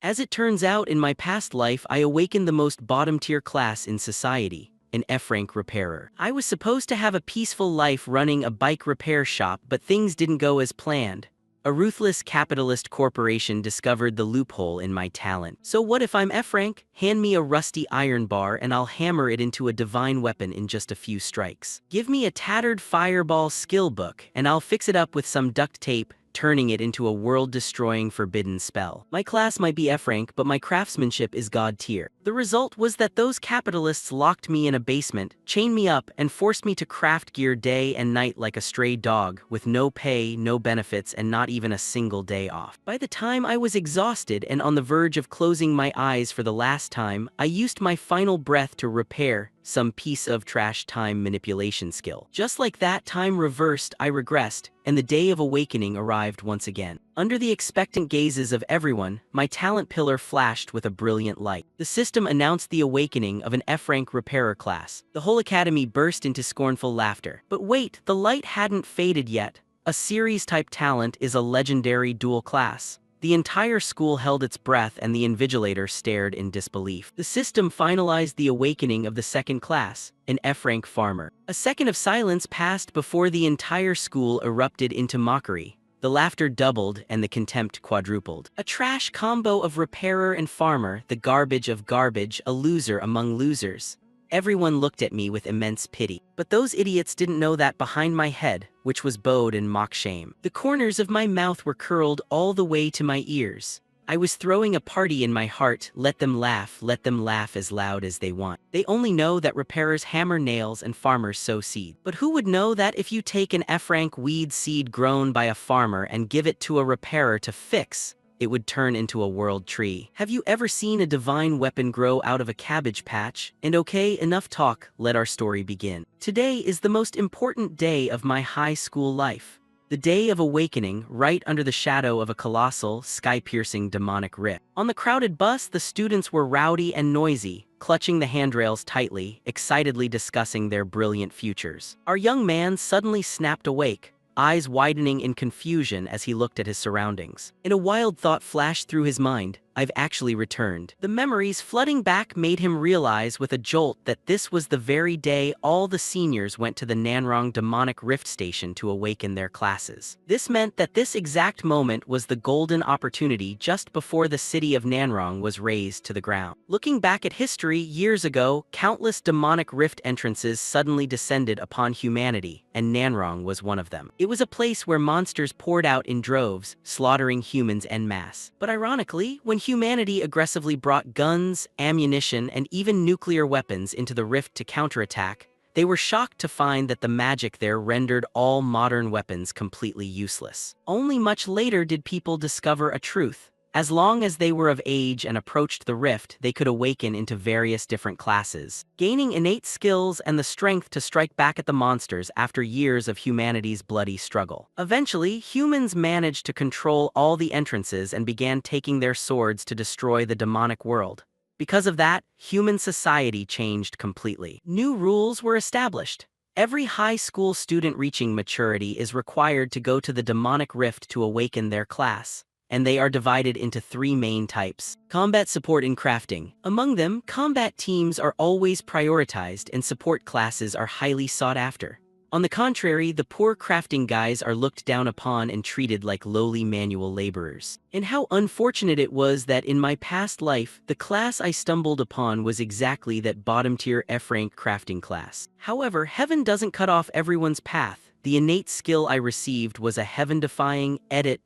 As it turns out, in my past life, I awakened the most bottom-tier class in society, an F-rank repairer. I was supposed to have a peaceful life running a bike repair shop, but things didn't go as planned. A ruthless capitalist corporation discovered the loophole in my talent. So what if I'm F-rank? Hand me a rusty iron bar and I'll hammer it into a divine weapon in just a few strikes. Give me a tattered fireball skill book and I'll fix it up with some duct tape, turning it into a world-destroying forbidden spell. My class might be F-rank, but my craftsmanship is God tier. The result was that those capitalists locked me in a basement, chained me up, and forced me to craft gear day and night like a stray dog, with no pay, no benefits, and not even a single day off. By the time I was exhausted and on the verge of closing my eyes for the last time, I used my final breath to repair some piece of trash time manipulation skill. Just like that, time reversed, I regressed, and the day of awakening arrived once again. Under the expectant gazes of everyone, my talent pillar flashed with a brilliant light. The system announced the awakening of an F-rank repairer class. The whole academy burst into scornful laughter. But wait, the light hadn't faded yet. A series-type talent is a legendary dual class. The entire school held its breath and the invigilator stared in disbelief. The system finalized the awakening of the second class, an F-rank farmer. A second of silence passed before the entire school erupted into mockery. The laughter doubled and the contempt quadrupled. A trash combo of repairer and farmer, the garbage of garbage, a loser among losers. Everyone looked at me with immense pity. But those idiots didn't know that behind my head, which was bowed in mock shame, the corners of my mouth were curled all the way to my ears. I was throwing a party in my heart. Let them laugh as loud as they want. They only know that repairers hammer nails and farmers sow seed. But who would know that if you take an F-rank weed seed grown by a farmer and give it to a repairer to fix, it would turn into a world tree. Have you ever seen a divine weapon grow out of a cabbage patch? And okay, enough talk, let our story begin. Today is the most important day of my high school life. The day of awakening, right under the shadow of a colossal, sky-piercing demonic rift. On the crowded bus, the students were rowdy and noisy, clutching the handrails tightly, excitedly discussing their brilliant futures. Our young man suddenly snapped awake, eyes widening in confusion as he looked at his surroundings. And a wild thought flashed through his mind. I've actually returned. The memories flooding back made him realize with a jolt that this was the very day all the seniors went to the Nanrong demonic rift station to awaken their classes. This meant that this exact moment was the golden opportunity just before the city of Nanrong was razed to the ground. Looking back at history, years ago, countless demonic rift entrances suddenly descended upon humanity, and Nanrong was one of them. It was a place where monsters poured out in droves, slaughtering humans en masse. But ironically, when humanity aggressively brought guns, ammunition, and even nuclear weapons into the rift to counterattack, they were shocked to find that the magic there rendered all modern weapons completely useless. Only much later did people discover a truth. As long as they were of age and approached the rift, they could awaken into various different classes, gaining innate skills and the strength to strike back at the monsters after years of humanity's bloody struggle. Eventually, humans managed to control all the entrances and began taking their swords to destroy the demonic world. Because of that, human society changed completely. New rules were established. Every high school student reaching maturity is required to go to the demonic rift to awaken their class. And they are divided into three main types. Combat support and crafting. Among them, combat teams are always prioritized and support classes are highly sought after. On the contrary, the poor crafting guys are looked down upon and treated like lowly manual laborers. And how unfortunate it was that in my past life, the class I stumbled upon was exactly that bottom-tier F-rank crafting class. However, heaven doesn't cut off everyone's path. The innate skill I received was a heaven-defying,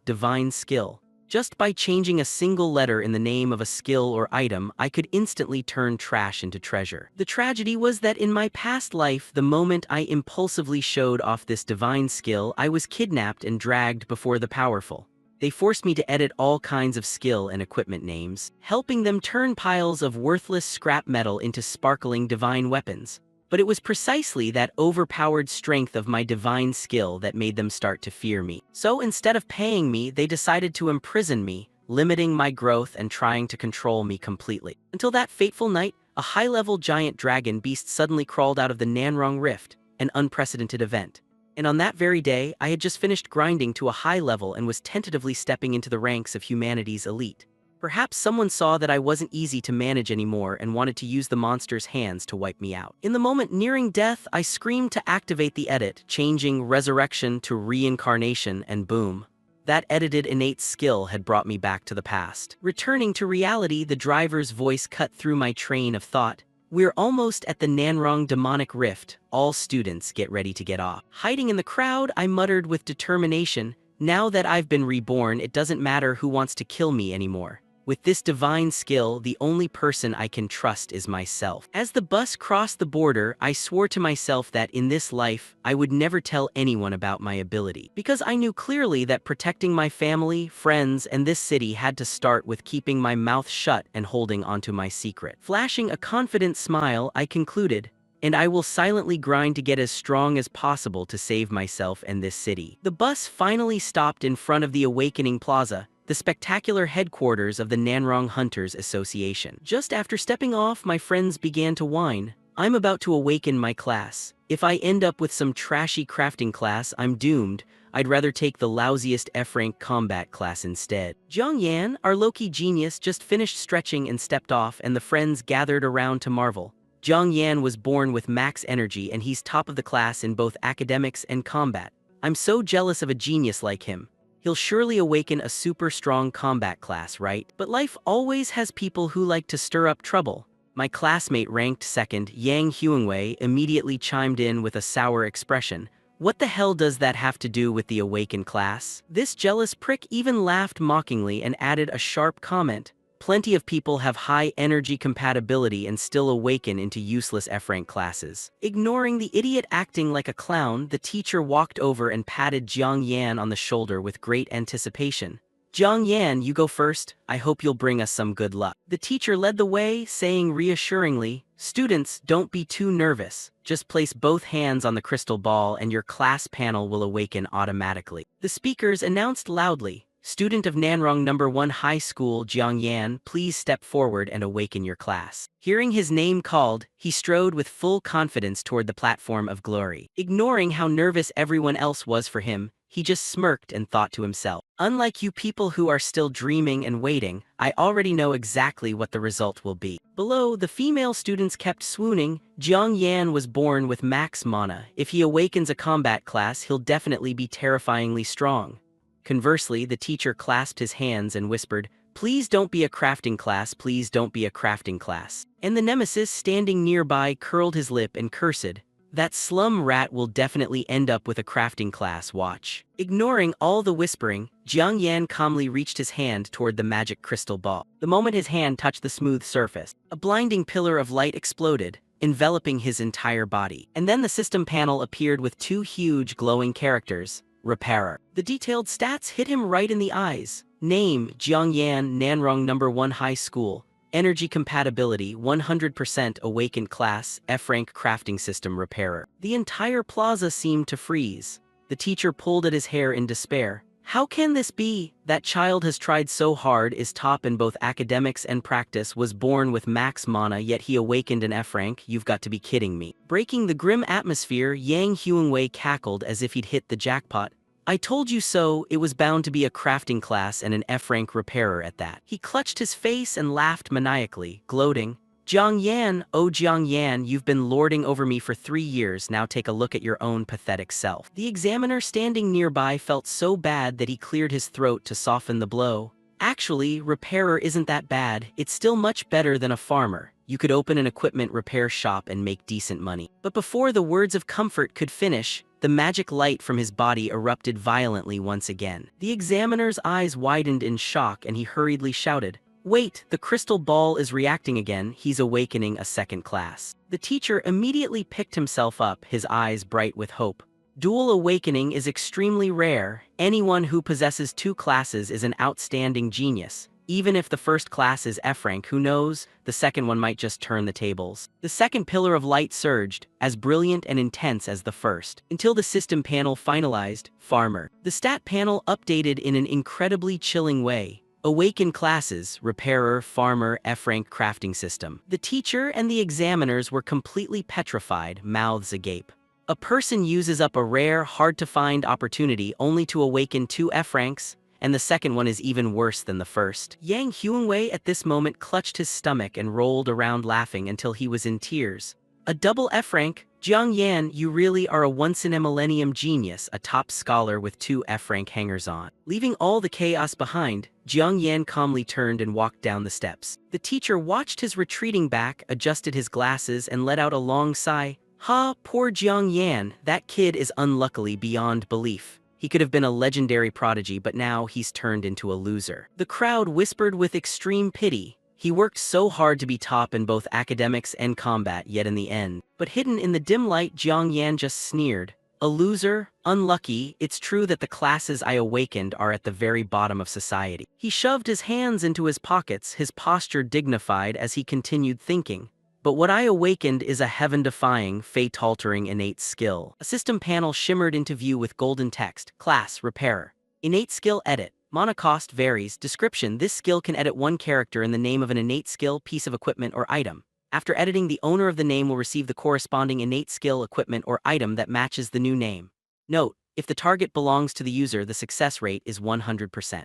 divine skill. Just by changing a single letter in the name of a skill or item, I could instantly turn trash into treasure. The tragedy was that in my past life, the moment I impulsively showed off this divine skill, I was kidnapped and dragged before the powerful. They forced me to edit all kinds of skill and equipment names, helping them turn piles of worthless scrap metal into sparkling divine weapons. But it was precisely that overpowered strength of my divine skill that made them start to fear me. So instead of paying me, they decided to imprison me, limiting my growth and trying to control me completely. Until that fateful night, a high-level giant dragon beast suddenly crawled out of the Nanrong Rift, an unprecedented event. And on that very day, I had just finished grinding to a high level and was tentatively stepping into the ranks of humanity's elite. Perhaps someone saw that I wasn't easy to manage anymore and wanted to use the monster's hands to wipe me out. In the moment nearing death, I screamed to activate the edit, changing resurrection to reincarnation, and boom. That edited innate skill had brought me back to the past. Returning to reality, the driver's voice cut through my train of thought. We're almost at the Nanrong demonic rift. All students get ready to get off. Hiding in the crowd, I muttered with determination, now that I've been reborn, it doesn't matter who wants to kill me anymore. With this divine skill, the only person I can trust is myself. As the bus crossed the border, I swore to myself that in this life, I would never tell anyone about my ability. Because I knew clearly that protecting my family, friends, and this city had to start with keeping my mouth shut and holding onto my secret. Flashing a confident smile, I concluded, and I will silently grind to get as strong as possible to save myself and this city. The bus finally stopped in front of the Awakening Plaza, the spectacular headquarters of the Nanrong Hunters Association. Just after stepping off, my friends began to whine. I'm about to awaken my class. If I end up with some trashy crafting class, I'm doomed. I'd rather take the lousiest F-rank combat class instead. Jiang Yan, our low-key genius, just finished stretching and stepped off, and the friends gathered around to marvel. Jiang Yan was born with max energy, and he's top of the class in both academics and combat. I'm so jealous of a genius like him. He'll surely awaken a super strong combat class, right? But life always has people who like to stir up trouble. My classmate ranked second, Yang Huangwei, immediately chimed in with a sour expression. What the hell does that have to do with the awakened class? This jealous prick even laughed mockingly and added a sharp comment. Plenty of people have high energy compatibility and still awaken into useless F-rank classes. Ignoring the idiot acting like a clown, the teacher walked over and patted Jiang Yan on the shoulder with great anticipation. Jiang Yan, you go first. I hope you'll bring us some good luck. The teacher led the way, saying reassuringly, students, don't be too nervous. Just place both hands on the crystal ball and your class panel will awaken automatically. The speakers announced loudly. Student of Nanrong No. 1 High School Jiang Yan, please step forward and awaken your class. Hearing his name called, he strode with full confidence toward the platform of glory. Ignoring how nervous everyone else was for him, he just smirked and thought to himself, unlike you people who are still dreaming and waiting, I already know exactly what the result will be. Below, the female students kept swooning. Jiang Yan was born with max mana. If he awakens a combat class, he'll definitely be terrifyingly strong. Conversely, the teacher clasped his hands and whispered, please don't be a crafting class, please don't be a crafting class. And the nemesis standing nearby curled his lip and cursed, that slum rat will definitely end up with a crafting class, watch. Ignoring all the whispering, Jiang Yan calmly reached his hand toward the magic crystal ball. The moment his hand touched the smooth surface, a blinding pillar of light exploded, enveloping his entire body. And then the system panel appeared with two huge glowing characters. Repairer. The detailed stats hit him right in the eyes. Name, Jiang Yan, Nanrong No. 1 High School. Energy compatibility, 100% awakened class, F-rank crafting system repairer. The entire plaza seemed to freeze. The teacher pulled at his hair in despair. How can this be? That child has tried so hard, is top in both academics and practice, was born with max mana, yet he awakened an F-rank, you've got to be kidding me. Breaking the grim atmosphere, Yang Huangwei cackled as if he'd hit the jackpot. I told you so, it was bound to be a crafting class and an F-rank repairer at that. He clutched his face and laughed maniacally, gloating. Jiang Yan, oh Jiang Yan, you've been lording over me for 3 years, now take a look at your own pathetic self. The examiner standing nearby felt so bad that he cleared his throat to soften the blow. Actually, repairer isn't that bad, it's still much better than a farmer. You could open an equipment repair shop and make decent money. But before the words of comfort could finish, the magic light from his body erupted violently once again. The examiner's eyes widened in shock and he hurriedly shouted, wait, the crystal ball is reacting again, he's awakening a second class. The teacher immediately picked himself up, his eyes bright with hope. Dual awakening is extremely rare. Anyone who possesses 2 classes is an outstanding genius. Even if the first class is F-rank, who knows, the second one might just turn the tables. The second pillar of light surged, as brilliant and intense as the first, until the system panel finalized, farmer. The stat panel updated in an incredibly chilling way. Awaken classes, repairer, farmer, F-rank crafting system. The teacher and the examiners were completely petrified, mouths agape. A person uses up a rare, hard-to-find opportunity only to awaken 2 F-ranks, and the second one is even worse than the first. Yang Huangwei at this moment clutched his stomach and rolled around laughing until he was in tears. A double F rank? Jiang Yan, you really are a once-in-a-millennium genius, a top scholar with 2 F-rank hangers-on. Leaving all the chaos behind, Jiang Yan calmly turned and walked down the steps. The teacher watched his retreating back, adjusted his glasses, and let out a long sigh. Ha, poor Jiang Yan, that kid is unluckily beyond belief. He could have been a legendary prodigy, but now he's turned into a loser. The crowd whispered with extreme pity. He worked so hard to be top in both academics and combat, yet in the end. But hidden in the dim light, Jiang Yan just sneered. A loser? Unlucky. It's true that the classes I awakened are at the very bottom of society. He shoved his hands into his pockets, his posture dignified as he continued thinking. But what I awakened is a heaven-defying, fate-altering innate skill. A system panel shimmered into view with golden text. Class, Repairer. Innate skill edit. Mana cost varies. Description: this skill can edit one character in the name of an innate skill, piece of equipment, or item. After editing, the owner of the name will receive the corresponding innate skill, equipment, or item that matches the new name. Note: if the target belongs to the user, the success rate is 100%.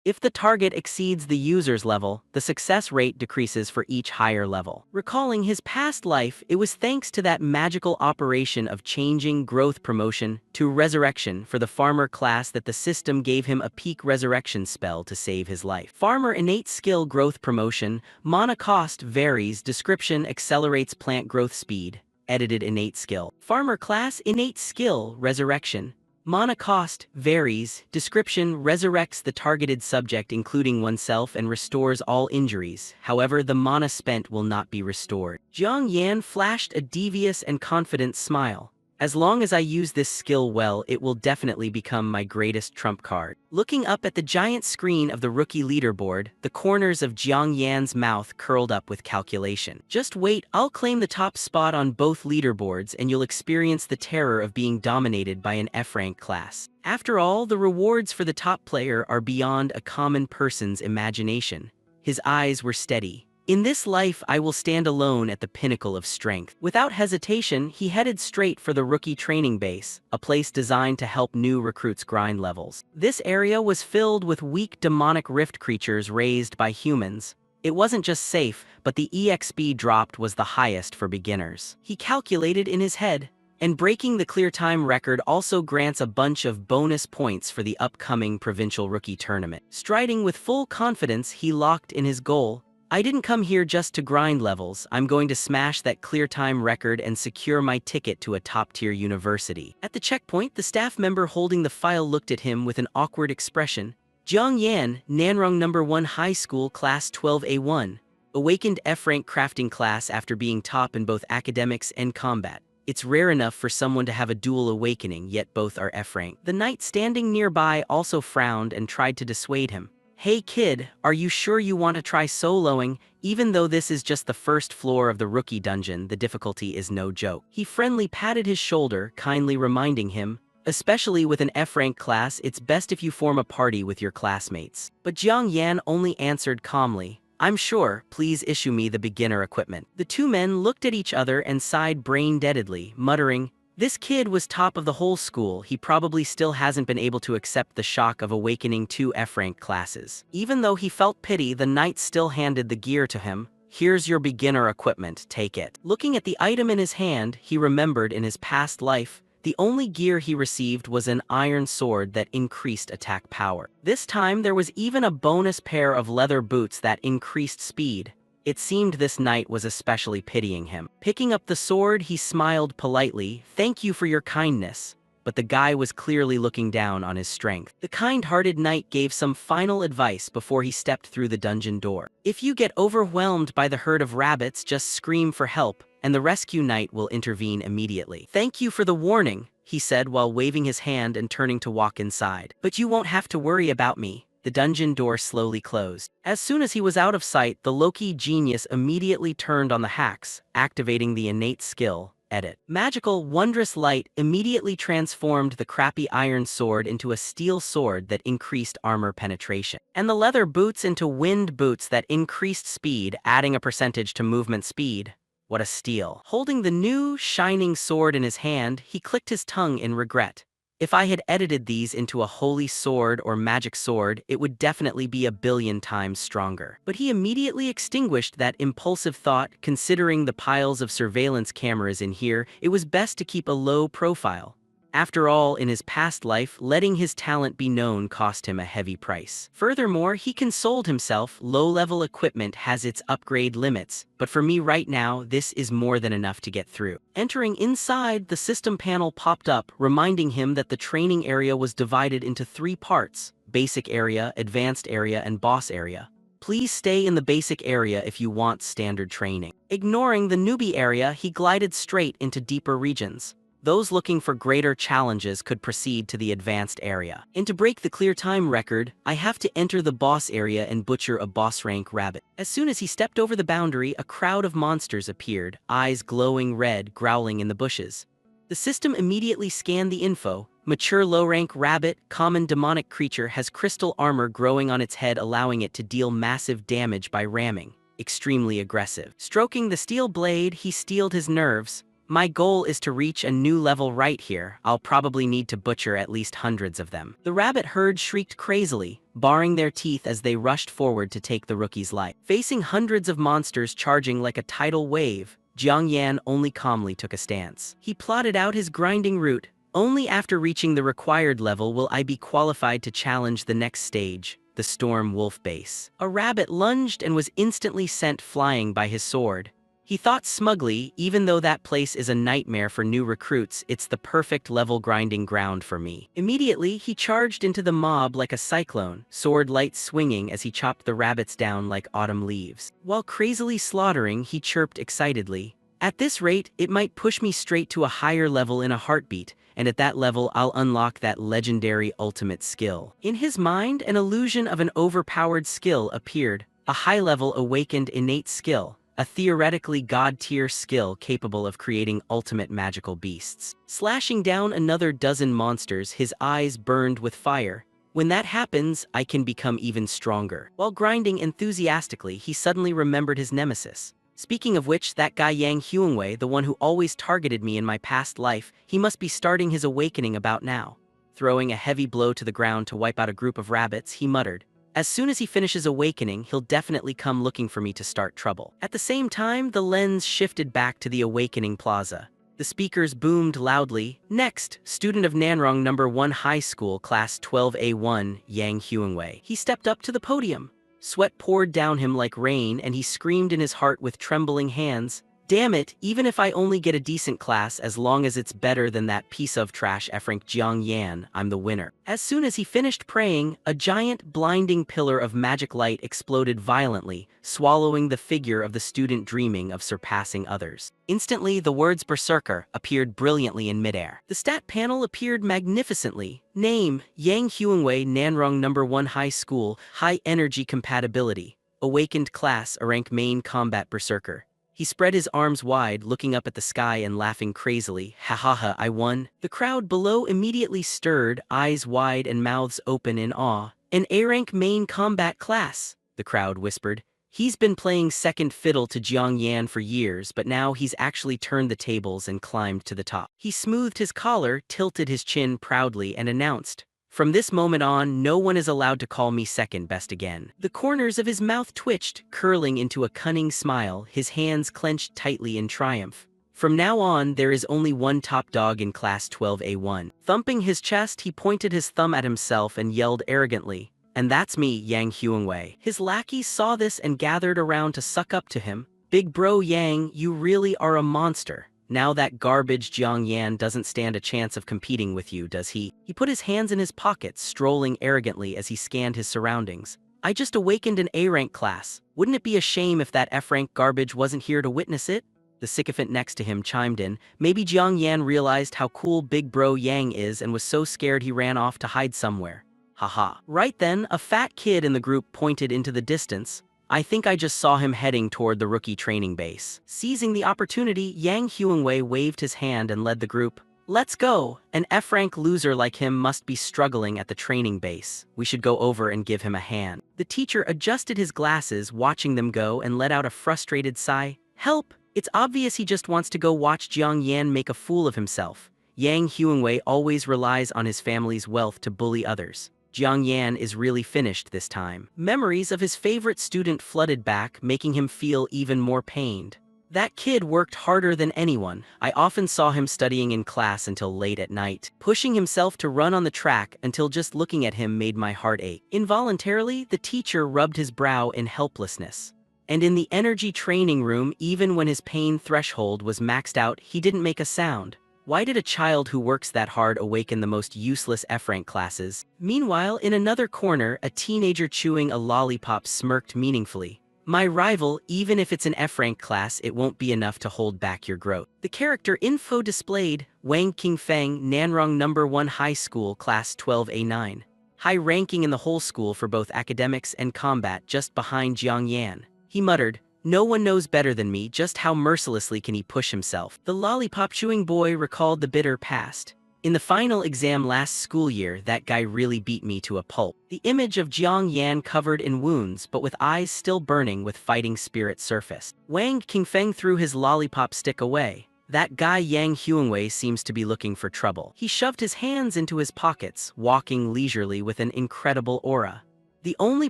If the target exceeds the user's level, the success rate decreases for each higher level. Recalling his past life, it was thanks to that magical operation of changing growth promotion to resurrection for the farmer class that the system gave him a peak resurrection spell to save his life. Farmer innate skill growth promotion, mana cost varies, description accelerates plant growth speed, edited innate skill. Farmer class innate skill resurrection. Mana cost varies, description resurrects the targeted subject including oneself and restores all injuries, however the mana spent will not be restored. Jiang Yan flashed a devious and confident smile. As long as I use this skill well, it will definitely become my greatest trump card. Looking up at the giant screen of the rookie leaderboard, the corners of Jiang Yan's mouth curled up with calculation. Just wait, I'll claim the top spot on both leaderboards and you'll experience the terror of being dominated by an F-rank class. After all, the rewards for the top player are beyond a common person's imagination. His eyes were steady. In this life, I will stand alone at the pinnacle of strength. Without hesitation, he headed straight for the rookie training base, a place designed to help new recruits grind levels. This area was filled with weak demonic rift creatures raised by humans. It wasn't just safe, but the EXP dropped was the highest for beginners. He calculated in his head. And breaking the clear time record also grants a bunch of bonus points for the upcoming provincial rookie tournament. Striding with full confidence, he locked in his goal. I didn't come here just to grind levels. I'm going to smash that clear time record and secure my ticket to a top-tier university. At the checkpoint, the staff member holding the file looked at him with an awkward expression. Jiang Yan, Nanrong No. 1 High School Class 12A1. Awakened F-rank crafting class after being top in both academics and combat. It's rare enough for someone to have a dual awakening, yet both are F-rank. The knight standing nearby also frowned and tried to dissuade him. Hey kid, are you sure you want to try soloing? Even though this is just the first floor of the rookie dungeon, the difficulty is no joke. He friendly patted his shoulder, kindly reminding him, especially with an F-rank class, it's best if you form a party with your classmates. But Jiang Yan only answered calmly, I'm sure, please issue me the beginner equipment. The two men looked at each other and sighed brain-deadedly, muttering, this kid was top of the whole school, he probably still hasn't been able to accept the shock of awakening 2 F-rank classes. Even though he felt pity, the knight still handed the gear to him. Here's your beginner equipment, take it. Looking at the item in his hand, he remembered in his past life, the only gear he received was an iron sword that increased attack power. This time there was even a bonus pair of leather boots that increased speed. It seemed this knight was especially pitying him. Picking up the sword, he smiled politely, thank you for your kindness. But the guy was clearly looking down on his strength. The kind-hearted knight gave some final advice before he stepped through the dungeon door. If you get overwhelmed by the herd of rabbits, just scream for help, and the rescue knight will intervene immediately. Thank you for the warning, he said while waving his hand and turning to walk inside. But you won't have to worry about me. The dungeon door slowly closed. As soon as he was out of sight, the Loki genius immediately turned on the hacks, activating the innate skill, edit. Magical, wondrous light immediately transformed the crappy iron sword into a steel sword that increased armor penetration, and the leather boots into wind boots that increased speed, adding a percentage to movement speed. What a steal. Holding the new, shining sword in his hand, he clicked his tongue in regret. If I had edited these into a holy sword or magic sword, it would definitely be 1,000,000,000 times stronger. But he immediately extinguished that impulsive thought. Considering the piles of surveillance cameras in here, it was best to keep a low profile. After all, in his past life, letting his talent be known cost him a heavy price. Furthermore, he consoled himself, low-level equipment has its upgrade limits, but for me right now, this is more than enough to get through. Entering inside, the system panel popped up, reminding him that the training area was divided into 3 parts: basic area, advanced area, and boss area. Please stay in the basic area if you want standard training. Ignoring the newbie area, he glided straight into deeper regions. Those looking for greater challenges could proceed to the advanced area. And to break the clear time record, I have to enter the boss area and butcher a boss rank rabbit. As soon as he stepped over the boundary, a crowd of monsters appeared, eyes glowing red, growling in the bushes. The system immediately scanned the info. Mature low-rank rabbit, common demonic creature, has crystal armor growing on its head, allowing it to deal massive damage by ramming. Extremely aggressive. Stroking the steel blade, he steeled his nerves. My goal is to reach a new level right here. I'll probably need to butcher at least hundreds of them. The rabbit herd shrieked crazily, baring their teeth as they rushed forward to take the rookie's life. Facing hundreds of monsters charging like a tidal wave, Jiang Yan only calmly took a stance. He plotted out his grinding route. Only after reaching the required level will I be qualified to challenge the next stage, the Storm Wolf base. A rabbit lunged and was instantly sent flying by his sword. He thought smugly, even though that place is a nightmare for new recruits, it's the perfect level grinding ground for me. Immediately, he charged into the mob like a cyclone, sword light swinging as he chopped the rabbits down like autumn leaves. While crazily slaughtering, he chirped excitedly. At this rate, it might push me straight to a higher level in a heartbeat, and at that level I'll unlock that legendary ultimate skill. In his mind, an illusion of an overpowered skill appeared, a high-level awakened innate skill. A theoretically god-tier skill capable of creating ultimate magical beasts. Slashing down another dozen monsters, his eyes burned with fire. When that happens, I can become even stronger. While grinding enthusiastically, he suddenly remembered his nemesis. Speaking of which, that guy Yang Huangwei, the one who always targeted me in my past life, he must be starting his awakening about now. Throwing a heavy blow to the ground to wipe out a group of rabbits, he muttered, "As soon as he finishes awakening, he'll definitely come looking for me to start trouble." At the same time, the lens shifted back to the awakening plaza. The speakers boomed loudly. Next, student of Nanrong No. 1 High School, Class 12A1, Yang Huangwei. He stepped up to the podium. Sweat poured down him like rain, and he screamed in his heart with trembling hands, "Damn it, even if I only get a decent class, as long as it's better than that piece of trash Frank Jiang Yan, I'm the winner." As soon as he finished praying, a giant, blinding pillar of magic light exploded violently, swallowing the figure of the student dreaming of surpassing others. Instantly, the words Berserker appeared brilliantly in midair. The stat panel appeared magnificently. Name, Yang Huangwei, Nanrong No. 1 High School, High Energy Compatibility. Awakened class, rank main combat Berserker. He spread his arms wide, looking up at the sky and laughing crazily. "Ha ha ha, I won." The crowd below immediately stirred, eyes wide and mouths open in awe. "An A-rank main combat class," the crowd whispered. "He's been playing second fiddle to Jiang Yan for years, but now he's actually turned the tables and climbed to the top." He smoothed his collar, tilted his chin proudly, and announced, "From this moment on, no one is allowed to call me second best again." The corners of his mouth twitched, curling into a cunning smile, his hands clenched tightly in triumph. "From now on, there is only one top dog in Class 12A1. Thumping his chest, he pointed his thumb at himself and yelled arrogantly, "And that's me, Yang Huangwei." His lackeys saw this and gathered around to suck up to him. "Big bro Yang, you really are a monster. Now that garbage Jiang Yan doesn't stand a chance of competing with you, does he?" He put his hands in his pockets, strolling arrogantly as he scanned his surroundings. "I just awakened an A-rank class. Wouldn't it be a shame if that F-rank garbage wasn't here to witness it?" The sycophant next to him chimed in. Maybe Jiang Yan realized how cool big bro Yang is and was so scared he ran off to hide somewhere. Haha. Right then, a fat kid in the group pointed into the distance. "I think I just saw him heading toward the rookie training base." Seizing the opportunity, Yang Huangwei waved his hand and led the group. "Let's go! An F-rank loser like him must be struggling at the training base. We should go over and give him a hand." The teacher adjusted his glasses, watching them go, and let out a frustrated sigh. "Help! It's obvious he just wants to go watch Jiang Yan make a fool of himself. Yang Huangwei always relies on his family's wealth to bully others. Jiang Yan is really finished this time. Memories of his favorite student flooded back, making him feel even more pained. That kid worked harder than anyone. I often saw him studying in class until late at night, pushing himself to run on the track until just looking at him made my heart ache. Involuntarily, the teacher rubbed his brow in helplessness. And in the energy training room, even when his pain threshold was maxed out, he didn't make a sound. Why did a child who works that hard awaken the most useless F-rank classes? Meanwhile, in another corner, a teenager chewing a lollipop smirked meaningfully. My rival, even if it's an F-rank class, it won't be enough to hold back your growth. The character info displayed, Wang Qingfeng, Nanrong No. 1 High School, Class 12A9. High ranking in the whole school for both academics and combat, just behind Jiang Yan. He muttered, "No one knows better than me just how mercilessly can he push himself." The lollipop-chewing boy recalled the bitter past. In the final exam last school year, that guy really beat me to a pulp. The image of Jiang Yan covered in wounds but with eyes still burning with fighting spirit surfaced. Wang Qingfeng threw his lollipop stick away. That guy Yang Huangwei seems to be looking for trouble. He shoved his hands into his pockets, walking leisurely with an incredible aura. The only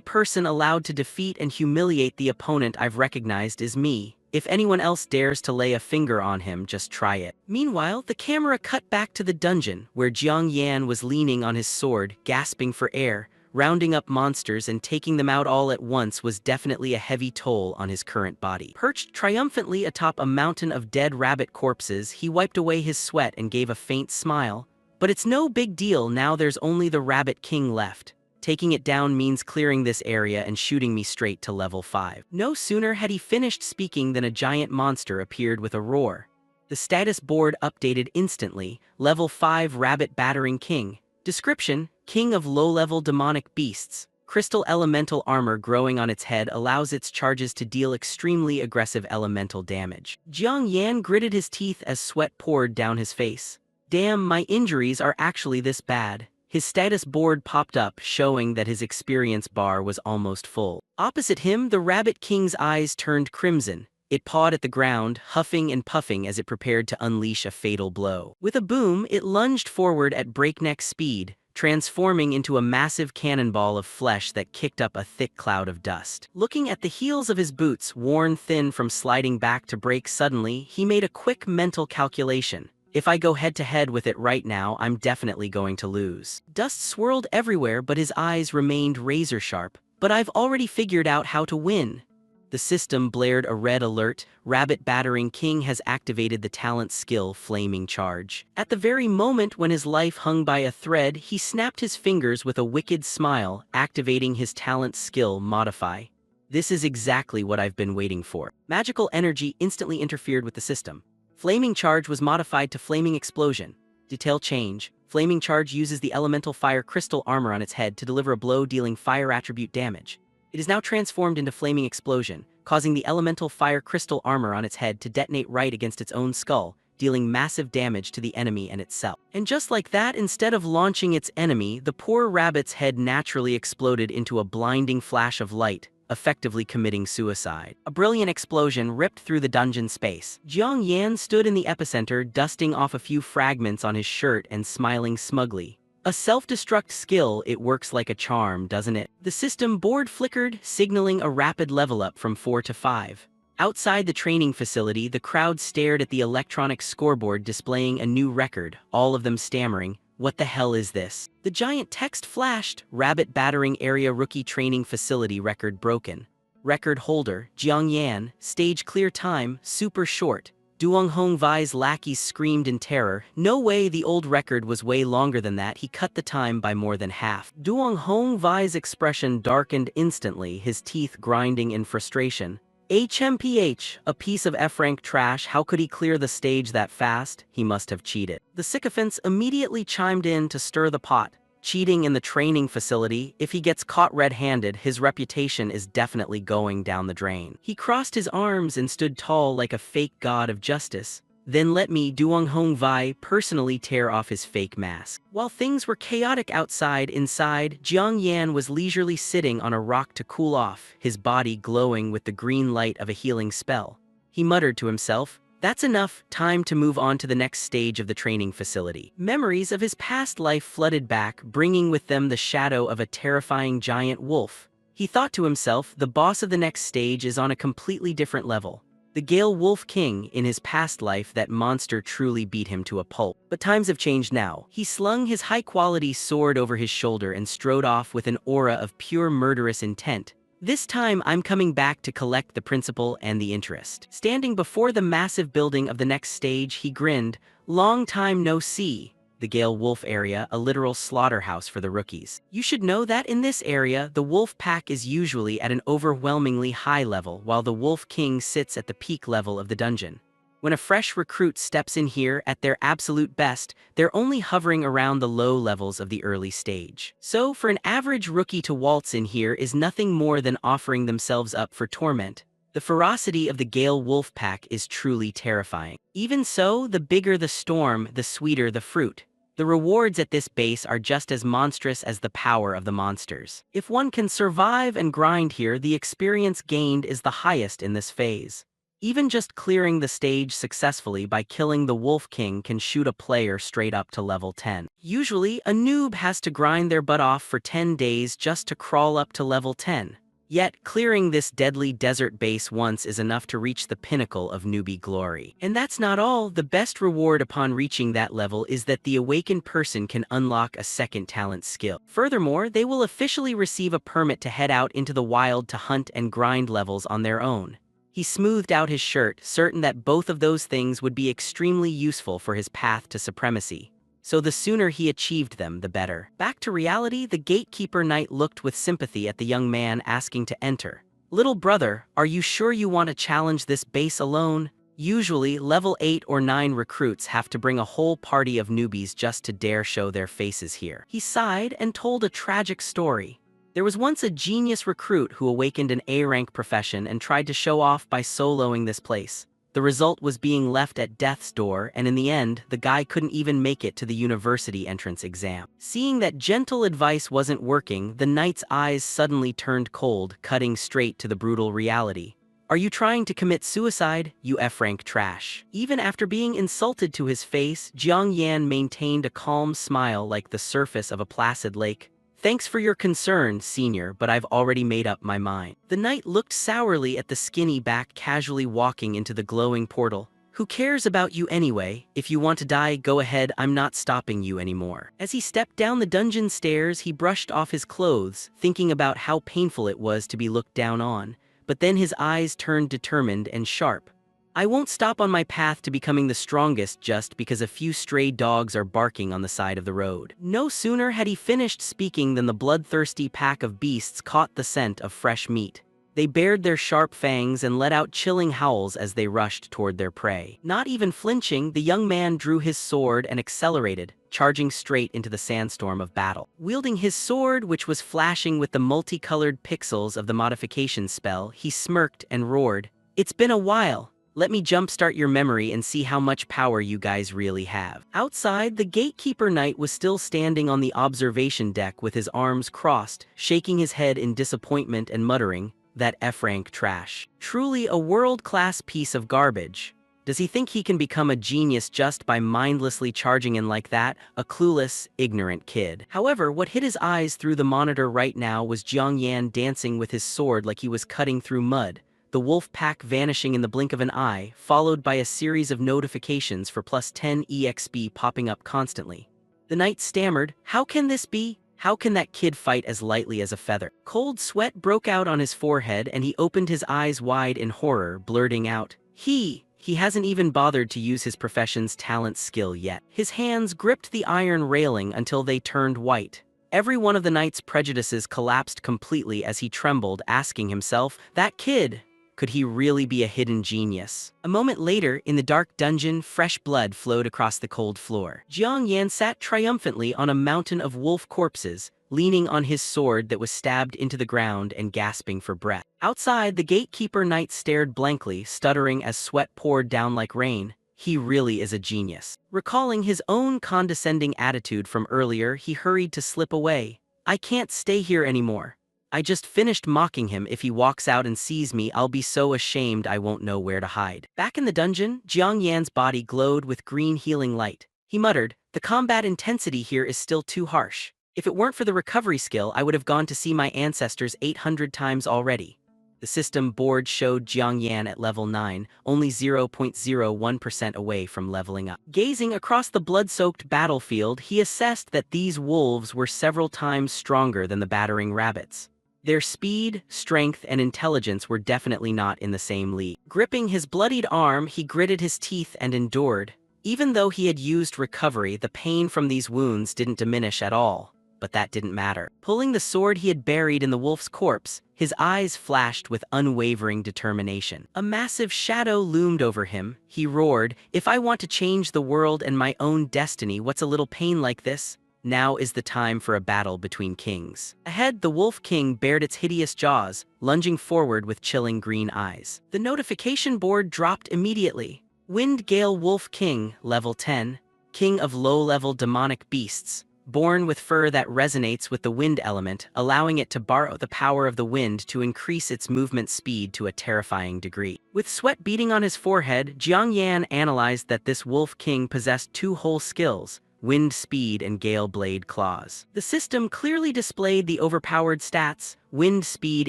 person allowed to defeat and humiliate the opponent I've recognized is me. If anyone else dares to lay a finger on him, just try it. Meanwhile, the camera cut back to the dungeon, where Jiang Yan was leaning on his sword, gasping for air. Rounding up monsters and taking them out all at once was definitely a heavy toll on his current body. Perched triumphantly atop a mountain of dead rabbit corpses, he wiped away his sweat and gave a faint smile. But it's no big deal, now there's only the Rabbit King left. Taking it down means clearing this area and shooting me straight to level 5. No sooner had he finished speaking than a giant monster appeared with a roar. The status board updated instantly, level 5 Rabbit Battering King. Description: King of low-level demonic beasts. Crystal elemental armor growing on its head allows its charges to deal extremely aggressive elemental damage. Jiang Yan gritted his teeth as sweat poured down his face. Damn, my injuries are actually this bad. His status board popped up, showing that his experience bar was almost full. Opposite him, the Rabbit King's eyes turned crimson. It pawed at the ground, huffing and puffing as it prepared to unleash a fatal blow. With a boom, it lunged forward at breakneck speed, transforming into a massive cannonball of flesh that kicked up a thick cloud of dust. Looking at the heels of his boots, worn thin from sliding back to break suddenly, he made a quick mental calculation. If I go head-to-head with it right now, I'm definitely going to lose. Dust swirled everywhere, but his eyes remained razor-sharp. But I've already figured out how to win. The system blared a red alert. Rabbit Battering King has activated the talent skill Flaming Charge. At the very moment when his life hung by a thread, he snapped his fingers with a wicked smile, activating his talent skill Modify. This is exactly what I've been waiting for. Magical energy instantly interfered with the system. Flaming Charge was modified to Flaming Explosion. Detail change: Flaming Charge uses the elemental fire crystal armor on its head to deliver a blow dealing fire attribute damage. It is now transformed into Flaming Explosion, causing the elemental fire crystal armor on its head to detonate right against its own skull, dealing massive damage to the enemy and itself. And just like that, instead of launching its enemy, the poor rabbit's head naturally exploded into a blinding flash of light, effectively committing suicide. A brilliant explosion ripped through the dungeon space. Jiang Yan stood in the epicenter, dusting off a few fragments on his shirt and smiling smugly. A self-destruct skill, it works like a charm, doesn't it? The system board flickered, signaling a rapid level up from 4 to 5. Outside the training facility, the crowd stared at the electronic scoreboard displaying a new record, all of them stammering, "What the hell is this?" The giant text flashed, Rabbit Battering Area Rookie Training Facility Record broken. Record holder, Jiang Yan, stage clear time, super short. Duong Hong Vai's lackeys screamed in terror. No way, the old record was way longer than that. He cut the time by more than half. Duong Hong Vai's expression darkened instantly, his teeth grinding in frustration. HMPH, a piece of F-rank trash. How could he clear the stage that fast? He must have cheated. The sycophants immediately chimed in to stir the pot. Cheating in the training facility, if he gets caught red-handed, his reputation is definitely going down the drain. He crossed his arms and stood tall like a fake god of justice. Then let me, Duong Hong Vai, personally tear off his fake mask. While things were chaotic outside, inside, Jiang Yan was leisurely sitting on a rock to cool off, his body glowing with the green light of a healing spell. He muttered to himself, That's enough, time to move on to the next stage of the training facility. Memories of his past life flooded back, bringing with them the shadow of a terrifying giant wolf. He thought to himself, the boss of the next stage is on a completely different level. The Gale Wolf King, in his past life, that monster truly beat him to a pulp. But times have changed now. He slung his high-quality sword over his shoulder and strode off with an aura of pure murderous intent. This time, I'm coming back to collect the principal and the interest. Standing before the massive building of the next stage, he grinned, long time no see. The Gale Wolf area, a literal slaughterhouse for the rookies. You should know that in this area, the wolf pack is usually at an overwhelmingly high level, while the Wolf King sits at the peak level of the dungeon. When a fresh recruit steps in here at their absolute best, they're only hovering around the low levels of the early stage. So, for an average rookie to waltz in here is nothing more than offering themselves up for torment. The ferocity of the Gale Wolf Pack is truly terrifying. Even so, the bigger the storm, the sweeter the fruit. The rewards at this base are just as monstrous as the power of the monsters. If one can survive and grind here, the experience gained is the highest in this phase. Even just clearing the stage successfully by killing the Wolf King can shoot a player straight up to level 10. Usually, a noob has to grind their butt off for 10 days just to crawl up to level 10. Yet, clearing this deadly desert base once is enough to reach the pinnacle of newbie glory. And that's not all. The best reward upon reaching that level is that the awakened person can unlock a second talent skill. Furthermore, they will officially receive a permit to head out into the wild to hunt and grind levels on their own. He smoothed out his shirt, certain that both of those things would be extremely useful for his path to supremacy. So the sooner he achieved them, the better. Back to reality, the gatekeeper knight looked with sympathy at the young man asking to enter. Little brother, are you sure you want to challenge this base alone? Usually, level 8 or 9 recruits have to bring a whole party of newbies just to dare show their faces here. He sighed and told a tragic story. There was once a genius recruit who awakened an A-rank profession and tried to show off by soloing this place. The result was being left at death's door, and in the end, the guy couldn't even make it to the university entrance exam. Seeing that gentle advice wasn't working, the knight's eyes suddenly turned cold, cutting straight to the brutal reality. Are you trying to commit suicide, you F-rank trash? Even after being insulted to his face, Jiang Yan maintained a calm smile like the surface of a placid lake. Thanks for your concern, senior, but I've already made up my mind. The knight looked sourly at the skinny back casually walking into the glowing portal. Who cares about you anyway? If you want to die, go ahead, I'm not stopping you anymore. As he stepped down the dungeon stairs, he brushed off his clothes, thinking about how painful it was to be looked down on. But then his eyes turned determined and sharp. I won't stop on my path to becoming the strongest just because a few stray dogs are barking on the side of the road. No sooner had he finished speaking than the bloodthirsty pack of beasts caught the scent of fresh meat. They bared their sharp fangs and let out chilling howls as they rushed toward their prey. Not even flinching, the young man drew his sword and accelerated, charging straight into the sandstorm of battle. Wielding his sword, which was flashing with the multicolored pixels of the modification spell, he smirked and roared, "It's been a while. Let me jumpstart your memory and see how much power you guys really have." Outside, the gatekeeper knight was still standing on the observation deck with his arms crossed, shaking his head in disappointment and muttering, "That F-rank trash. Truly a world-class piece of garbage. Does he think he can become a genius just by mindlessly charging in like that? A clueless, ignorant kid." However, what hit his eyes through the monitor right now was Jiang Yan dancing with his sword like he was cutting through mud. The wolf pack vanishing in the blink of an eye, followed by a series of notifications for +10 EXP popping up constantly. The knight stammered, "How can this be? How can that kid fight as lightly as a feather?" Cold sweat broke out on his forehead and he opened his eyes wide in horror, blurting out, He hasn't even bothered to use his profession's talent skill yet." His hands gripped the iron railing until they turned white. Every one of the knight's prejudices collapsed completely as he trembled, asking himself, that kid, could he really be a hidden genius? A moment later, in the dark dungeon, fresh blood flowed across the cold floor. Jiang Yan sat triumphantly on a mountain of wolf corpses, leaning on his sword that was stabbed into the ground and gasping for breath. Outside, the gatekeeper knight stared blankly, stuttering as sweat poured down like rain. He really is a genius. Recalling his own condescending attitude from earlier, he hurried to slip away. "I can't stay here anymore. I just finished mocking him. If he walks out and sees me, I'll be so ashamed I won't know where to hide. Back in the dungeon, Jiang Yan's body glowed with green healing light. He muttered, "The combat intensity here is still too harsh. If it weren't for the recovery skill, I would have gone to see my ancestors 800 times already." The system board showed Jiang Yan at level 9, only 0.01% away from leveling up. Gazing across the blood-soaked battlefield, he assessed that these wolves were several times stronger than the battering rabbits. Their speed, strength, and intelligence were definitely not in the same league. Gripping his bloodied arm, he gritted his teeth and endured. Even though he had used recovery, the pain from these wounds didn't diminish at all. But that didn't matter. Pulling the sword he had buried in the wolf's corpse, his eyes flashed with unwavering determination. A massive shadow loomed over him. He roared, "If I want to change the world and my own destiny, what's a little pain like this? Now is the time for a battle between kings." Ahead, the Wolf King bared its hideous jaws, lunging forward with chilling green eyes. The notification board dropped immediately. Wind Gale Wolf King, level 10, king of low-level demonic beasts. Born with fur that resonates with the wind element, allowing it to borrow the power of the wind to increase its movement speed to a terrifying degree. With sweat beading on his forehead, Jiang Yan analyzed that this Wolf King possessed two whole skills: wind speed and gale blade claws. The system clearly displayed the overpowered stats. Wind speed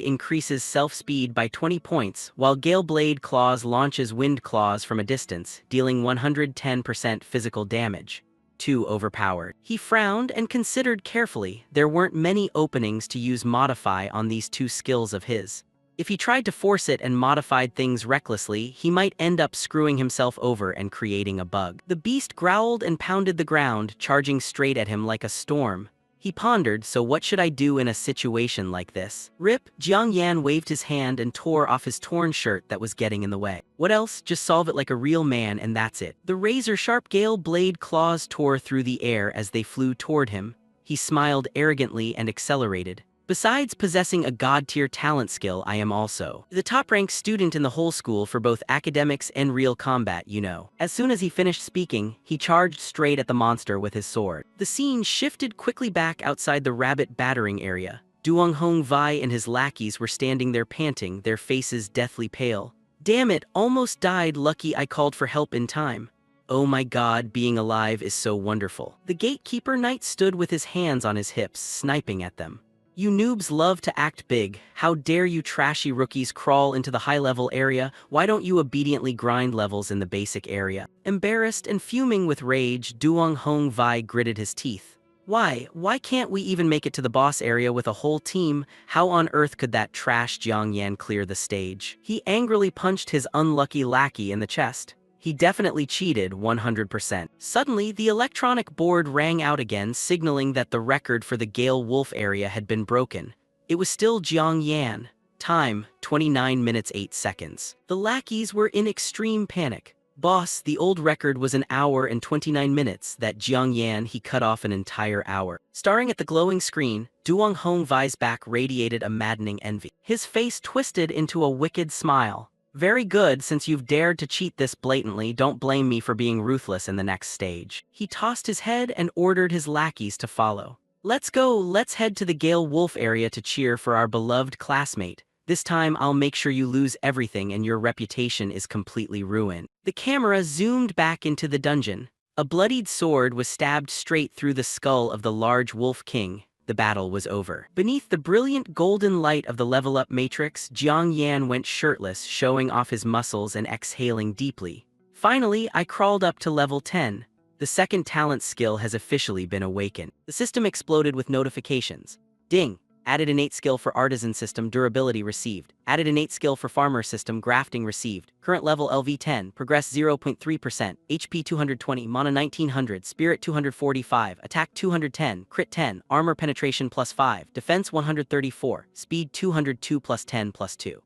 increases self-speed by 20 points, while gale blade claws launches wind claws from a distance, dealing 110% physical damage. Too overpowered. He frowned and considered carefully. There weren't many openings to use modify on these two skills of his. If he tried to force it and modified things recklessly, he might end up screwing himself over and creating a bug. The beast growled and pounded the ground, charging straight at him like a storm. He pondered, so what should I do in a situation like this? Rip, Jiang Yan waved his hand and tore off his torn shirt that was getting in the way. What else? Just solve it like a real man and that's it. The razor-sharp gale blade claws tore through the air as they flew toward him. He smiled arrogantly and accelerated. Besides possessing a god-tier talent skill, I am also the top-ranked student in the whole school for both academics and real combat, you know. As soon as he finished speaking, he charged straight at the monster with his sword. The scene shifted quickly back outside the rabbit battering area. Duong Hong Vai and his lackeys were standing there panting, their faces deathly pale. "Damn it, almost died. Lucky I called for help in time. Oh my god, being alive is so wonderful." The gatekeeper knight stood with his hands on his hips, sniping at them. "You noobs love to act big. How dare you trashy rookies crawl into the high-level area? Why don't you obediently grind levels in the basic area?" Embarrassed and fuming with rage, Duong Hong Vai gritted his teeth. Why can't we even make it to the boss area with a whole team? How on earth could that trash Jiang Yan clear the stage?" He angrily punched his unlucky lackey in the chest. He definitely cheated 100%. Suddenly, the electronic board rang out again, signaling that the record for the Gale Wolf area had been broken. It was still Jiang Yan. Time, 29 minutes 8 seconds. The lackeys were in extreme panic. "Boss, the old record was an hour and 29 minutes. That Jiang Yan, he cut off an entire hour." Staring at the glowing screen, Duong Hong Vai's back radiated a maddening envy. His face twisted into a wicked smile. "Very good, since you've dared to cheat this blatantly, don't blame me for being ruthless in the next stage." He tossed his head and ordered his lackeys to follow. "Let's go, let's head to the Gale Wolf area to cheer for our beloved classmate. This time I'll make sure you lose everything and your reputation is completely ruined." The camera zoomed back into the dungeon. A bloodied sword was stabbed straight through the skull of the large Wolf King. The battle was over. Beneath the brilliant golden light of the level-up matrix, Jiang Yan went shirtless, showing off his muscles and exhaling deeply. "Finally, I crawled up to level 10. The second talent skill has officially been awakened." The system exploded with notifications. Ding! Added innate skill for artisan system, durability received. Added innate skill for farmer system, grafting received. Current level LV10, progress 0.3%, HP 220, mana 1900, spirit 245, attack 210, crit 10, armor penetration +5, defense 134, speed 202 +10 +2.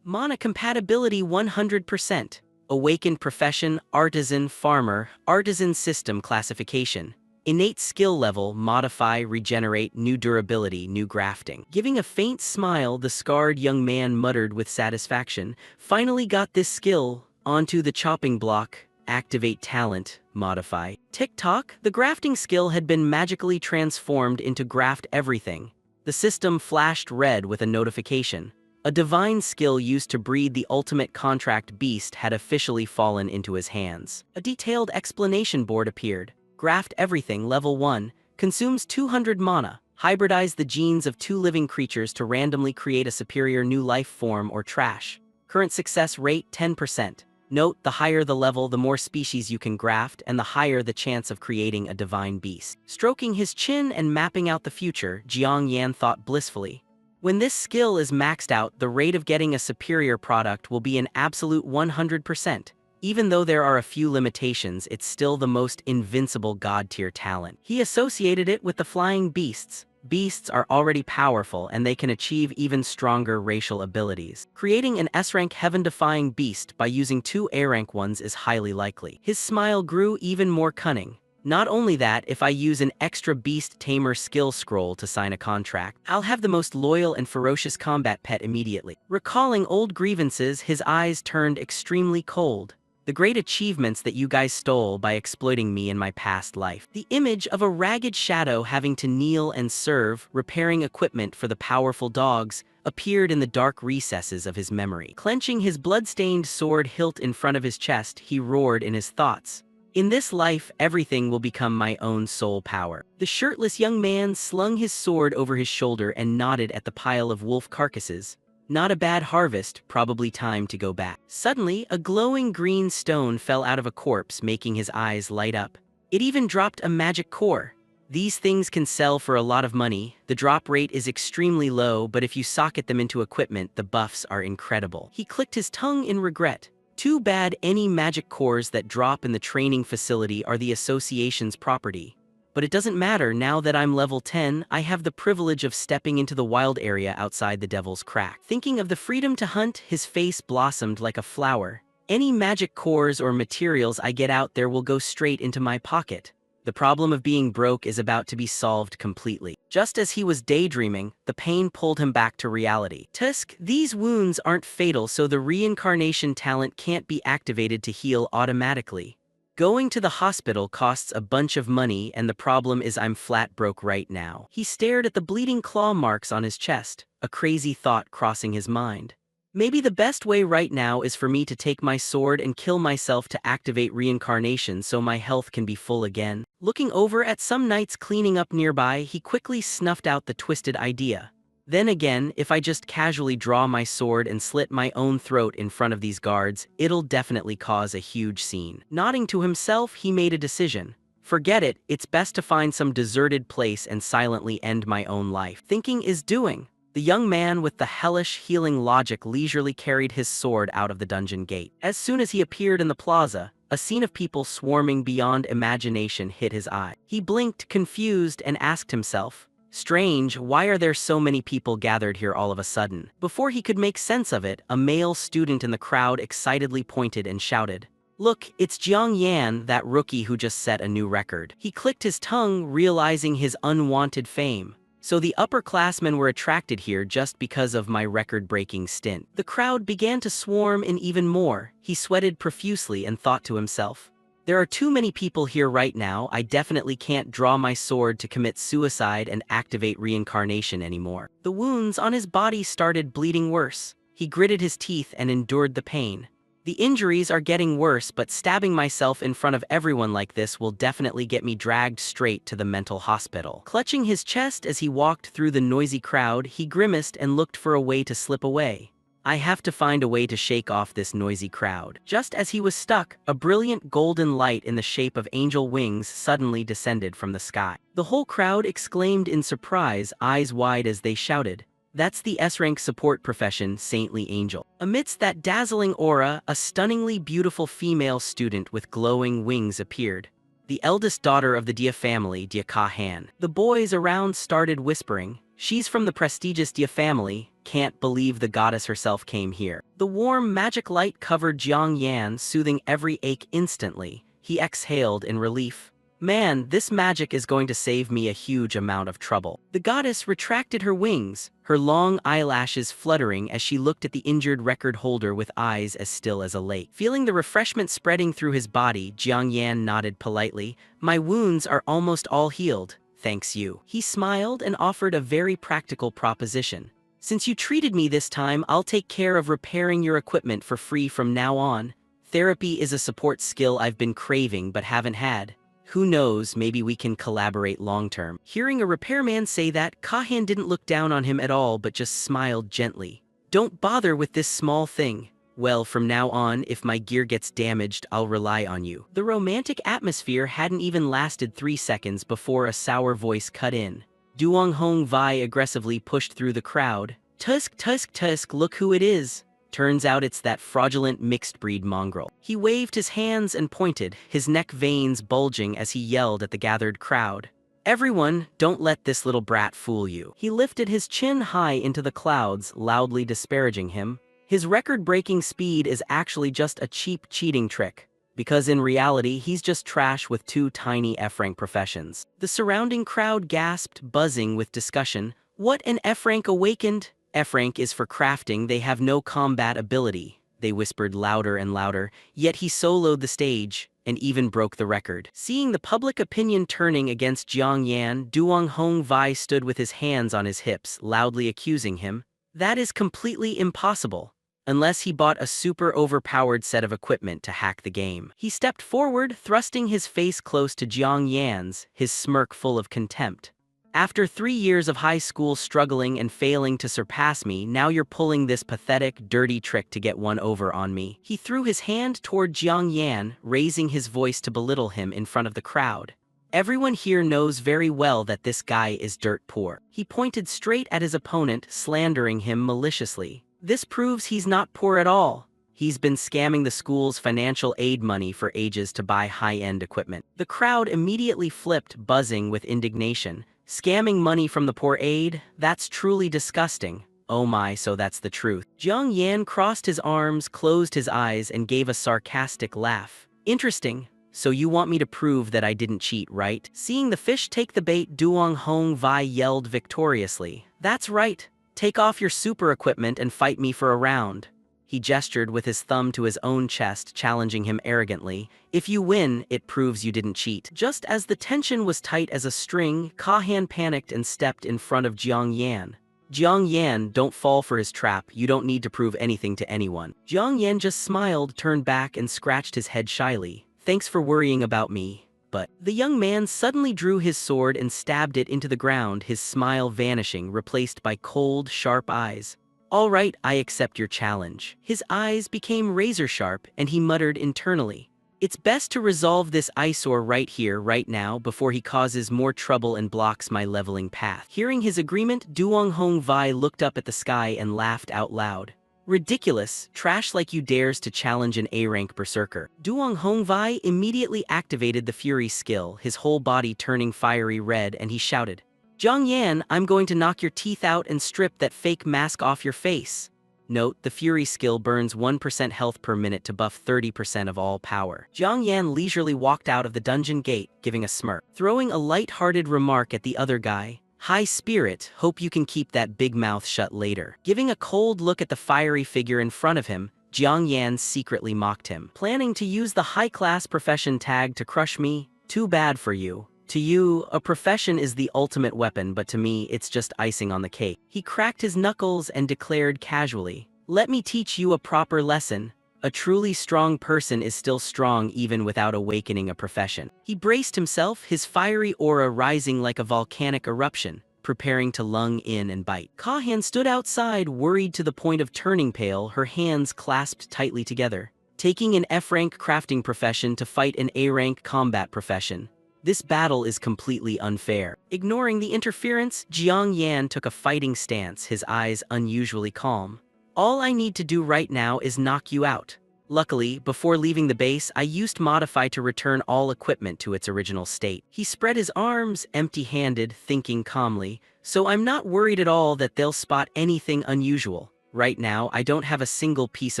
Mana compatibility 100%. Awakened profession, artisan, farmer, artisan system classification. Innate skill level, modify, regenerate, new durability, new grafting. Giving a faint smile, the scarred young man muttered with satisfaction, "Finally got this skill. Onto the chopping block. Activate talent, modify." Tick-tock, the grafting skill had been magically transformed into graft everything. The system flashed red with a notification. A divine skill used to breed the ultimate contract beast had officially fallen into his hands. A detailed explanation board appeared. Graft everything, level 1, consumes 200 mana. Hybridize the genes of 2 living creatures to randomly create a superior new life form or trash. Current success rate 10%. Note, the higher the level, the more species you can graft, and the higher the chance of creating a divine beast. Stroking his chin and mapping out the future, Jiang Yan thought blissfully. When this skill is maxed out, the rate of getting a superior product will be an absolute 100%. Even though there are a few limitations, it's still the most invincible god-tier talent. He associated it with the flying beasts. Beasts are already powerful and they can achieve even stronger racial abilities. Creating an S-rank heaven-defying beast by using 2 A-rank ones is highly likely. His smile grew even more cunning. Not only that, if I use an extra beast tamer skill scroll to sign a contract, I'll have the most loyal and ferocious combat pet immediately. Recalling old grievances, his eyes turned extremely cold. The great achievements that you guys stole by exploiting me in my past life. The image of a ragged shadow having to kneel and serve, repairing equipment for the powerful dogs, appeared in the dark recesses of his memory. Clenching his blood-stained sword hilt in front of his chest, he roared in his thoughts. In this life, everything will become my own soul power. The shirtless young man slung his sword over his shoulder and nodded at the pile of wolf carcasses. Not a bad harvest, probably time to go back. Suddenly, a glowing green stone fell out of a corpse, making his eyes light up. It even dropped a magic core. These things can sell for a lot of money. The drop rate is extremely low, but if you socket them into equipment, the buffs are incredible. He clicked his tongue in regret. Too bad any magic cores that drop in the training facility are the association's property. But it doesn't matter, now that I'm level 10, I have the privilege of stepping into the wild area outside the Devil's Crack. Thinking of the freedom to hunt, his face blossomed like a flower. Any magic cores or materials I get out there will go straight into my pocket. The problem of being broke is about to be solved completely. Just as he was daydreaming, the pain pulled him back to reality. Tusk, these wounds aren't fatal, so the reincarnation talent can't be activated to heal automatically. Going to the hospital costs a bunch of money, and the problem is I'm flat broke right now. He stared at the bleeding claw marks on his chest, a crazy thought crossing his mind. Maybe the best way right now is for me to take my sword and kill myself to activate reincarnation so my health can be full again. Looking over at some knights cleaning up nearby, he quickly snuffed out the twisted idea. Then again, if I just casually draw my sword and slit my own throat in front of these guards, it'll definitely cause a huge scene. Nodding to himself, he made a decision. Forget it, it's best to find some deserted place and silently end my own life. Thinking is doing. The young man with the hellish healing logic leisurely carried his sword out of the dungeon gate. As soon as he appeared in the plaza, a scene of people swarming beyond imagination hit his eye. He blinked, confused, and asked himself, "Strange, why are there so many people gathered here all of a sudden?" Before he could make sense of it, a male student in the crowd excitedly pointed and shouted, "Look, it's Jiang Yan, that rookie who just set a new record." He clicked his tongue, realizing his unwanted fame. So the upperclassmen were attracted here just because of my record-breaking stint. The crowd began to swarm in even more. He sweated profusely and thought to himself, "There are too many people here right now. I definitely can't draw my sword to commit suicide and activate reincarnation anymore." The wounds on his body started bleeding worse. He gritted his teeth and endured the pain. The injuries are getting worse, but stabbing myself in front of everyone like this will definitely get me dragged straight to the mental hospital. Clutching his chest as he walked through the noisy crowd, he grimaced and looked for a way to slip away. I have to find a way to shake off this noisy crowd. Just as he was stuck, a brilliant golden light in the shape of angel wings suddenly descended from the sky. The whole crowd exclaimed in surprise, eyes wide as they shouted, "That's the S-rank support profession, Saintly Angel." Amidst that dazzling aura, a stunningly beautiful female student with glowing wings appeared. The eldest daughter of the Dia family, Dia Ka-han. The boys around started whispering, "She's from the prestigious Dia family. Can't believe the goddess herself came here." The warm magic light covered Jiang Yan, soothing every ache instantly. He exhaled in relief. "Man, this magic is going to save me a huge amount of trouble." The goddess retracted her wings, her long eyelashes fluttering as she looked at the injured record holder with eyes as still as a lake. Feeling the refreshment spreading through his body, Jiang Yan nodded politely. "My wounds are almost all healed. thanks you. He smiled and offered a very practical proposition. Since you treated me this time, I'll take care of repairing your equipment for free from now on. Therapy is a support skill I've been craving but haven't had. Who knows, maybe we can collaborate long-term. Hearing a repairman say that, Kahan didn't look down on him at all but just smiled gently. Don't bother with this small thing. Well, from now on, if my gear gets damaged, I'll rely on you. The romantic atmosphere hadn't even lasted 3 seconds before a sour voice cut in. Duong Hong Vai aggressively pushed through the crowd. Tusk, tusk, tusk, look who it is. Turns out it's that fraudulent mixed-breed mongrel. He waved his hands and pointed, his neck veins bulging as he yelled at the gathered crowd. Everyone, don't let this little brat fool you. He lifted his chin high into the clouds, loudly disparaging him. His record-breaking speed is actually just a cheap cheating trick, because in reality he's just trash with 2 tiny F-rank professions. The surrounding crowd gasped, buzzing with discussion. What an F-rank awakened? F-rank is for crafting, they have no combat ability, they whispered louder and louder, yet he soloed the stage, and even broke the record. Seeing the public opinion turning against Jiang Yan, Duong Hong Vai stood with his hands on his hips, loudly accusing him. That is completely impossible. Unless he bought a super overpowered set of equipment to hack the game. He stepped forward, thrusting his face close to Jiang Yan's, his smirk full of contempt. After 3 years of high school struggling and failing to surpass me, now you're pulling this pathetic, dirty trick to get one over on me. He threw his hand toward Jiang Yan, raising his voice to belittle him in front of the crowd. Everyone here knows very well that this guy is dirt poor. He pointed straight at his opponent, slandering him maliciously. This proves he's not poor at all. He's been scamming the school's financial aid money for ages to buy high-end equipment. The crowd immediately flipped, buzzing with indignation. Scamming money from the poor aid? That's truly disgusting. Oh my, so that's the truth. Jiang Yan crossed his arms, closed his eyes, and gave a sarcastic laugh. Interesting. So you want me to prove that I didn't cheat, right? Seeing the fish take the bait, Duong Hong Vai yelled victoriously. That's right. Take off your super equipment and fight me for a round. He gestured with his thumb to his own chest, challenging him arrogantly. If you win, it proves you didn't cheat. Just as the tension was tight as a string, Kahan panicked and stepped in front of Jiang Yan. Jiang Yan, don't fall for his trap, you don't need to prove anything to anyone. Jiang Yan just smiled, turned back and scratched his head shyly. Thanks for worrying about me. But the young man suddenly drew his sword and stabbed it into the ground, his smile vanishing, replaced by cold, sharp eyes. All right, I accept your challenge. His eyes became razor-sharp, and he muttered internally. It's best to resolve this eyesore right here, right now, before he causes more trouble and blocks my leveling path. Hearing his agreement, Duong Hong Vai looked up at the sky and laughed out loud. Ridiculous, trash like you dares to challenge an A-rank berserker. Duong Hong Vai immediately activated the Fury skill, his whole body turning fiery red, and he shouted. Jiang Yan, I'm going to knock your teeth out and strip that fake mask off your face. Note, the Fury skill burns 1% health per minute to buff 30% of all power. Jiang Yan leisurely walked out of the dungeon gate, giving a smirk. Throwing a light-hearted remark at the other guy. High spirit, hope you can keep that big mouth shut later. Giving a cold look at the fiery figure in front of him, Jiang Yan secretly mocked him. Planning to use the high-class profession tag to crush me? Too bad for you. To you, a profession is the ultimate weapon, but to me, it's just icing on the cake. He cracked his knuckles and declared casually, let me teach you a proper lesson. A truly strong person is still strong even without awakening a profession. He braced himself, his fiery aura rising like a volcanic eruption, preparing to lung in and bite. Kahan stood outside, worried to the point of turning pale, her hands clasped tightly together. Taking an F-rank crafting profession to fight an A-rank combat profession. This battle is completely unfair. Ignoring the interference, Jiang Yan took a fighting stance, his eyes unusually calm. All I need to do right now is knock you out. Luckily, before leaving the base, I used Modify to return all equipment to its original state. He spread his arms, empty-handed, thinking calmly, so I'm not worried at all that they'll spot anything unusual. Right now, I don't have a single piece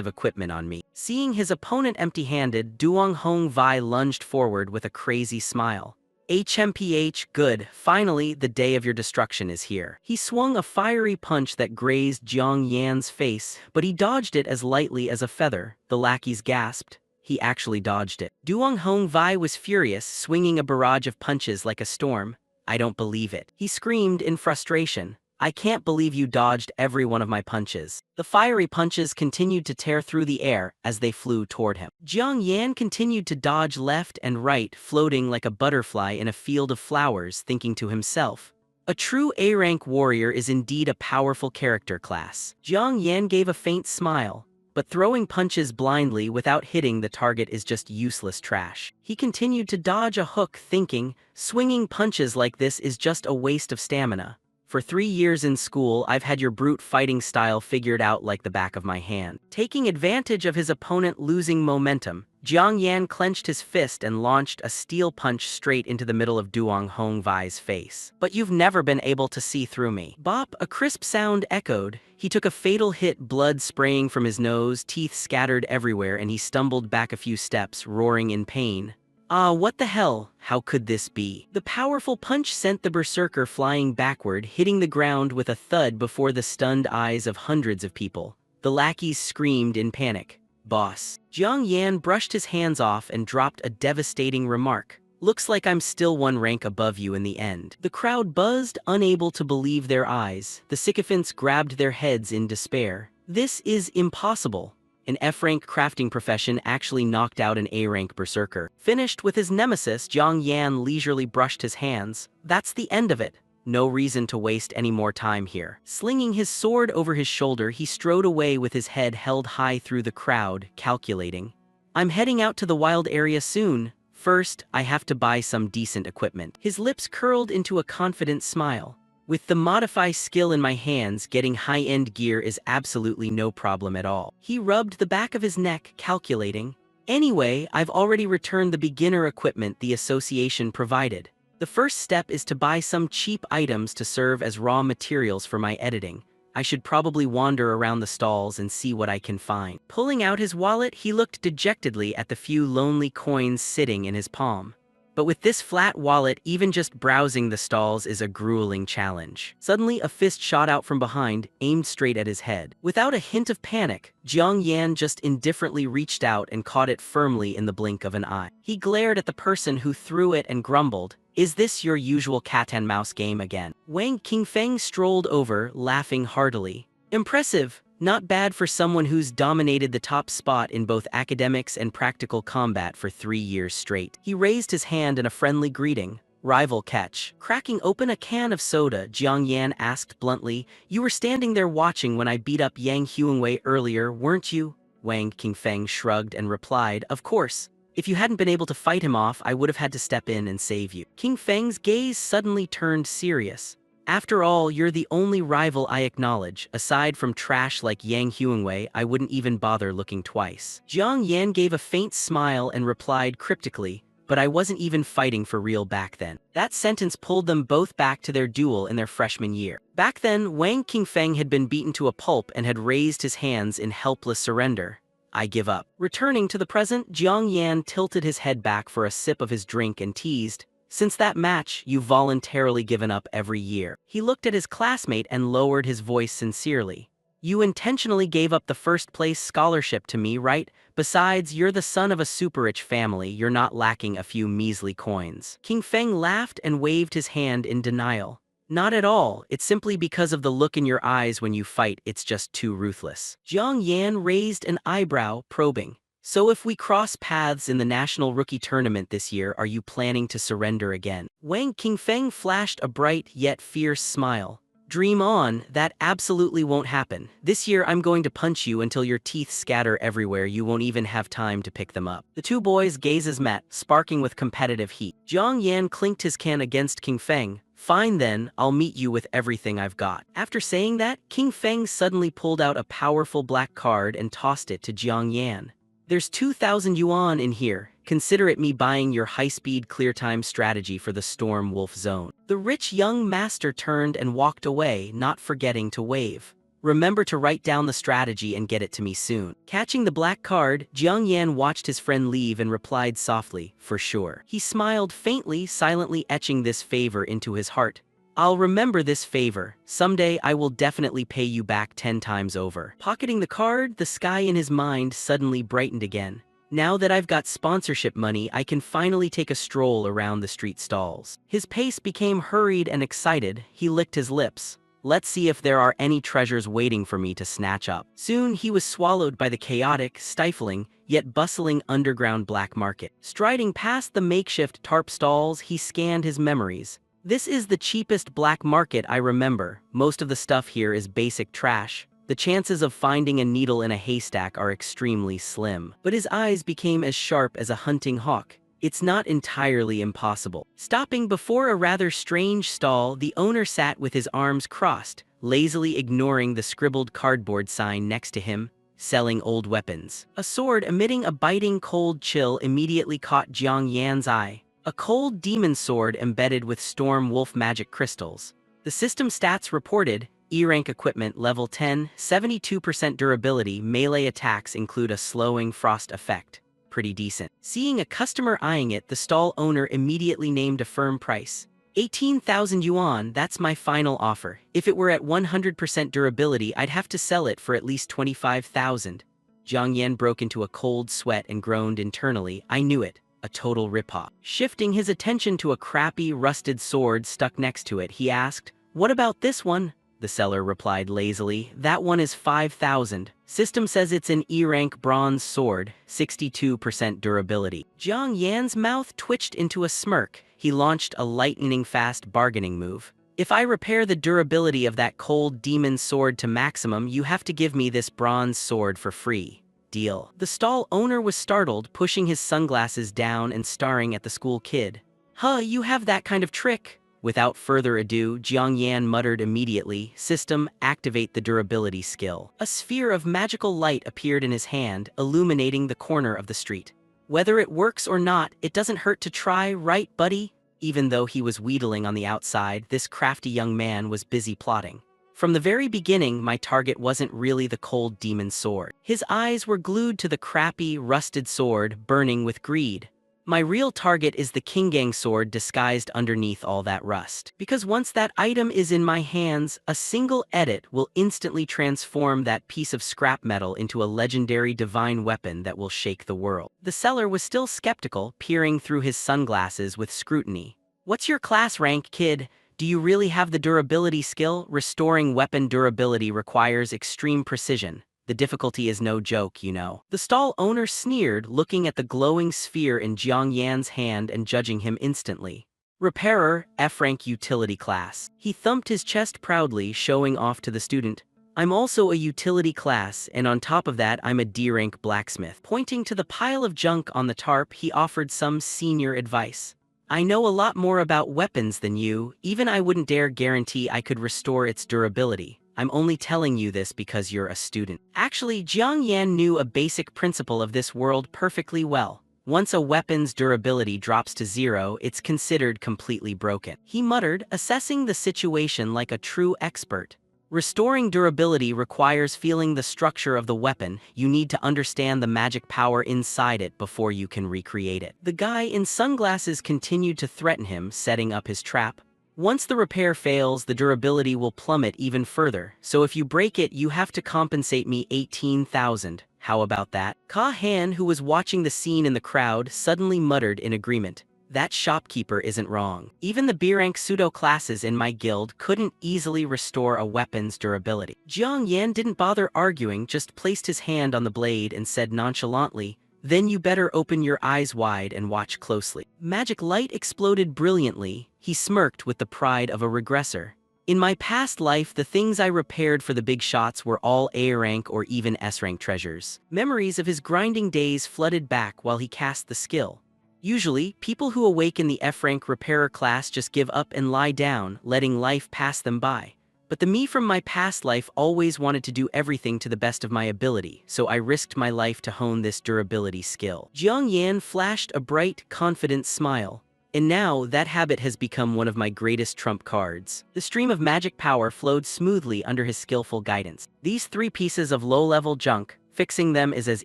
of equipment on me. Seeing his opponent empty-handed, Duong Hong Vai lunged forward with a crazy smile. HMPH, good, finally, the day of your destruction is here. He swung a fiery punch that grazed Jiang Yan's face, but he dodged it as lightly as a feather. The lackeys gasped. He actually dodged it. Duong Hong Vai was furious, swinging a barrage of punches like a storm. I don't believe it. He screamed in frustration. I can't believe you dodged every one of my punches. The fiery punches continued to tear through the air as they flew toward him. Jiang Yan continued to dodge left and right, floating like a butterfly in a field of flowers, thinking to himself, a true A-rank warrior is indeed a powerful character class. Jiang Yan gave a faint smile, but throwing punches blindly without hitting the target is just useless trash. He continued to dodge a hook, thinking, swinging punches like this is just a waste of stamina. For 3 years in school, I've had your brute fighting style figured out like the back of my hand. Taking advantage of his opponent losing momentum, Jiang Yan clenched his fist and launched a steel punch straight into the middle of Duong Hongvai's face. But you've never been able to see through me. Bop, a crisp sound echoed. He took a fatal hit, blood spraying from his nose, teeth scattered everywhere, and he stumbled back a few steps, roaring in pain. Ah, what the hell? How could this be? The powerful punch sent the berserker flying backward, hitting the ground with a thud before the stunned eyes of hundreds of people. The lackeys screamed in panic. Boss. Jiang Yan brushed his hands off and dropped a devastating remark. Looks like I'm still 1 rank above you in the end. The crowd buzzed, unable to believe their eyes. The sycophants grabbed their heads in despair. This is impossible. An F-rank crafting profession actually knocked out an A-rank berserker. Finished with his nemesis, Jiang Yan leisurely brushed his hands. That's the end of it. No reason to waste any more time here. Slinging his sword over his shoulder, he strode away with his head held high through the crowd, calculating. I'm heading out to the wild area soon. First, I have to buy some decent equipment. His lips curled into a confident smile. With the modify skill in my hands, getting high-end gear is absolutely no problem at all. He rubbed the back of his neck, calculating. Anyway, I've already returned the beginner equipment the association provided. The first step is to buy some cheap items to serve as raw materials for my editing. I should probably wander around the stalls and see what I can find. Pulling out his wallet, he looked dejectedly at the few lonely coins sitting in his palm. But with this flat wallet, even just browsing the stalls is a grueling challenge. Suddenly, a fist shot out from behind, aimed straight at his head. Without a hint of panic, Jiang Yan just indifferently reached out and caught it firmly in the blink of an eye. He glared at the person who threw it and grumbled, "Is this your usual cat-and-mouse game again?" Wang Qingfeng strolled over, laughing heartily. "Impressive. Not bad for someone who's dominated the top spot in both academics and practical combat for 3 years straight." He raised his hand in a friendly greeting. Rival catch. Cracking open a can of soda, Jiang Yan asked bluntly, "You were standing there watching when I beat up Yang Huangwei earlier, weren't you?" Wang Qingfeng shrugged and replied, "Of course. If you hadn't been able to fight him off, I would have had to step in and save you." Qingfeng's gaze suddenly turned serious. "After all, you're the only rival I acknowledge. Aside from trash like Yang Huangwei, I wouldn't even bother looking twice." Jiang Yan gave a faint smile and replied cryptically, "But I wasn't even fighting for real back then." That sentence pulled them both back to their duel in their freshman year. Back then, Wang Qingfeng had been beaten to a pulp and had raised his hands in helpless surrender. "I give up." Returning to the present, Jiang Yan tilted his head back for a sip of his drink and teased, "Since that match, you've voluntarily given up every year." He looked at his classmate and lowered his voice sincerely. "You intentionally gave up the first-place scholarship to me, right? Besides, you're the son of a super-rich family, you're not lacking a few measly coins." Qingfeng laughed and waved his hand in denial. "Not at all, it's simply because of the look in your eyes when you fight, it's just too ruthless." Jiang Yan raised an eyebrow, probing. "So if we cross paths in the National Rookie Tournament this year, are you planning to surrender again?" Wang Qingfeng flashed a bright yet fierce smile. "Dream on, that absolutely won't happen. This year I'm going to punch you until your teeth scatter everywhere, you won't even have time to pick them up." The two boys' gazes met, sparking with competitive heat. Jiang Yan clinked his can against Qingfeng. "Fine then, I'll meet you with everything I've got." After saying that, Qingfeng suddenly pulled out a powerful black card and tossed it to Jiang Yan. "There's 2,000 yuan in here. Consider it me buying your high-speed clear-time strategy for the Storm Wolf Zone." The rich young master turned and walked away, not forgetting to wave. "Remember to write down the strategy and get it to me soon." Catching the black card, Jiang Yan watched his friend leave and replied softly, "For sure." He smiled faintly, silently etching this favor into his heart. "I'll remember this favor. Someday I will definitely pay you back 10 times over." Pocketing the card, the sky in his mind suddenly brightened again. Now that I've got sponsorship money, I can finally take a stroll around the street stalls. His pace became hurried and excited. He licked his lips. Let's see if there are any treasures waiting for me to snatch up. Soon he was swallowed by the chaotic, stifling, yet bustling underground black market. Striding past the makeshift tarp stalls, he scanned his memories. This is the cheapest black market I remember. Most of the stuff here is basic trash. The chances of finding a needle in a haystack are extremely slim. But his eyes became as sharp as a hunting hawk. It's not entirely impossible. Stopping before a rather strange stall, the owner sat with his arms crossed, lazily ignoring the scribbled cardboard sign next to him, selling old weapons. A sword emitting a biting cold chill immediately caught Jiang Yan's eye. A cold demon sword embedded with storm wolf magic crystals. The system stats reported: E-rank equipment level 10, 72% durability, melee attacks include a slowing frost effect. Pretty decent. Seeing a customer eyeing it, the stall owner immediately named a firm price. 18,000 yuan, that's my final offer. If it were at 100% durability, I'd have to sell it for at least 25,000. Jiang Yan broke into a cold sweat and groaned internally. I knew it. A total ripoff. Shifting his attention to a crappy, rusted sword stuck next to it, he asked, "What about this one?" The seller replied lazily, "That one is 5,000. System says it's an E-rank bronze sword, 62% durability." Jiang Yan's mouth twitched into a smirk. He launched a lightning-fast bargaining move. "If I repair the durability of that cold demon sword to maximum, you have to give me this bronze sword for free. Deal." The stall owner was startled, pushing his sunglasses down and staring at the school kid. "Huh, you have that kind of trick?" Without further ado, Jiang Yan muttered immediately, "System, activate the durability skill." A sphere of magical light appeared in his hand, illuminating the corner of the street. "Whether it works or not, it doesn't hurt to try, right, buddy?" Even though he was wheedling on the outside, this crafty young man was busy plotting. From the very beginning, my target wasn't really the cold demon sword. His eyes were glued to the crappy, rusted sword, burning with greed. My real target is the Kingang sword disguised underneath all that rust. Because once that item is in my hands, a single edit will instantly transform that piece of scrap metal into a legendary divine weapon that will shake the world. The seller was still skeptical, peering through his sunglasses with scrutiny. "What's your class rank, kid? Do you really have the durability skill? Restoring weapon durability requires extreme precision. The difficulty is no joke, you know." The stall owner sneered, looking at the glowing sphere in Jiang Yan's hand and judging him instantly. "Repairer, F-rank utility class." He thumped his chest proudly, showing off to the student. "I'm also a utility class, and on top of that I'm a D-rank blacksmith." Pointing to the pile of junk on the tarp, he offered some senior advice. "I know a lot more about weapons than you. Even I wouldn't dare guarantee I could restore its durability. I'm only telling you this because you're a student." Actually, Jiang Yan knew a basic principle of this world perfectly well. Once a weapon's durability drops to 0, it's considered completely broken. He muttered, assessing the situation like a true expert. "Restoring durability requires feeling the structure of the weapon. You need to understand the magic power inside it before you can recreate it." The guy in sunglasses continued to threaten him, setting up his trap. "Once the repair fails, the durability will plummet even further, so if you break it, you have to compensate me 18,000. How about that?" Ka Han, who was watching the scene in the crowd, suddenly muttered in agreement. "That shopkeeper isn't wrong. Even the B-rank pseudo-classes in my guild couldn't easily restore a weapon's durability." Jiang Yan didn't bother arguing, just placed his hand on the blade and said nonchalantly, "Then you better open your eyes wide and watch closely." Magic light exploded brilliantly. He smirked with the pride of a regressor. "In my past life, the things I repaired for the big shots were all A-rank or even S-rank treasures." Memories of his grinding days flooded back while he cast the skill. Usually, people who awaken the F-rank repairer class just give up and lie down, letting life pass them by. But the me from my past life always wanted to do everything to the best of my ability, so I risked my life to hone this durability skill. Jiang Yan flashed a bright, confident smile. "And now, that habit has become one of my greatest trump cards." The stream of magic power flowed smoothly under his skillful guidance. "These 3 pieces of low-level junk, fixing them is as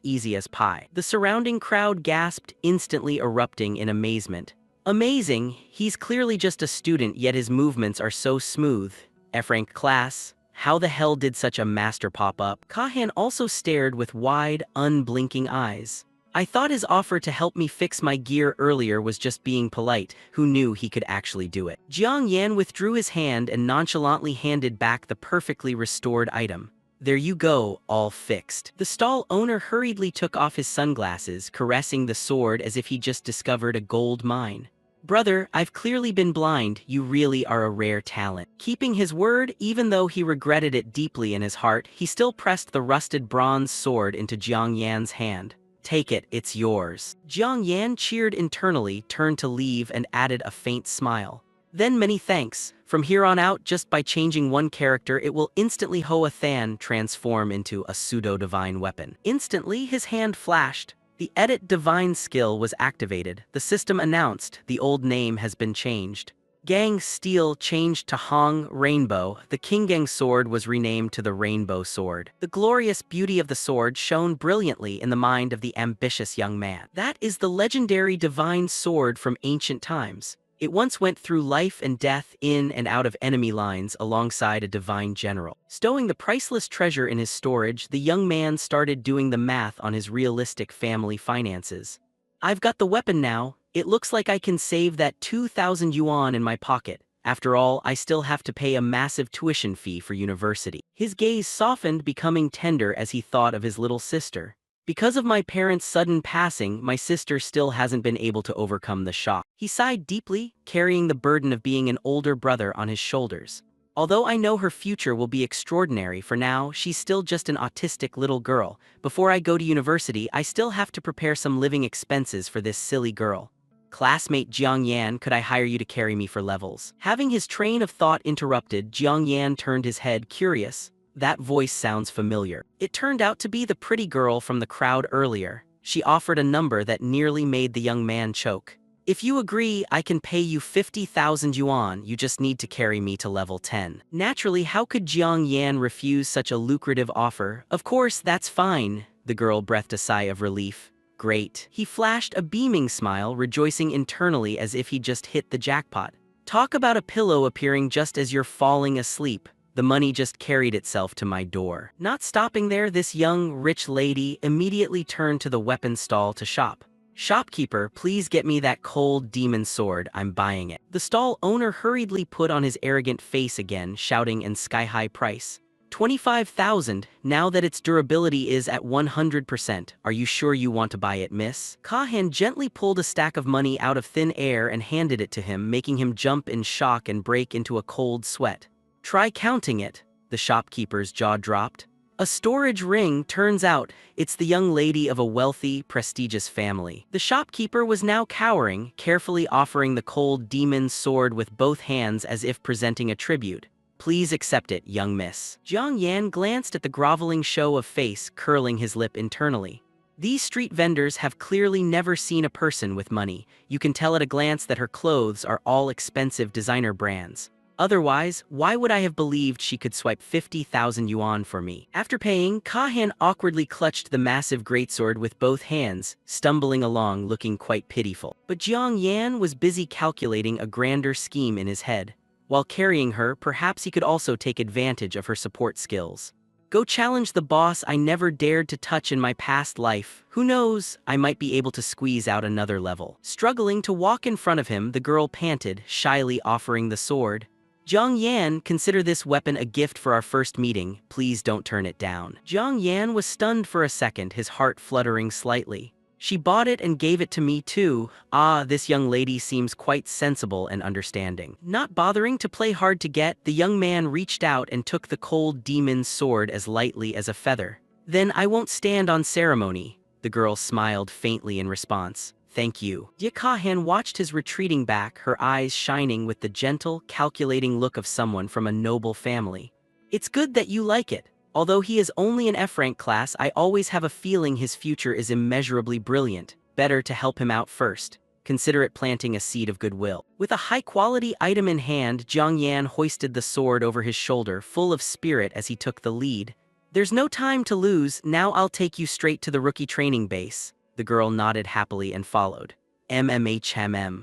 easy as pie." The surrounding crowd gasped, instantly erupting in amazement. "Amazing, he's clearly just a student, yet his movements are so smooth. F-rank class, how the hell did such a master pop up?" Ka Han also stared with wide, unblinking eyes. I thought his offer to help me fix my gear earlier was just being polite. Who knew he could actually do it? Jiang Yan withdrew his hand and nonchalantly handed back the perfectly restored item. There you go, all fixed. The stall owner hurriedly took off his sunglasses, caressing the sword as if he just discovered a gold mine. Brother, I've clearly been blind, you really are a rare talent. Keeping his word, even though he regretted it deeply in his heart, he still pressed the rusted bronze sword into Jiang Yan's hand. Take it, it's yours. Jiang Yan cheered internally, turned to leave and added a faint smile. Then many thanks. From here on out, just by changing one character, it will instantly Hoa Than transform into a pseudo-divine weapon. Instantly, his hand flashed. The Edit Divine skill was activated. The system announced the old name has been changed. Gang Steel changed to Hong Rainbow. The Kingang sword was renamed to the Rainbow Sword. The glorious beauty of the sword shone brilliantly in the mind of the ambitious young man. That is the legendary divine sword from ancient times. It once went through life and death in and out of enemy lines alongside a divine general. Stowing the priceless treasure in his storage, the young man started doing the math on his realistic family finances. I've got the weapon now. It looks like I can save that 2,000 yuan in my pocket. After all, I still have to pay a massive tuition fee for university. His gaze softened, becoming tender as he thought of his little sister. Because of my parents' sudden passing, my sister still hasn't been able to overcome the shock. He sighed deeply, carrying the burden of being an older brother on his shoulders. Although I know her future will be extraordinary, for now, she's still just an autistic little girl. Before I go to university, I still have to prepare some living expenses for this silly girl. Classmate Jiang Yan, could I hire you to carry me for levels? Having his train of thought interrupted, Jiang Yan turned his head, curious. That voice sounds familiar. It turned out to be the pretty girl from the crowd earlier. She offered a number that nearly made the young man choke. If you agree, I can pay you 50,000 yuan, you just need to carry me to level 10. Naturally, how could Jiang Yan refuse such a lucrative offer? Of course, that's fine. The girl breathed a sigh of relief. Great. He flashed a beaming smile, rejoicing internally as if he just hit the jackpot. Talk about a pillow appearing just as you're falling asleep. The money just carried itself to my door. Not stopping there, this young, rich lady immediately turned to the weapon stall to shop. Shopkeeper, please get me that cold demon sword, I'm buying it. The stall owner hurriedly put on his arrogant face again, shouting in sky-high price. 25,000, now that its durability is at 100%. Are you sure you want to buy it, miss? Kahan gently pulled a stack of money out of thin air and handed it to him, making him jump in shock and break into a cold sweat. Try counting it. The shopkeeper's jaw dropped. A storage ring, turns out, it's the young lady of a wealthy, prestigious family. The shopkeeper was now cowering, carefully offering the cold demon sword with both hands as if presenting a tribute. Please accept it, young miss. Jiang Yan glanced at the groveling show of face, curling his lip internally. These street vendors have clearly never seen a person with money. You can tell at a glance that her clothes are all expensive designer brands. Otherwise, why would I have believed she could swipe 50,000 yuan for me? After paying, Kahan awkwardly clutched the massive greatsword with both hands, stumbling along looking quite pitiful. But Jiang Yan was busy calculating a grander scheme in his head. While carrying her, perhaps he could also take advantage of her support skills. Go challenge the boss I never dared to touch in my past life. Who knows, I might be able to squeeze out another level. Struggling to walk in front of him, the girl panted, shyly offering the sword. Jiang Yan, consider this weapon a gift for our first meeting. Please don't turn it down. Jiang Yan was stunned for a second, his heart fluttering slightly. She bought it and gave it to me too. Ah, this young lady seems quite sensible and understanding. Not bothering to play hard to get, the young man reached out and took the cold demon's sword as lightly as a feather. Then I won't stand on ceremony. The girl smiled faintly in response. Thank you. Kahan watched his retreating back, her eyes shining with the gentle, calculating look of someone from a noble family. It's good that you like it. Although he is only an F-rank class, I always have a feeling his future is immeasurably brilliant. Better to help him out first. Consider it planting a seed of goodwill. With a high-quality item in hand, Jiang Yan hoisted the sword over his shoulder, full of spirit as he took the lead. There's no time to lose, now I'll take you straight to the rookie training base. The girl nodded happily and followed.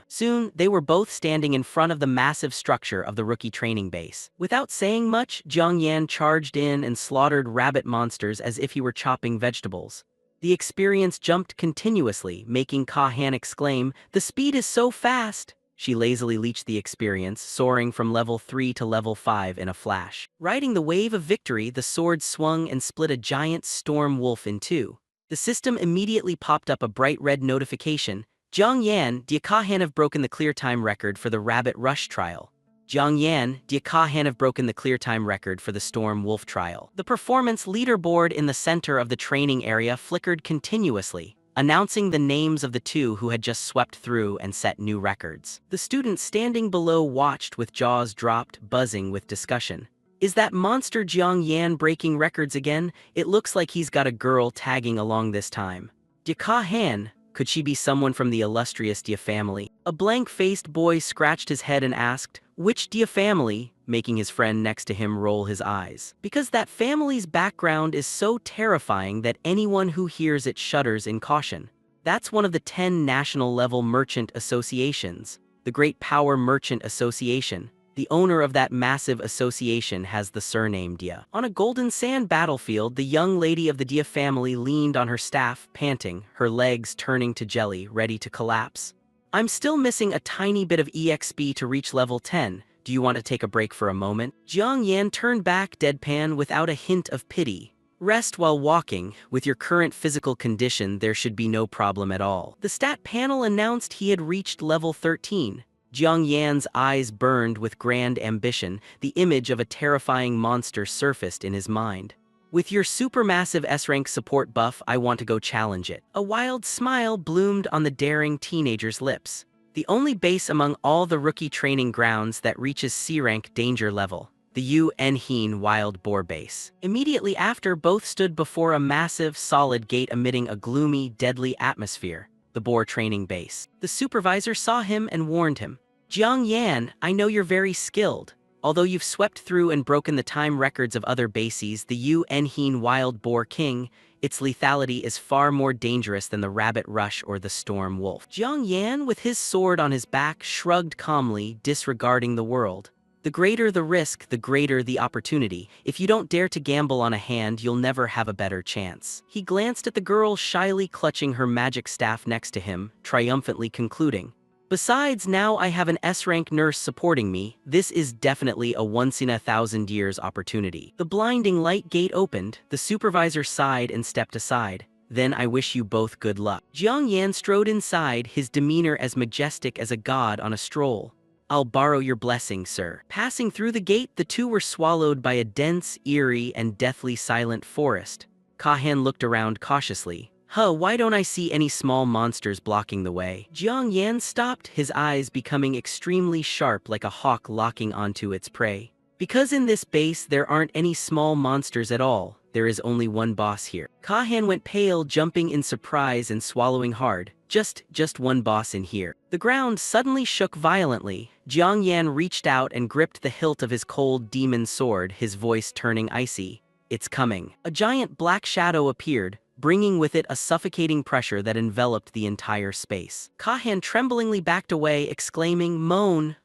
Soon, they were both standing in front of the massive structure of the rookie training base. Without saying much, Jiang Yan charged in and slaughtered rabbit monsters as if he were chopping vegetables. The experience jumped continuously, making Ka-Han exclaim, "The speed is so fast!" She lazily leached the experience, soaring from level 3 to level 5 in a flash. Riding the wave of victory, the sword swung and split a giant storm wolf in two. The system immediately popped up a bright red notification. "Jiang Yan, dia Ka-Han have broken the clear time record for the Rabbit Rush trial. Jiang Yan, dia Ka-Han have broken the clear time record for the Storm Wolf trial." The performance leaderboard in the center of the training area flickered continuously, announcing the names of the two who had just swept through and set new records. The students standing below watched with jaws dropped, buzzing with discussion. "Is that monster Jiang Yan breaking records again? It looks like he's got a girl tagging along this time. Dia Ka-Han, could she be someone from the illustrious Dia family?" A blank-faced boy scratched his head and asked, "Which Dia family?" making his friend next to him roll his eyes. "Because that family's background is so terrifying that anyone who hears it shudders in caution. That's one of the 10 national-level merchant associations, the Great Power Merchant Association. The owner of that massive association has the surname Dia." On a golden sand battlefield, the young lady of the Dia family leaned on her staff, panting, her legs turning to jelly, ready to collapse. "I'm still missing a tiny bit of EXP to reach level 10. Do you want to take a break for a moment?" Jiang Yan turned back deadpan without a hint of pity. "Rest while walking. With your current physical condition, there should be no problem at all." The stat panel announced he had reached level 13. Jiang Yan's eyes burned with grand ambition. The image of a terrifying monster surfaced in his mind. "With your supermassive S-rank support buff, I want to go challenge it." A wild smile bloomed on the daring teenager's lips. "The only base among all the rookie training grounds that reaches C-rank danger level. The Yu-En-Heen Wild Boar Base." Immediately after, both stood before a massive, solid gate emitting a gloomy, deadly atmosphere. The boar training base. The supervisor saw him and warned him. "Jiang Yan, I know you're very skilled. Although you've swept through and broken the time records of other bases, the Yu-En-Heen Wild Boar King, its lethality is far more dangerous than the Rabbit Rush or the Storm Wolf." Jiang Yan, with his sword on his back, shrugged calmly, disregarding the world. "The greater the risk, the greater the opportunity. If you don't dare to gamble on a hand, you'll never have a better chance." He glanced at the girl shyly clutching her magic staff next to him, triumphantly concluding, "Besides, now I have an S-rank nurse supporting me. This is definitely a once-in-a-thousand-years opportunity." The blinding light gate opened, the supervisor sighed and stepped aside. "Then I wish you both good luck." Jiang Yan strode inside, his demeanor as majestic as a god on a stroll. "I'll borrow your blessing, sir." Passing through the gate, the two were swallowed by a dense, eerie, and deathly silent forest. Ka-Han looked around cautiously. Why don't I see any small monsters blocking the way?" Jiang Yan stopped, his eyes becoming extremely sharp like a hawk locking onto its prey. "Because in this base there aren't any small monsters at all. There is only one boss here." Ka-Han went pale, jumping in surprise and swallowing hard. Just one boss in here." The ground suddenly shook violently. Jiang Yan reached out and gripped the hilt of his cold demon sword, his voice turning icy. "It's coming." A giant black shadow appeared, bringing with it a suffocating pressure that enveloped the entire space. Ka-Han tremblingly backed away, exclaiming,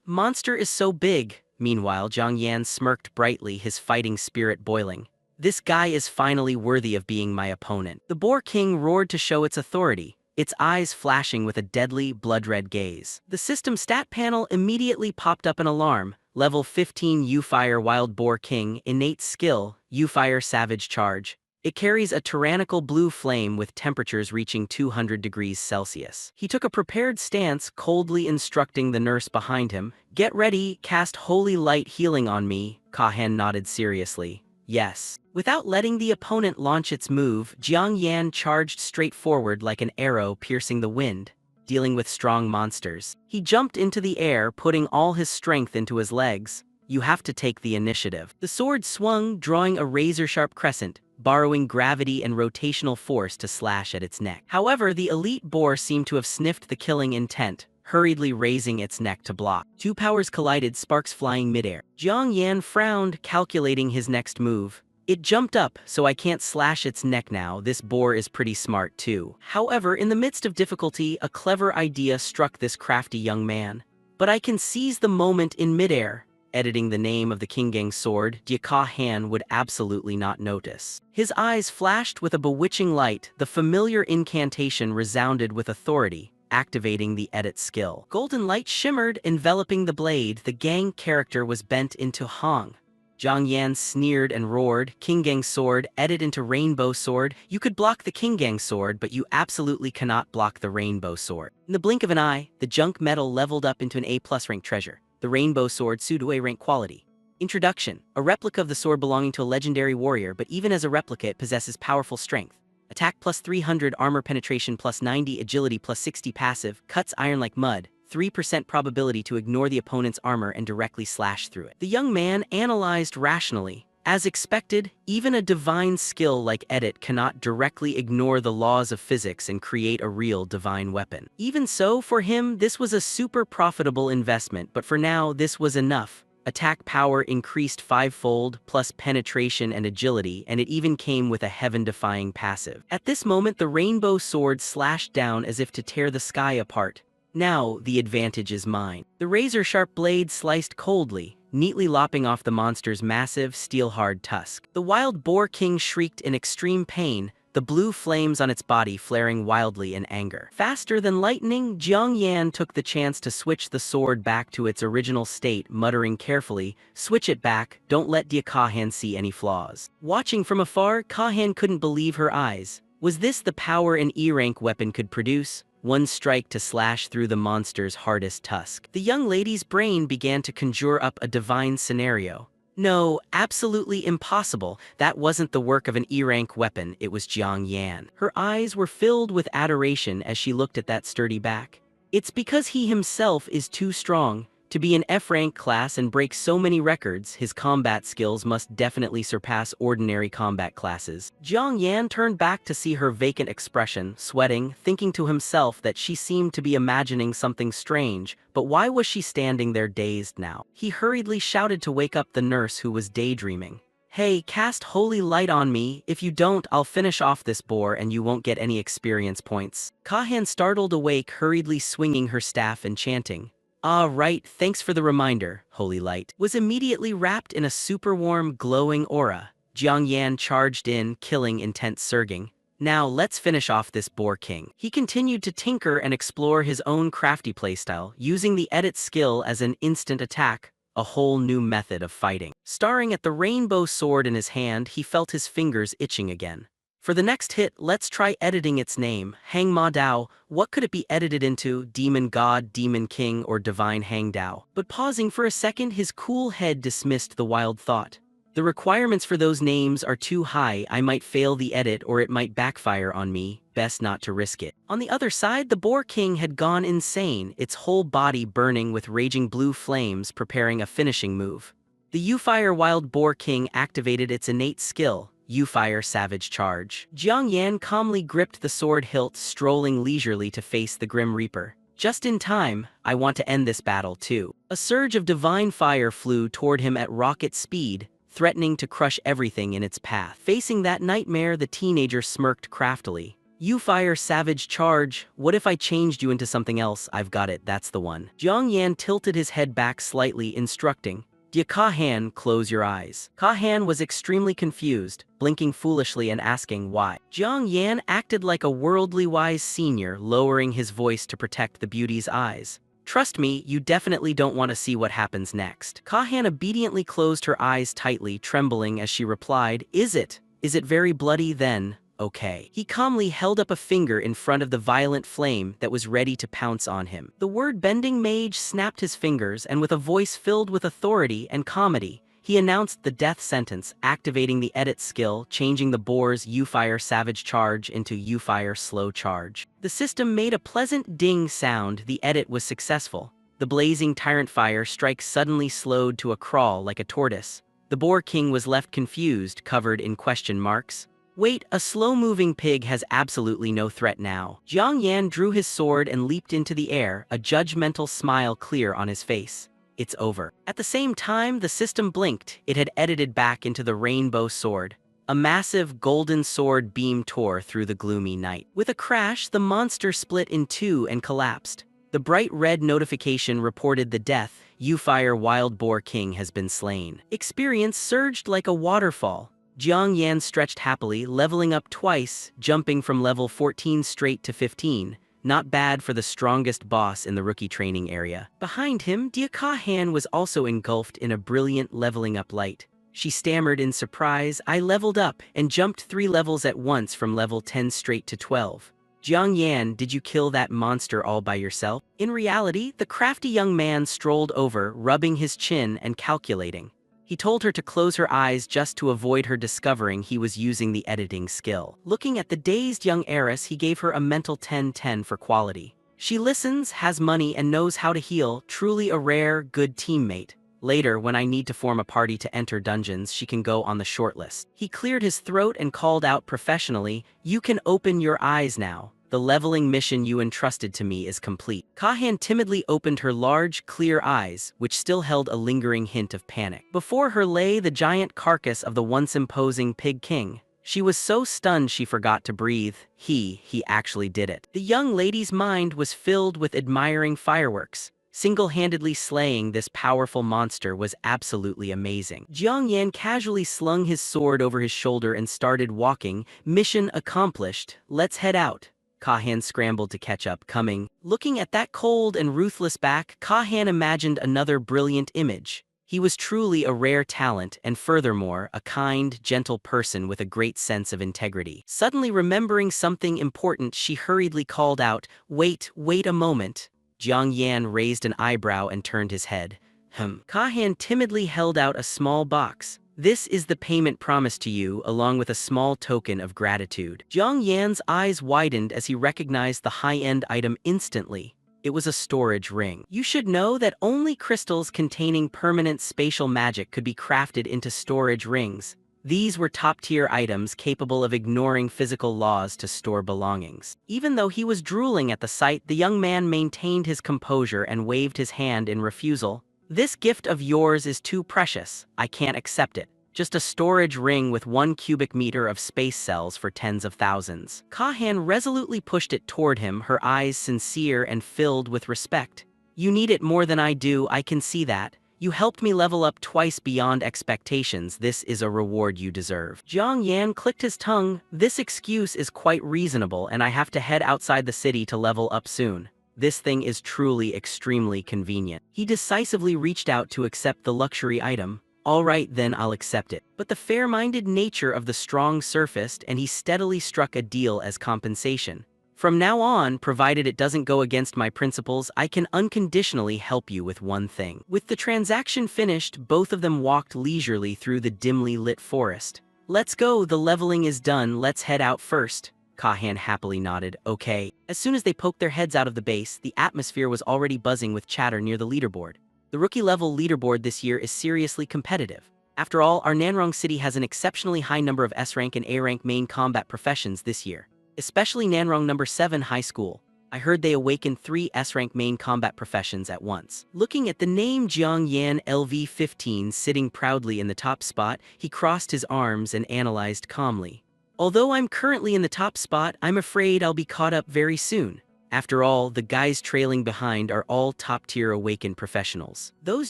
Monster is so big." Meanwhile, Jiang Yan smirked brightly, his fighting spirit boiling. "This guy is finally worthy of being my opponent." The Boar King roared to show its authority, its eyes flashing with a deadly, blood-red gaze. The system stat panel immediately popped up an alarm. Level 15 U-Fire Wild Boar King, innate skill, U-Fire Savage Charge. It carries a tyrannical blue flame with temperatures reaching 200 degrees Celsius. He took a prepared stance, coldly instructing the nurse behind him. "Get ready, cast Holy Light Healing on me." Ka-Han nodded seriously. "Yes." Without letting the opponent launch its move, Jiang Yan charged straight forward like an arrow piercing the wind, dealing with strong monsters. He jumped into the air, putting all his strength into his legs. "You have to take the initiative." The sword swung, drawing a razor-sharp crescent, borrowing gravity and rotational force to slash at its neck. However, the elite boar seemed to have sniffed the killing intent, hurriedly raising its neck to block. Two powers collided, sparks flying midair. Jiang Yan frowned, calculating his next move. "It jumped up, so I can't slash its neck now. This boar is pretty smart too." However, in the midst of difficulty, a clever idea struck this crafty young man. "But I can seize the moment in midair." editing the name of the Kingang sword, Han would absolutely not notice. His eyes flashed with a bewitching light, the familiar incantation resounded with authority, activating the edit skill. Golden light shimmered, enveloping the blade. The gang character was bent into Hong. Jiang Yan sneered and roared, Kingang sword, edit into rainbow sword. You could block the Kingang sword, but you absolutely cannot block the rainbow sword. In the blink of an eye, the junk metal leveled up into an A+ rank treasure. The rainbow sword pseudo A rank quality. Introduction: a replica of the sword belonging to a legendary warrior, but even as a replica it possesses powerful strength. Attack plus 300, armor penetration plus 90, agility plus 60 passive, cuts iron like mud, 3% probability to ignore the opponent's armor and directly slash through it. The young man analyzed rationally. As expected, even a divine skill like edit cannot directly ignore the laws of physics and create a real divine weapon. Even so, for him, this was a super profitable investment, but for now, this was enough. Attack power increased 5-fold, plus penetration and agility, and it even came with a heaven-defying passive. At this moment, the rainbow sword slashed down as if to tear the sky apart. Now, the advantage is mine. The razor-sharp blade sliced coldly, neatly lopping off the monster's massive, steel-hard tusk. The wild boar king shrieked in extreme pain, the blue flames on its body flaring wildly in anger. Faster than lightning, Jiang Yan took the chance to switch the sword back to its original state, muttering carefully, "Switch it back, don't let Han see any flaws." Watching from afar, Han couldn't believe her eyes. Was this the power an E-rank weapon could produce? One strike to slash through the monster's hardest tusk. The young lady's brain began to conjure up a divine scenario. No, absolutely impossible. That wasn't the work of an E-rank weapon, it was Jiang Yan. Her eyes were filled with adoration as she looked at that sturdy back. It's because he himself is too strong. To be an F-rank class and break so many records, his combat skills must definitely surpass ordinary combat classes. Jiang Yan turned back to see her vacant expression, sweating, thinking to himself that she seemed to be imagining something strange, but why was she standing there dazed now? He hurriedly shouted to wake up the nurse who was daydreaming. "Hey, cast holy light on me. If you don't, I'll finish off this boar and you won't get any experience points." Kahan startled awake, hurriedly swinging her staff and chanting. "Ah, right, thanks for the reminder, Holy Light," was immediately wrapped in a super warm, glowing aura. Jiang Yan charged in, killing intense surging. "Now let's finish off this boar king." He continued to tinker and explore his own crafty playstyle, using the edit skill as an instant attack, a whole new method of fighting. Staring at the rainbow sword in his hand, he felt his fingers itching again. For the next hit, let's try editing its name, Hang Ma Dao. What could it be edited into? Demon God, Demon King, or Divine Hang Dao? But pausing for a second, his cool head dismissed the wild thought. The requirements for those names are too high. I might fail the edit or it might backfire on me. Best not to risk it. On the other side, the Boar King had gone insane, its whole body burning with raging blue flames, preparing a finishing move. The U-Fire Wild Boar King activated its innate skill, U-Fire Savage Charge. Jiang Yan calmly gripped the sword hilt, strolling leisurely to face the Grim Reaper. Just in time, I want to end this battle too. A surge of divine fire flew toward him at rocket speed, threatening to crush everything in its path. Facing that nightmare, the teenager smirked craftily. U-Fire Savage Charge, what if I changed you into something else? I've got it, that's the one. Jiang Yan tilted his head back slightly, instructing, Kahan, close your eyes. Kahan was extremely confused, blinking foolishly and asking why. Jiang Yan acted like a worldly wise senior, lowering his voice to protect the beauty's eyes. Trust me, you definitely don't want to see what happens next. Kahan obediently closed her eyes tightly, trembling as she replied, Is it very bloody then? Okay. He calmly held up a finger in front of the violent flame that was ready to pounce on him. The word-bending mage snapped his fingers, and with a voice filled with authority and comedy, he announced the death sentence, activating the edit skill, changing the boar's U-Fire Savage Charge into U-Fire Slow Charge. The system made a pleasant ding sound. The edit was successful. The blazing tyrant fire strike suddenly slowed to a crawl like a tortoise. The Boar King was left confused, covered in question marks. Wait, a slow-moving pig has absolutely no threat now. Jiang Yan drew his sword and leaped into the air, a judgmental smile clear on his face. It's over. At the same time, the system blinked. It had edited back into the rainbow sword. A massive golden sword beam tore through the gloomy night. With a crash, the monster split in two and collapsed. The bright red notification reported the death. You fire wild boar king has been slain. Experience surged like a waterfall. Jiang Yan stretched happily, leveling up twice, jumping from level 14 straight to 15. Not bad for the strongest boss in the rookie training area. Behind him, Dia Han was also engulfed in a brilliant leveling up light. She stammered in surprise, I leveled up, and jumped 3 levels at once from level 10 straight to 12. Jiang Yan, did you kill that monster all by yourself? In reality, the crafty young man strolled over, rubbing his chin and calculating. He told her to close her eyes just to avoid her discovering he was using the editing skill. Looking at the dazed young heiress, he gave her a mental 10/10 for quality. She listens, has money, and knows how to heal, truly a rare, good teammate. Later, when I need to form a party to enter dungeons, she can go on the shortlist. He cleared his throat and called out professionally, you can open your eyes now. The leveling mission you entrusted to me is complete. Kahan timidly opened her large, clear eyes, which still held a lingering hint of panic. Before her lay the giant carcass of the once imposing Pig King. She was so stunned she forgot to breathe. He actually did it. The young lady's mind was filled with admiring fireworks. Single-handedly slaying this powerful monster was absolutely amazing. Jiang Yan casually slung his sword over his shoulder and started walking. Mission accomplished. Let's head out. Kahan scrambled to catch up, coming. Looking at that cold and ruthless back, Kahan imagined another brilliant image. He was truly a rare talent and furthermore, a kind, gentle person with a great sense of integrity. Suddenly remembering something important, she hurriedly called out, wait a moment. Jiang Yan raised an eyebrow and turned his head. Kahan timidly held out a small box. This is the payment promised to you, along with a small token of gratitude. Jiang Yan's eyes widened as he recognized the high-end item instantly. It was a storage ring. You should know that only crystals containing permanent spatial magic could be crafted into storage rings. These were top-tier items capable of ignoring physical laws to store belongings. Even though he was drooling at the sight, the young man maintained his composure and waved his hand in refusal. This gift of yours is too precious. I can't accept it. Just a storage ring with 1 cubic meter of space cells for tens of thousands. Kahan resolutely pushed it toward him, her eyes sincere and filled with respect. You need it more than I do, I can see that. You helped me level up twice beyond expectations. This is a reward you deserve. Jiang Yan clicked his tongue. This excuse is quite reasonable and I have to head outside the city to level up soon. This thing is truly extremely convenient. He decisively reached out to accept the luxury item. All right, then I'll accept it. But the fair-minded nature of the strong surfaced and he steadily struck a deal as compensation. From now on, provided it doesn't go against my principles, I can unconditionally help you with one thing. With the transaction finished, both of them walked leisurely through the dimly lit forest. Let's go, the leveling is done, let's head out first. Kahan happily nodded, okay. As soon as they poked their heads out of the base, the atmosphere was already buzzing with chatter near the leaderboard. The rookie-level leaderboard this year is seriously competitive. After all, our Nanrong city has an exceptionally high number of S-rank and A-rank main combat professions this year. Especially Nanrong number 7 High School. I heard they awakened 3 S-rank main combat professions at once. Looking at the name Jiang Yan LV-15 sitting proudly in the top spot, he crossed his arms and analyzed calmly. Although I'm currently in the top spot, I'm afraid I'll be caught up very soon. After all, the guys trailing behind are all top-tier awakened professionals. Those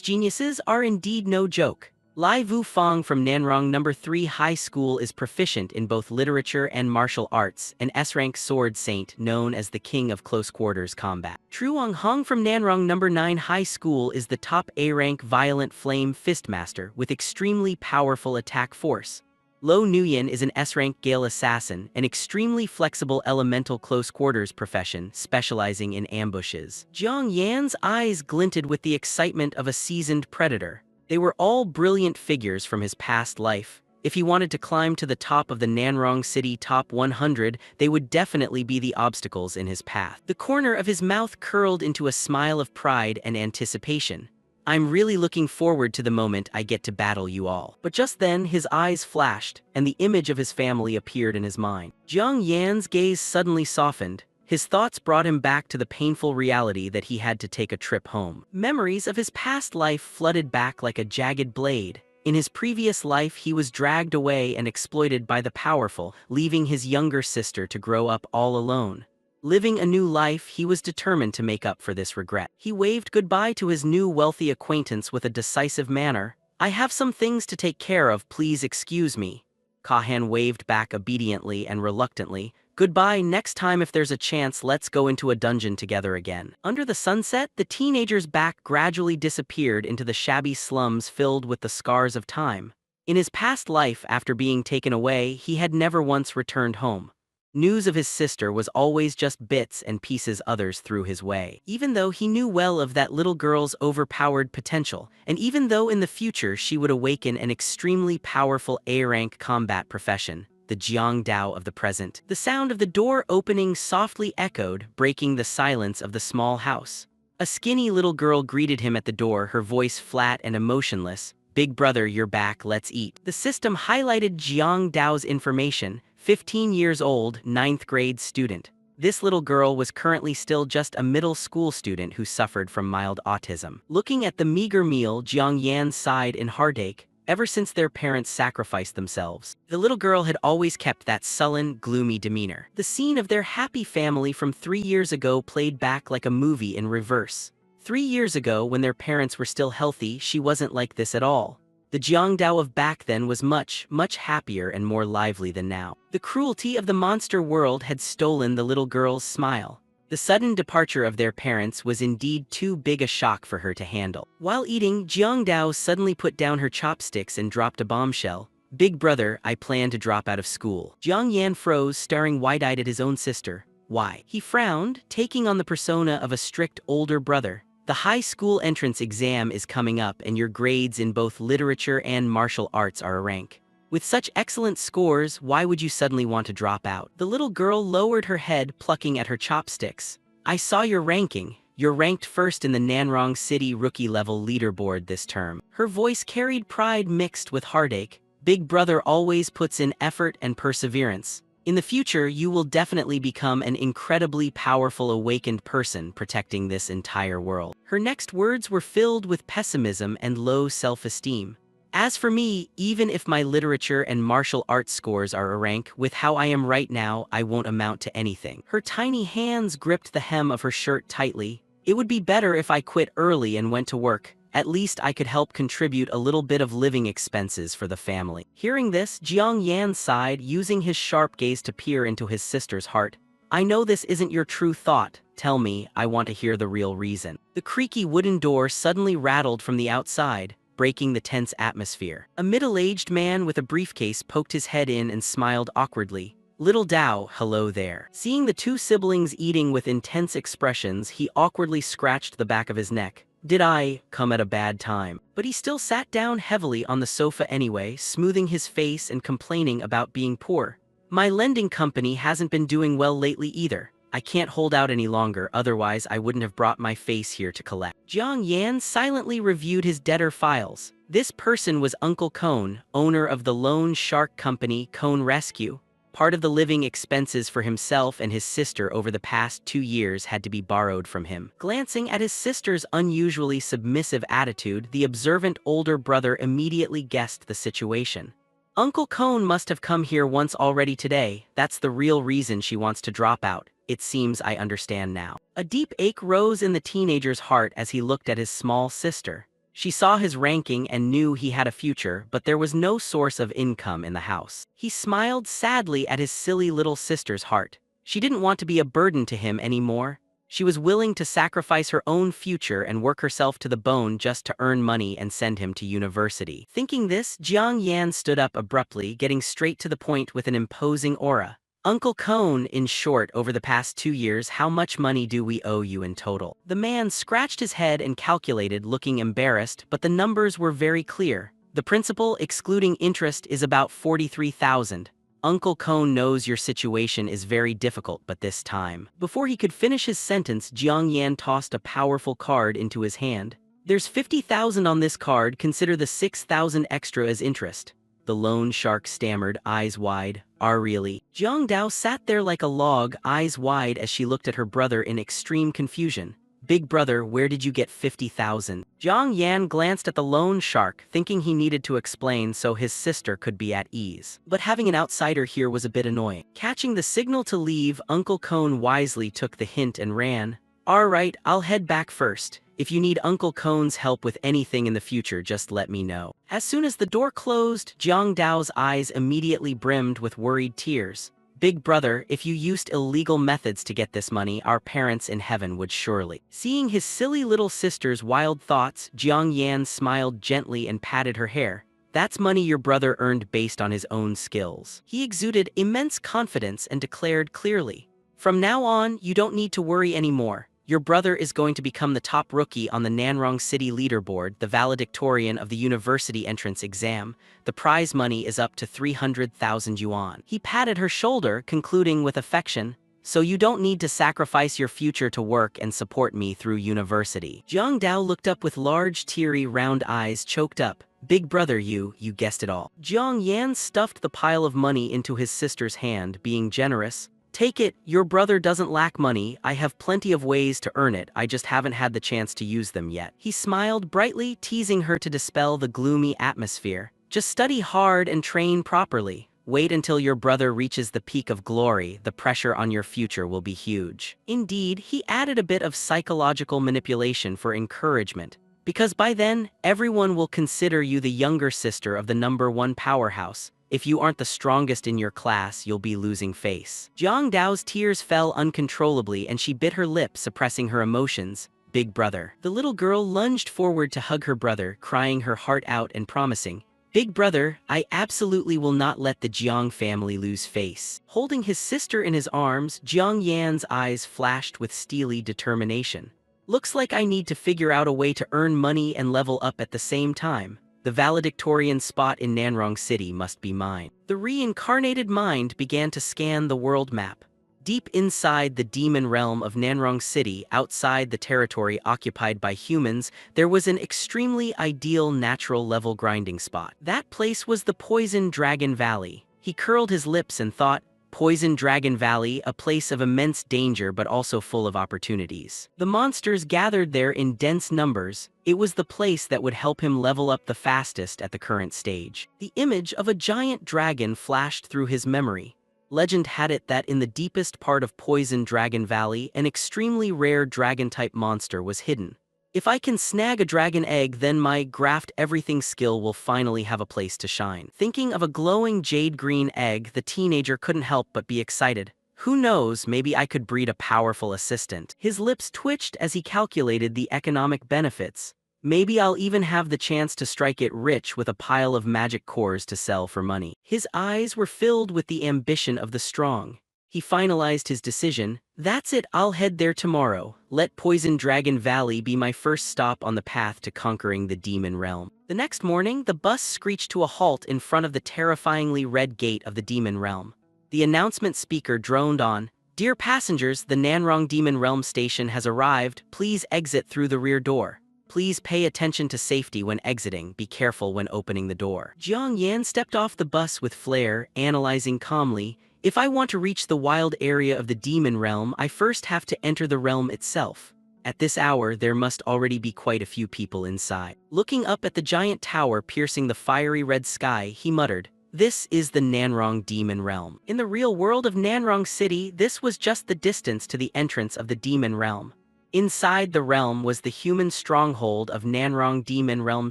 geniuses are indeed no joke. Lai Vu Fong from Nanrong number 3 High School is proficient in both literature and martial arts, an S-rank sword saint known as the king of close quarters combat. Truong Hong from Nanrong number 9 High School is the top A-rank violent flame fistmaster with extremely powerful attack force. Lo Nuyen is an S-rank Gale assassin, an extremely flexible elemental close quarters profession specializing in ambushes. Jiang Yan's eyes glinted with the excitement of a seasoned predator. They were all brilliant figures from his past life. If he wanted to climb to the top of the Nanrong City Top 100, they would definitely be the obstacles in his path. The corner of his mouth curled into a smile of pride and anticipation. I'm really looking forward to the moment I get to battle you all. But just then, his eyes flashed, and the image of his family appeared in his mind. Jiang Yan's gaze suddenly softened. His thoughts brought him back to the painful reality that he had to take a trip home. Memories of his past life flooded back like a jagged blade. In his previous life, he was dragged away and exploited by the powerful, leaving his younger sister to grow up all alone. Living a new life, he was determined to make up for this regret. He waved goodbye to his new wealthy acquaintance with a decisive manner. "I have some things to take care of, please excuse me." Kahan waved back obediently and reluctantly. "Goodbye, next time if there's a chance let's go into a dungeon together again." Under the sunset, the teenager's back gradually disappeared into the shabby slums filled with the scars of time. In his past life, after being taken away, he had never once returned home. News of his sister was always just bits and pieces others threw his way. Even though he knew well of that little girl's overpowered potential, and even though in the future she would awaken an extremely powerful A-rank combat profession, the Jiangdao of the present, the sound of the door opening softly echoed, breaking the silence of the small house. A skinny little girl greeted him at the door, her voice flat and emotionless. "Big brother, you're back, let's eat." The system highlighted Jiang Dao's information, 15 years old, 9th grade student. This little girl was currently still just a middle school student who suffered from mild autism. Looking at the meager meal, Jiang Yan sighed in heartache. Ever since their parents sacrificed themselves, the little girl had always kept that sullen, gloomy demeanor. The scene of their happy family from 3 years ago played back like a movie in reverse. 3 years ago, when their parents were still healthy, she wasn't like this at all. The Jiangdao of back then was much, much happier and more lively than now. The cruelty of the monster world had stolen the little girl's smile. The sudden departure of their parents was indeed too big a shock for her to handle. While eating, Jiangdao suddenly put down her chopsticks and dropped a bombshell. "Big brother, I plan to drop out of school." Jiang Yan froze, staring wide-eyed at his own sister. "Why?" He frowned, taking on the persona of a strict older brother. "The high school entrance exam is coming up and your grades in both literature and martial arts are a rank. With such excellent scores, why would you suddenly want to drop out?" The little girl lowered her head, plucking at her chopsticks. "I saw your ranking. You're ranked first in the Nanrong City rookie-level leaderboard this term." Her voice carried pride mixed with heartache. "Big brother always puts in effort and perseverance. In the future, you will definitely become an incredibly powerful awakened person protecting this entire world." Her next words were filled with pessimism and low self-esteem. "As for me, even if my literature and martial arts scores are a rank, with how I am right now, I won't amount to anything." Her tiny hands gripped the hem of her shirt tightly. "It would be better if I quit early and went to work. At least I could help contribute a little bit of living expenses for the family." Hearing this, Jiang Yan sighed, using his sharp gaze to peer into his sister's heart. "I know this isn't your true thought. Tell me, I want to hear the real reason." The creaky wooden door suddenly rattled from the outside, breaking the tense atmosphere. A middle-aged man with a briefcase poked his head in and smiled awkwardly. "Little Dao, hello there." Seeing the two siblings eating with intense expressions, he awkwardly scratched the back of his neck. "Did I come at a bad time?" But he still sat down heavily on the sofa anyway, smoothing his face and complaining about being poor. "My lending company hasn't been doing well lately either. I can't hold out any longer, otherwise I wouldn't have brought my face here to collect." Jiang Yan silently reviewed his debtor files. This person was Uncle Cone, owner of the loan shark company Cone Rescue. Part of the living expenses for himself and his sister over the past 2 years had to be borrowed from him. Glancing at his sister's unusually submissive attitude, the observant older brother immediately guessed the situation. "Uncle Cone must have come here once already today. That's the real reason she wants to drop out. It seems I understand now." A deep ache rose in the teenager's heart as he looked at his small sister. She saw his ranking and knew he had a future, but there was no source of income in the house. He smiled sadly at his silly little sister's heart. She didn't want to be a burden to him anymore. She was willing to sacrifice her own future and work herself to the bone just to earn money and send him to university. Thinking this, Jiang Yan stood up abruptly, getting straight to the point with an imposing aura. "Uncle Cone, in short, over the past 2 years, how much money do we owe you in total?" The man scratched his head and calculated, looking embarrassed, but the numbers were very clear. "The principal, excluding interest, is about 43,000. Uncle Cone knows your situation is very difficult, but this time." Before he could finish his sentence, Jiang Yan tossed a powerful card into his hand. "There's 50,000 on this card, consider the 6,000 extra as interest." The loan shark stammered, eyes wide. Really?" Jiang Dao sat there like a log, eyes wide as she looked at her brother in extreme confusion. Big brother, where did you get 50,000? Jiang Yan glanced at the loan shark, thinking he needed to explain so his sister could be at ease. But having an outsider here was a bit annoying. Catching the signal to leave, Uncle Cone wisely took the hint and ran. Alright, I'll head back first. If you need Uncle Cone's help with anything in the future, just let me know. As soon as the door closed, Jiang Dao's eyes immediately brimmed with worried tears. Big brother, if you used illegal methods to get this money, our parents in heaven would surely. Seeing his silly little sister's wild thoughts, Jiang Yan smiled gently and patted her hair. That's money your brother earned based on his own skills. He exuded immense confidence and declared clearly, from now on, you don't need to worry anymore. Your brother is going to become the top rookie on the Nanrong City leaderboard, the valedictorian of the university entrance exam. The prize money is up to 300,000 yuan. He patted her shoulder, concluding with affection, so you don't need to sacrifice your future to work and support me through university. Jiang Dao looked up with large, teary, round eyes choked up. Big brother, you guessed it all. Jiang Yan stuffed the pile of money into his sister's hand, being generous. Take it, your brother doesn't lack money, I have plenty of ways to earn it, I just haven't had the chance to use them yet. He smiled brightly, teasing her to dispel the gloomy atmosphere. Just study hard and train properly. Wait until your brother reaches the peak of glory, the pressure on your future will be huge. Indeed, he added a bit of psychological manipulation for encouragement. Because by then, everyone will consider you the younger sister of the #1 powerhouse. If you aren't the strongest in your class, you'll be losing face. Jiang Dao's tears fell uncontrollably and she bit her lip, suppressing her emotions. Big brother. The little girl lunged forward to hug her brother, crying her heart out and promising, Big brother, I absolutely will not let the Jiang family lose face. Holding his sister in his arms, Jiang Yan's eyes flashed with steely determination. Looks like I need to figure out a way to earn money and level up at the same time. The valedictorian spot in Nanrong City must be mine. The reincarnated mind began to scan the world map. Deep inside the demon realm of Nanrong City, outside the territory occupied by humans, there was an extremely ideal natural level grinding spot. That place was the Poison Dragon Valley. He curled his lips and thought, Poison Dragon Valley, a place of immense danger but also full of opportunities. The monsters gathered there in dense numbers. It was the place that would help him level up the fastest at the current stage. The image of a giant dragon flashed through his memory. Legend had it that in the deepest part of Poison Dragon Valley, an extremely rare dragon-type monster was hidden. If I can snag a dragon egg, then my graft everything skill will finally have a place to shine. Thinking of a glowing jade-green egg, the teenager couldn't help but be excited. Who knows, maybe I could breed a powerful assistant. His lips twitched as he calculated the economic benefits. Maybe I'll even have the chance to strike it rich with a pile of magic cores to sell for money. His eyes were filled with the ambition of the strong. He finalized his decision. That's it, I'll head there tomorrow. Let Poison Dragon Valley be my first stop on the path to conquering the demon realm. The next morning, the bus screeched to a halt in front of the terrifyingly red gate of the demon realm. The announcement speaker droned on, Dear passengers, the Nanrong Demon Realm station has arrived. Please exit through the rear door. Please pay attention to safety when exiting. Be careful when opening the door. Jiang Yan stepped off the bus with flair, analyzing calmly, If I want to reach the wild area of the demon realm, I first have to enter the realm itself. At this hour, there must already be quite a few people inside. Looking up at the giant tower piercing the fiery red sky, he muttered, This is the Nanrong Demon Realm. In the real world of Nanrong City, this was just the distance to the entrance of the demon realm. Inside the realm was the human stronghold of Nanrong Demon Realm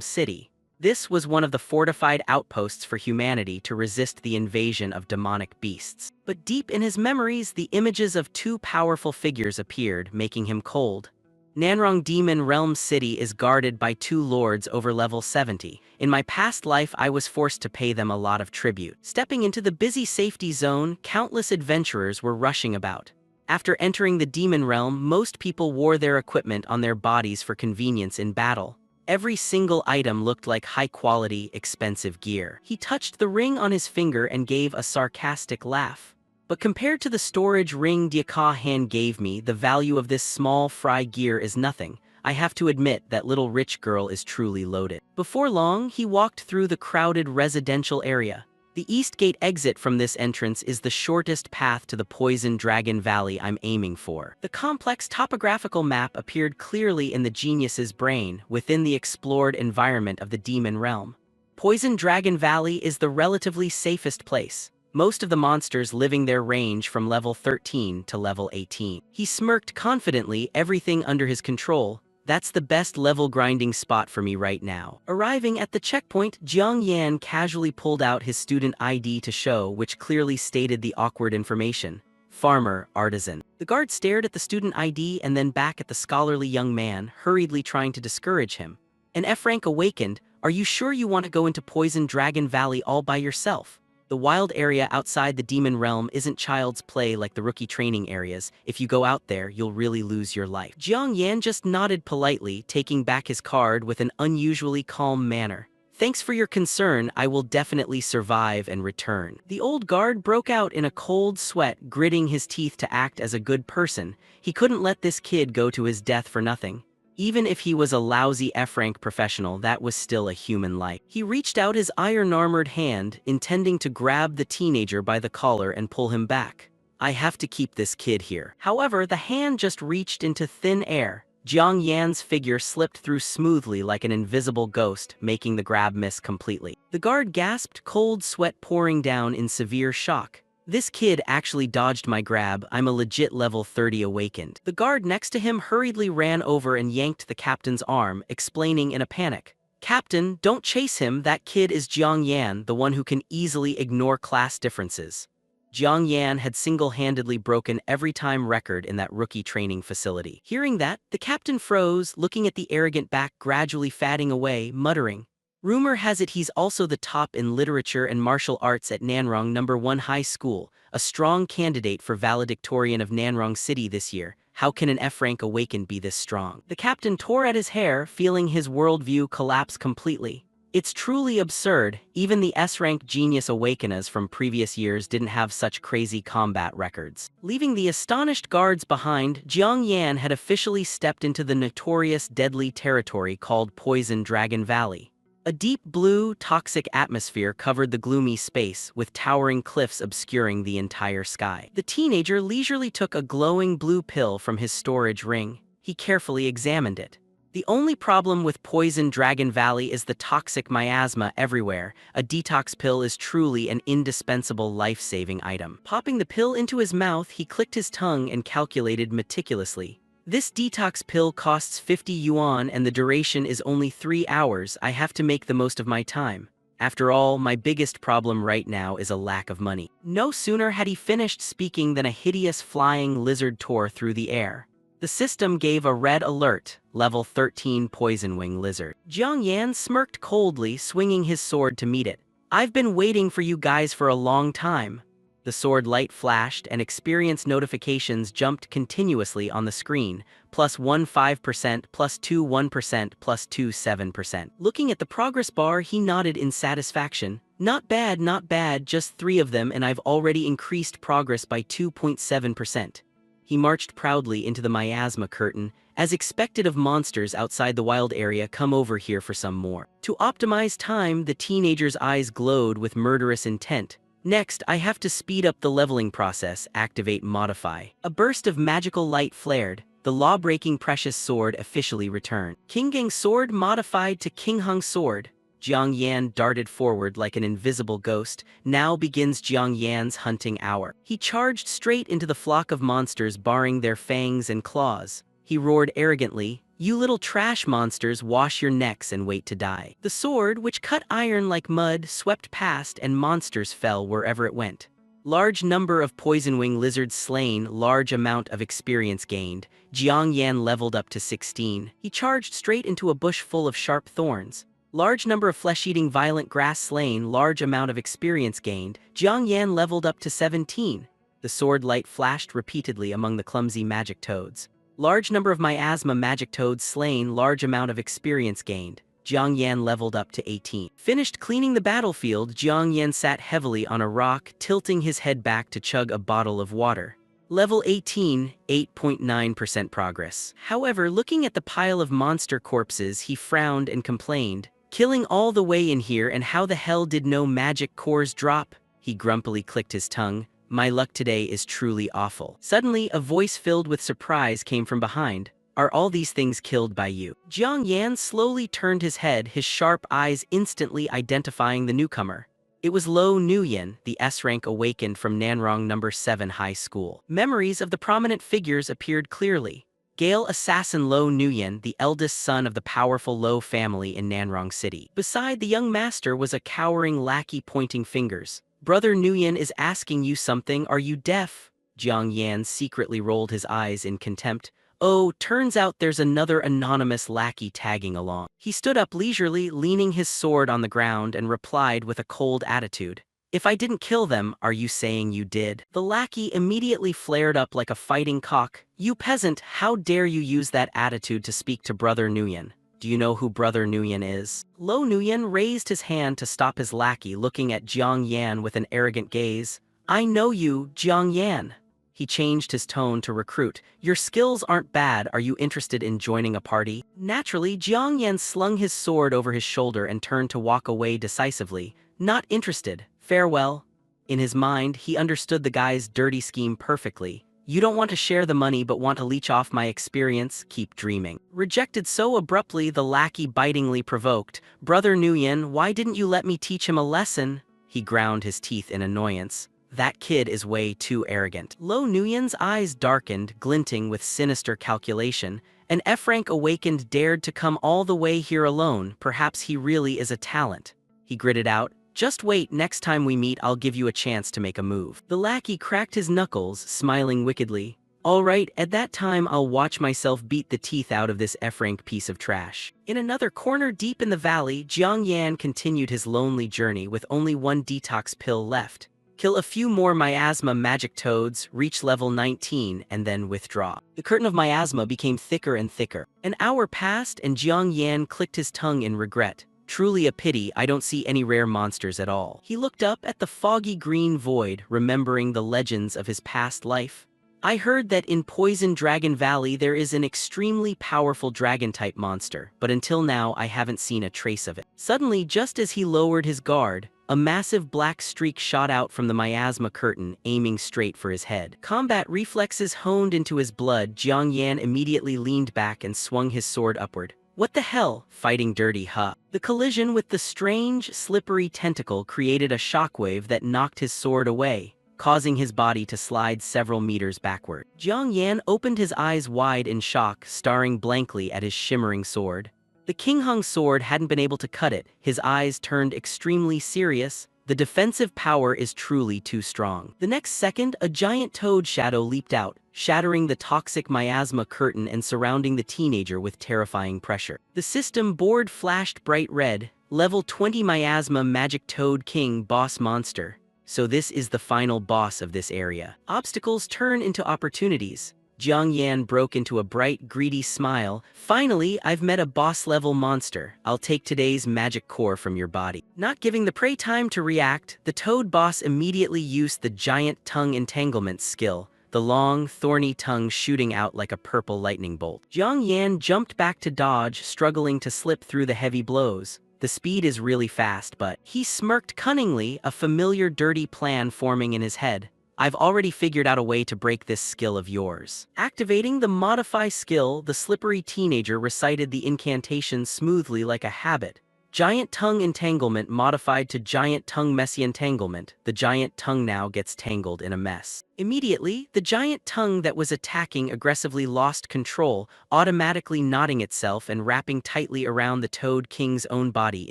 City. This was one of the fortified outposts for humanity to resist the invasion of demonic beasts. But deep in his memories, the images of two powerful figures appeared, making him cold. Nanrong Demon Realm City is guarded by two lords over level 70. In my past life, I was forced to pay them a lot of tribute. Stepping into the busy safety zone, countless adventurers were rushing about. After entering the demon realm, most people wore their equipment on their bodies for convenience in battle. Every single item looked like high-quality, expensive gear. He touched the ring on his finger and gave a sarcastic laugh. But compared to the storage ring Diaka Han gave me, the value of this small fry gear is nothing. I have to admit that little rich girl is truly loaded. Before long, he walked through the crowded residential area. The East Gate exit from this entrance is the shortest path to the Poison Dragon Valley I'm aiming for. The complex topographical map appeared clearly in the genius's brain within the explored environment of the Demon Realm. Poison Dragon Valley is the relatively safest place. Most of the monsters living there range from level 13 to level 18. He smirked confidently, everything under his control. That's the best level grinding spot for me right now. Arriving at the checkpoint, Jiang Yan casually pulled out his student ID to show, which clearly stated the awkward information. Farmer, artisan. The guard stared at the student ID and then back at the scholarly young man, hurriedly trying to discourage him. An F rank awakened. Are you sure you want to go into Poison Dragon Valley all by yourself? The wild area outside the Demon Realm isn't child's play like the rookie training areas. If you go out there, you'll really lose your life. Jiang Yan just nodded politely, taking back his card with an unusually calm manner. Thanks for your concern, I will definitely survive and return. The old guard broke out in a cold sweat, gritting his teeth to act as a good person. He couldn't let this kid go to his death for nothing. Even if he was a lousy F-rank professional, that was still a human life. He reached out his iron-armored hand, intending to grab the teenager by the collar and pull him back. I have to keep this kid here. However, the hand just reached into thin air. Jiang Yan's figure slipped through smoothly like an invisible ghost, making the grab miss completely. The guard gasped, cold sweat pouring down in severe shock. This kid actually dodged my grab. I'm a legit level 30 awakened. The guard next to him hurriedly ran over and yanked the captain's arm, explaining in a panic. Captain, don't chase him, that kid is Jiang Yan, the one who can easily ignore class differences. Jiang Yan had single-handedly broken every time record in that rookie training facility. Hearing that, the captain froze, looking at the arrogant back gradually fading away, muttering. Rumor has it he's also the top in literature and martial arts at Nanrong No. 1 High School, a strong candidate for valedictorian of Nanrong City this year. How can an F-rank awakened be this strong? The captain tore at his hair, feeling his worldview collapse completely. It's truly absurd. Even the S-rank genius awakeners from previous years didn't have such crazy combat records. Leaving the astonished guards behind, Jiang Yan had officially stepped into the notorious deadly territory called Poison Dragon Valley. A deep blue, toxic atmosphere covered the gloomy space, with towering cliffs obscuring the entire sky. The teenager leisurely took a glowing blue pill from his storage ring. He carefully examined it. The only problem with Poison Dragon Valley is the toxic miasma everywhere. A detox pill is truly an indispensable life-saving item. Popping the pill into his mouth, he clicked his tongue and calculated meticulously. This detox pill costs 50 yuan and the duration is only 3 hours. I have to make the most of my time. After all, my biggest problem right now is a lack of money. No sooner had he finished speaking than a hideous flying lizard tore through the air. The system gave a red alert, level 13 poison wing lizard. Jiang Yan smirked coldly, swinging his sword to meet it. I've been waiting for you guys for a long time. The sword light flashed and experience notifications jumped continuously on the screen, +1 5%, +2 1%, +2 7%. Looking at the progress bar, he nodded in satisfaction. Not bad, just 3 of them and I've already increased progress by 2.7%. He marched proudly into the miasma curtain. As expected of monsters outside the wild area, come over here for some more. To optimize time, the teenager's eyes glowed with murderous intent. Next, I have to speed up the leveling process, activate modify. A burst of magical light flared. The law-breaking precious sword officially returned. King Gang's sword modified to King Hung's sword. Jiang Yan darted forward like an invisible ghost. Now begins Jiang Yan's hunting hour. He charged straight into the flock of monsters, barring their fangs and claws. He roared arrogantly, "You little trash monsters, wash your necks and wait to die." The sword, which cut iron like mud, swept past and monsters fell wherever it went. Large number of poison wing lizards slain, large amount of experience gained. Jiang Yan leveled up to 16. He charged straight into a bush full of sharp thorns. Large number of flesh-eating violent grass slain, large amount of experience gained. Jiang Yan leveled up to 17. The sword light flashed repeatedly among the clumsy magic toads. Large number of miasma magic toads slain, large amount of experience gained. Jiang Yan leveled up to 18. Finished cleaning the battlefield, Jiang Yan sat heavily on a rock, tilting his head back to chug a bottle of water. Level 18, 8.9% progress. However, looking at the pile of monster corpses, he frowned and complained. Killing all the way in here, and how the hell did no magic cores drop? He grumpily clicked his tongue. My luck today is truly awful. Suddenly, a voice filled with surprise came from behind. Are all these things killed by you? Jiang Yan slowly turned his head, his sharp eyes instantly identifying the newcomer. It was Lo Nuyen, the S-rank awakened from Nanrong No. 7 High School. Memories of the prominent figures appeared clearly. Gale assassin Lo Nuyen, the eldest son of the powerful Lo family in Nanrong City. Beside the young master was a cowering lackey pointing fingers. Brother Nuyen is asking you something, are you deaf? Jiang Yan secretly rolled his eyes in contempt. Oh, turns out there's another anonymous lackey tagging along. He stood up leisurely, leaning his sword on the ground, and replied with a cold attitude. If I didn't kill them, are you saying you did? The lackey immediately flared up like a fighting cock. You peasant, how dare you use that attitude to speak to Brother Nuyen? Do you know who Brother Nuyen is? Lo Nuyen raised his hand to stop his lackey, looking at Jiang Yan with an arrogant gaze. I know you, Jiang Yan. He changed his tone to recruit. Your skills aren't bad, are you interested in joining a party? Naturally, Jiang Yan slung his sword over his shoulder and turned to walk away decisively. Not interested. Farewell. In his mind, he understood the guy's dirty scheme perfectly. You don't want to share the money but want to leech off my experience? Keep dreaming. Rejected so abruptly, the lackey bitingly provoked. Brother Nuyen, why didn't you let me teach him a lesson? He ground his teeth in annoyance. That kid is way too arrogant. Lo Nuyen's eyes darkened, glinting with sinister calculation. An F-rank awakened dared to come all the way here alone. Perhaps he really is a talent. He gritted out. Just wait, next time we meet I'll give you a chance to make a move. The lackey cracked his knuckles, smiling wickedly. All right, at that time I'll watch myself beat the teeth out of this F-rank piece of trash. In another corner deep in the valley, Jiang Yan continued his lonely journey with only one detox pill left. Kill a few more miasma magic toads, reach level 19, and then withdraw. The curtain of miasma became thicker and thicker. An hour passed and Jiang Yan clicked his tongue in regret. Truly a pity I don't see any rare monsters at all. He looked up at the foggy green void, remembering the legends of his past life. I heard that in Poison Dragon Valley there is an extremely powerful dragon-type monster, but until now I haven't seen a trace of it. Suddenly, just as he lowered his guard, a massive black streak shot out from the miasma curtain, aiming straight for his head. Combat reflexes honed into his blood, Jiang Yan immediately leaned back and swung his sword upward. What the hell? Fighting dirty, huh? The collision with the strange, slippery tentacle created a shockwave that knocked his sword away, causing his body to slide several meters backward. Jiang Yan opened his eyes wide in shock, staring blankly at his shimmering sword. The King Hung sword hadn't been able to cut it, his eyes turned extremely serious. The defensive power is truly too strong. The next second, a giant toad shadow leaped out, shattering the toxic miasma curtain and surrounding the teenager with terrifying pressure. The system board flashed bright red, level 20 miasma magic toad king boss monster. So this is the final boss of this area. Obstacles turn into opportunities. Jiang Yan broke into a bright, greedy smile. Finally, I've met a boss-level monster. I'll take today's magic core from your body. Not giving the prey time to react, the toad boss immediately used the giant tongue entanglement skill, the long, thorny tongue shooting out like a purple lightning bolt. Jiang Yan jumped back to dodge, struggling to slip through the heavy blows. The speed is really fast, but he smirked cunningly, a familiar dirty plan forming in his head. I've already figured out a way to break this skill of yours. Activating the Modify skill, the slippery teenager recited the incantation smoothly like a habit. Giant Tongue Entanglement modified to Giant Tongue Messy Entanglement. The giant tongue now gets tangled in a mess. Immediately, the giant tongue that was attacking aggressively lost control, automatically knotting itself and wrapping tightly around the Toad King's own body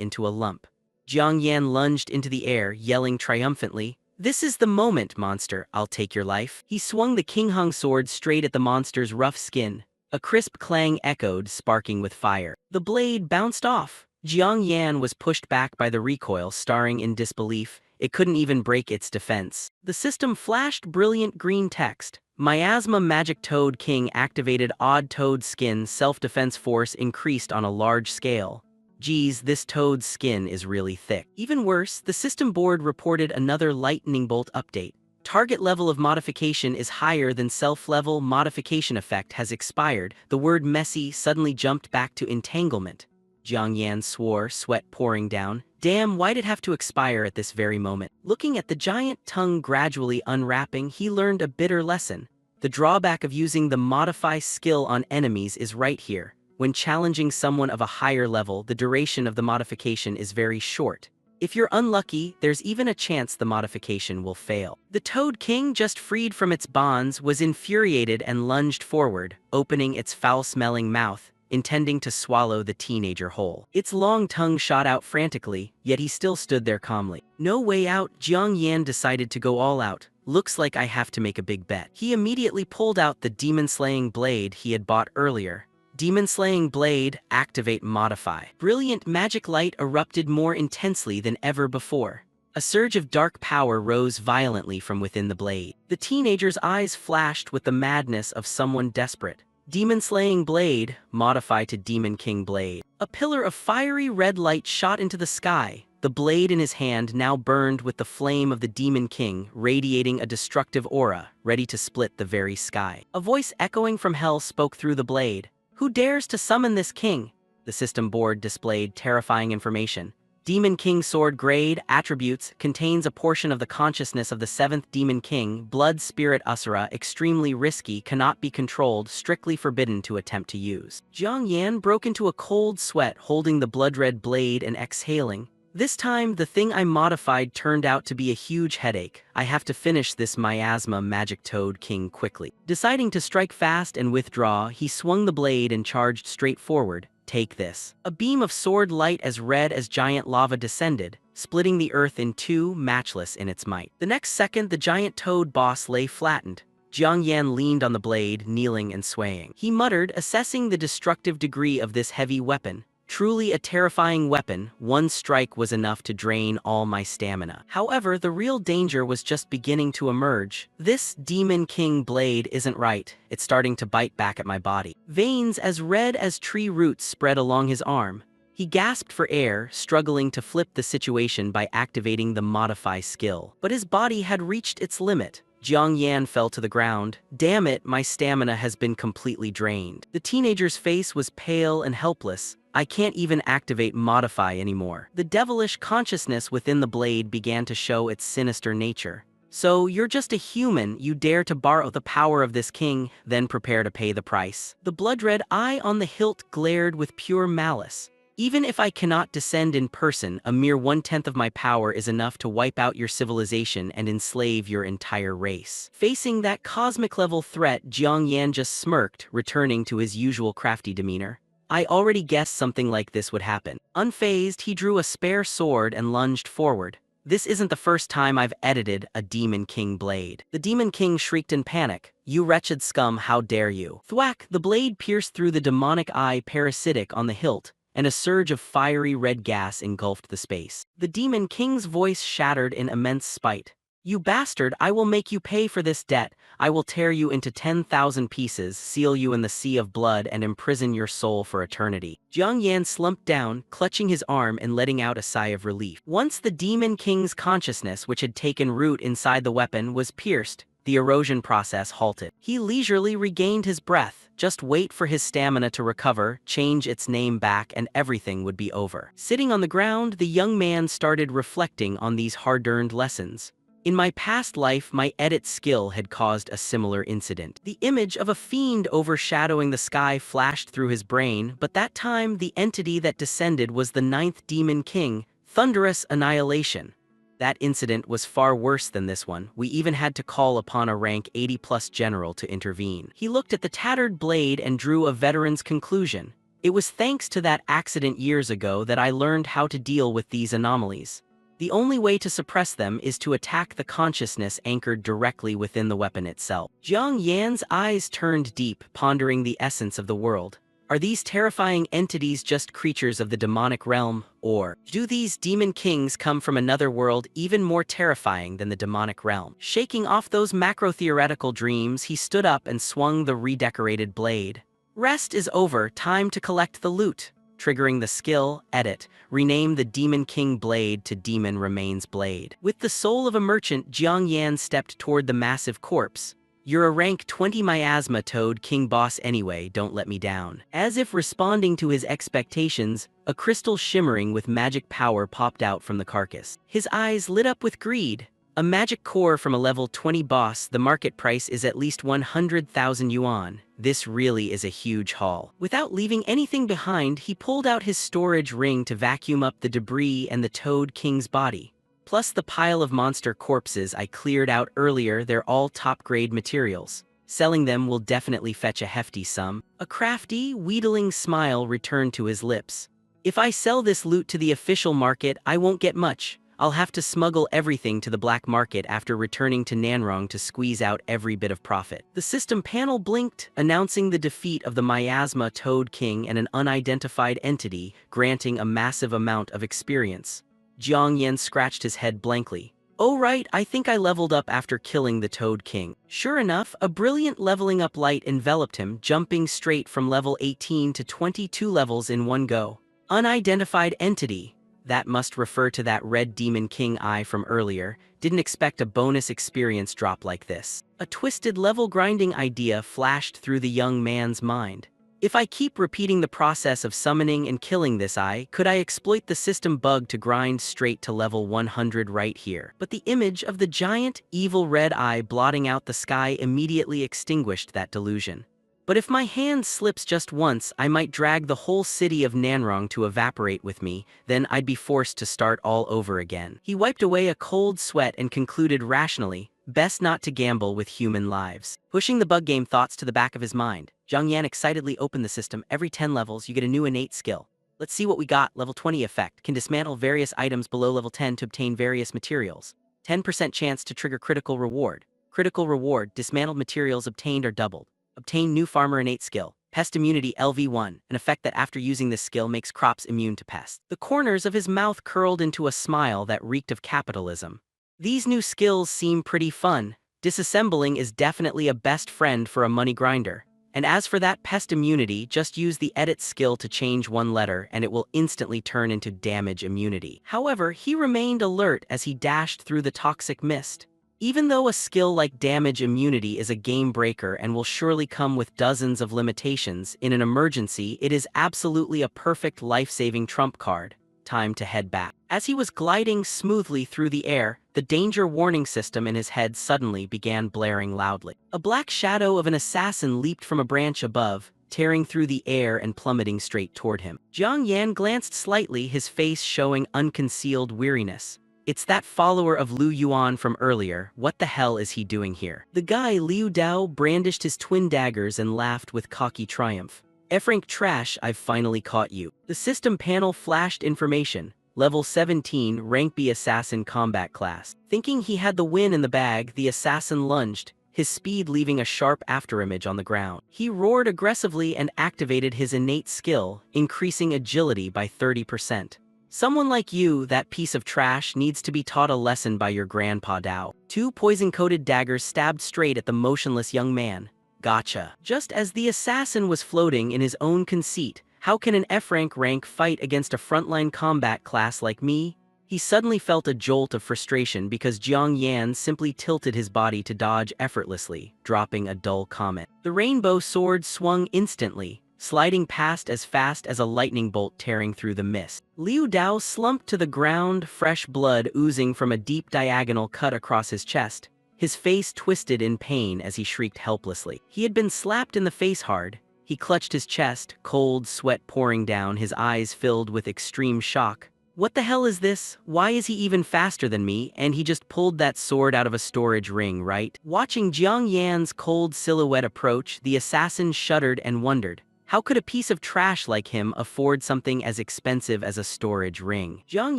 into a lump. Jiang Yan lunged into the air, yelling triumphantly, "This is the moment, monster, I'll take your life." He swung the King Hung sword straight at the monster's rough skin. A crisp clang echoed, sparking with fire. The blade bounced off. Jiang Yan was pushed back by the recoil, staring in disbelief. It couldn't even break its defense. The system flashed brilliant green text. Miasma Magic Toad King activated Odd Toad Skin self-defense force increased on a large scale. Geez, this toad's skin is really thick. Even worse, the system board reported another lightning bolt update. Target level of modification is higher than self-level modification effect has expired. The word messy suddenly jumped back to entanglement. Jiang Yan swore, sweat pouring down. Damn, why'd it have to expire at this very moment? Looking at the giant tongue gradually unwrapping, he learned a bitter lesson. The drawback of using the modify skill on enemies is right here. When challenging someone of a higher level, the duration of the modification is very short. If you're unlucky, there's even a chance the modification will fail. The Toad King, just freed from its bonds, was infuriated and lunged forward, opening its foul-smelling mouth, intending to swallow the teenager whole. Its long tongue shot out frantically, yet he still stood there calmly. No way out, Jiang Yan decided to go all out. Looks like I have to make a big bet. He immediately pulled out the demon-slaying blade he had bought earlier. Demon-slaying blade, activate modify. Brilliant magic light erupted more intensely than ever before. A surge of dark power rose violently from within the blade. The teenager's eyes flashed with the madness of someone desperate. Demon-slaying blade, modify to Demon King blade. A pillar of fiery red light shot into the sky. The blade in his hand now burned with the flame of the Demon King, radiating a destructive aura, ready to split the very sky. A voice echoing from hell spoke through the blade. Who dares to summon this king? The system board displayed terrifying information. Demon King Sword Grade Attributes contains a portion of the consciousness of the 7th Demon King, Blood Spirit Asura, extremely risky, cannot be controlled, strictly forbidden to attempt to use. Jiang Yan broke into a cold sweat holding the blood-red blade and exhaling. This time, the thing I modified turned out to be a huge headache. I have to finish this miasma Magic Toad King quickly. Deciding to strike fast and withdraw, he swung the blade and charged straight forward. Take this. A beam of sword light as red as giant lava descended, splitting the earth in two, matchless in its might. The next second, the giant toad boss lay flattened. Jiang Yan leaned on the blade, kneeling and swaying. He muttered, assessing the destructive degree of this heavy weapon. Truly a terrifying weapon, one strike was enough to drain all my stamina. However, the real danger was just beginning to emerge. This Demon King blade isn't right, it's starting to bite back at my body. Veins as red as tree roots spread along his arm. He gasped for air, struggling to flip the situation by activating the modify skill. But his body had reached its limit. Jiang Yan fell to the ground. Damn it, my stamina has been completely drained. The teenager's face was pale and helpless. I can't even activate modify anymore. The devilish consciousness within the blade began to show its sinister nature. So, you're just a human, you dare to borrow the power of this king, then prepare to pay the price. The blood-red eye on the hilt glared with pure malice. Even if I cannot descend in person, a mere 1/10 of my power is enough to wipe out your civilization and enslave your entire race. Facing that cosmic-level threat, Jiang Yan just smirked, returning to his usual crafty demeanor. I already guessed something like this would happen. Unfazed, he drew a spare sword and lunged forward. This isn't the first time I've edited a Demon King blade. The Demon King shrieked in panic. You wretched scum, how dare you? Thwack! The blade pierced through the demonic eye parasitic on the hilt, and a surge of fiery red gas engulfed the space. The Demon King's voice shattered in immense spite. You bastard, I will make you pay for this debt. I will tear you into 10,000 pieces, seal you in the sea of blood, and imprison your soul for eternity. Jiang Yan slumped down, clutching his arm and letting out a sigh of relief. Once the Demon King's consciousness, which had taken root inside the weapon, was pierced, the erosion process halted. He leisurely regained his breath. Just wait for his stamina to recover, change its name back, and everything would be over. Sitting on the ground, the young man started reflecting on these hard-earned lessons. In my past life, my edit skill had caused a similar incident. The image of a fiend overshadowing the sky flashed through his brain, but that time the entity that descended was the 9th Demon King, Thunderous Annihilation. That incident was far worse than this one. We even had to call upon a rank 80+ general to intervene. He looked at the tattered blade and drew a veteran's conclusion. It was thanks to that accident years ago that I learned how to deal with these anomalies. The only way to suppress them is to attack the consciousness anchored directly within the weapon itself. Jiang Yan's eyes turned deep, pondering the essence of the world. Are these terrifying entities just creatures of the demonic realm, or do these demon kings come from another world even more terrifying than the demonic realm? Shaking off those macro-theoretical dreams, he stood up and swung the redecorated blade. Rest is over, time to collect the loot. Triggering the skill, edit, rename the Demon King blade to Demon Remains blade. With the soul of a merchant, Jiang Yan stepped toward the massive corpse. You're a rank 20 miasma toad king boss anyway, don't let me down. As if responding to his expectations, a crystal shimmering with magic power popped out from the carcass. His eyes lit up with greed. A magic core from a level 20 boss, the market price is at least 100,000 yuan. This really is a huge haul. Without leaving anything behind, he pulled out his storage ring to vacuum up the debris and the Toad King's body. Plus the pile of monster corpses I cleared out earlier, they're all top-grade materials. Selling them will definitely fetch a hefty sum. A crafty, wheedling smile returned to his lips. If I sell this loot to the official market, I won't get much. I'll have to smuggle everything to the black market after returning to Nanrong to squeeze out every bit of profit. The system panel blinked, announcing the defeat of the Miasma Toad King and an unidentified entity, granting a massive amount of experience. Jiang Yan scratched his head blankly. Oh right, I think I leveled up after killing the Toad King. Sure enough, a brilliant leveling up light enveloped him, jumping straight from level 18 to 22 levels in one go. Unidentified entity. That must refer to that red demon king eye from earlier. Didn't expect a bonus experience drop like this. A twisted level grinding idea flashed through the young man's mind. If I keep repeating the process of summoning and killing this eye, could I exploit the system bug to grind straight to level 100 right here? But the image of the giant, evil red eye blotting out the sky immediately extinguished that delusion. But if my hand slips just once, I might drag the whole city of Nanrong to evaporate with me, then I'd be forced to start all over again. He wiped away a cold sweat and concluded rationally, best not to gamble with human lives. Pushing the bug game thoughts to the back of his mind, Zhang Yan excitedly opened the system. Every 10 levels, you get a new innate skill. Let's see what we got. Level 20 effect. Can dismantle various items below level 10 to obtain various materials. 10% chance to trigger critical reward. Critical reward, dismantled materials obtained are doubled. Obtain new farmer innate skill. Pest immunity LV1, an effect that after using this skill makes crops immune to pests. The corners of his mouth curled into a smile that reeked of capitalism. These new skills seem pretty fun. Disassembling is definitely a best friend for a money grinder. And as for that pest immunity, just use the edit skill to change one letter and it will instantly turn into damage immunity. However, he remained alert as he dashed through the toxic mist. Even though a skill like damage immunity is a game breaker and will surely come with dozens of limitations, in an emergency it is absolutely a perfect life-saving trump card. Time to head back. As he was gliding smoothly through the air, the danger warning system in his head suddenly began blaring loudly. A black shadow of an assassin leaped from a branch above, tearing through the air and plummeting straight toward him. Jiang Yan glanced slightly, his face showing unconcealed weariness. It's that follower of Lu Yuan from earlier. What the hell is he doing here? The guy Liu Dao brandished his twin daggers and laughed with cocky triumph. F-rank trash, I've finally caught you. The system panel flashed information. Level 17, rank B assassin combat class. Thinking he had the win in the bag, the assassin lunged, his speed leaving a sharp afterimage on the ground. He roared aggressively and activated his innate skill, increasing agility by 30%. Someone like you, that piece of trash, needs to be taught a lesson by your grandpa Dao. Two poison-coated daggers stabbed straight at the motionless young man. Gotcha. Just as the assassin was floating in his own conceit, how can an F-rank fight against a frontline combat class like me? He suddenly felt a jolt of frustration because Jiang Yan simply tilted his body to dodge effortlessly, dropping a dull comment. The rainbow sword swung instantly, sliding past as fast as a lightning bolt tearing through the mist. Liu Dao slumped to the ground, fresh blood oozing from a deep diagonal cut across his chest. His face twisted in pain as he shrieked helplessly. He had been slapped in the face hard. He clutched his chest, cold sweat pouring down, his eyes filled with extreme shock. What the hell is this? Why is he even faster than me? And he just pulled that sword out of a storage ring, right? Watching Jiang Yan's cold silhouette approach, the assassin shuddered and wondered. How could a piece of trash like him afford something as expensive as a storage ring? Jiang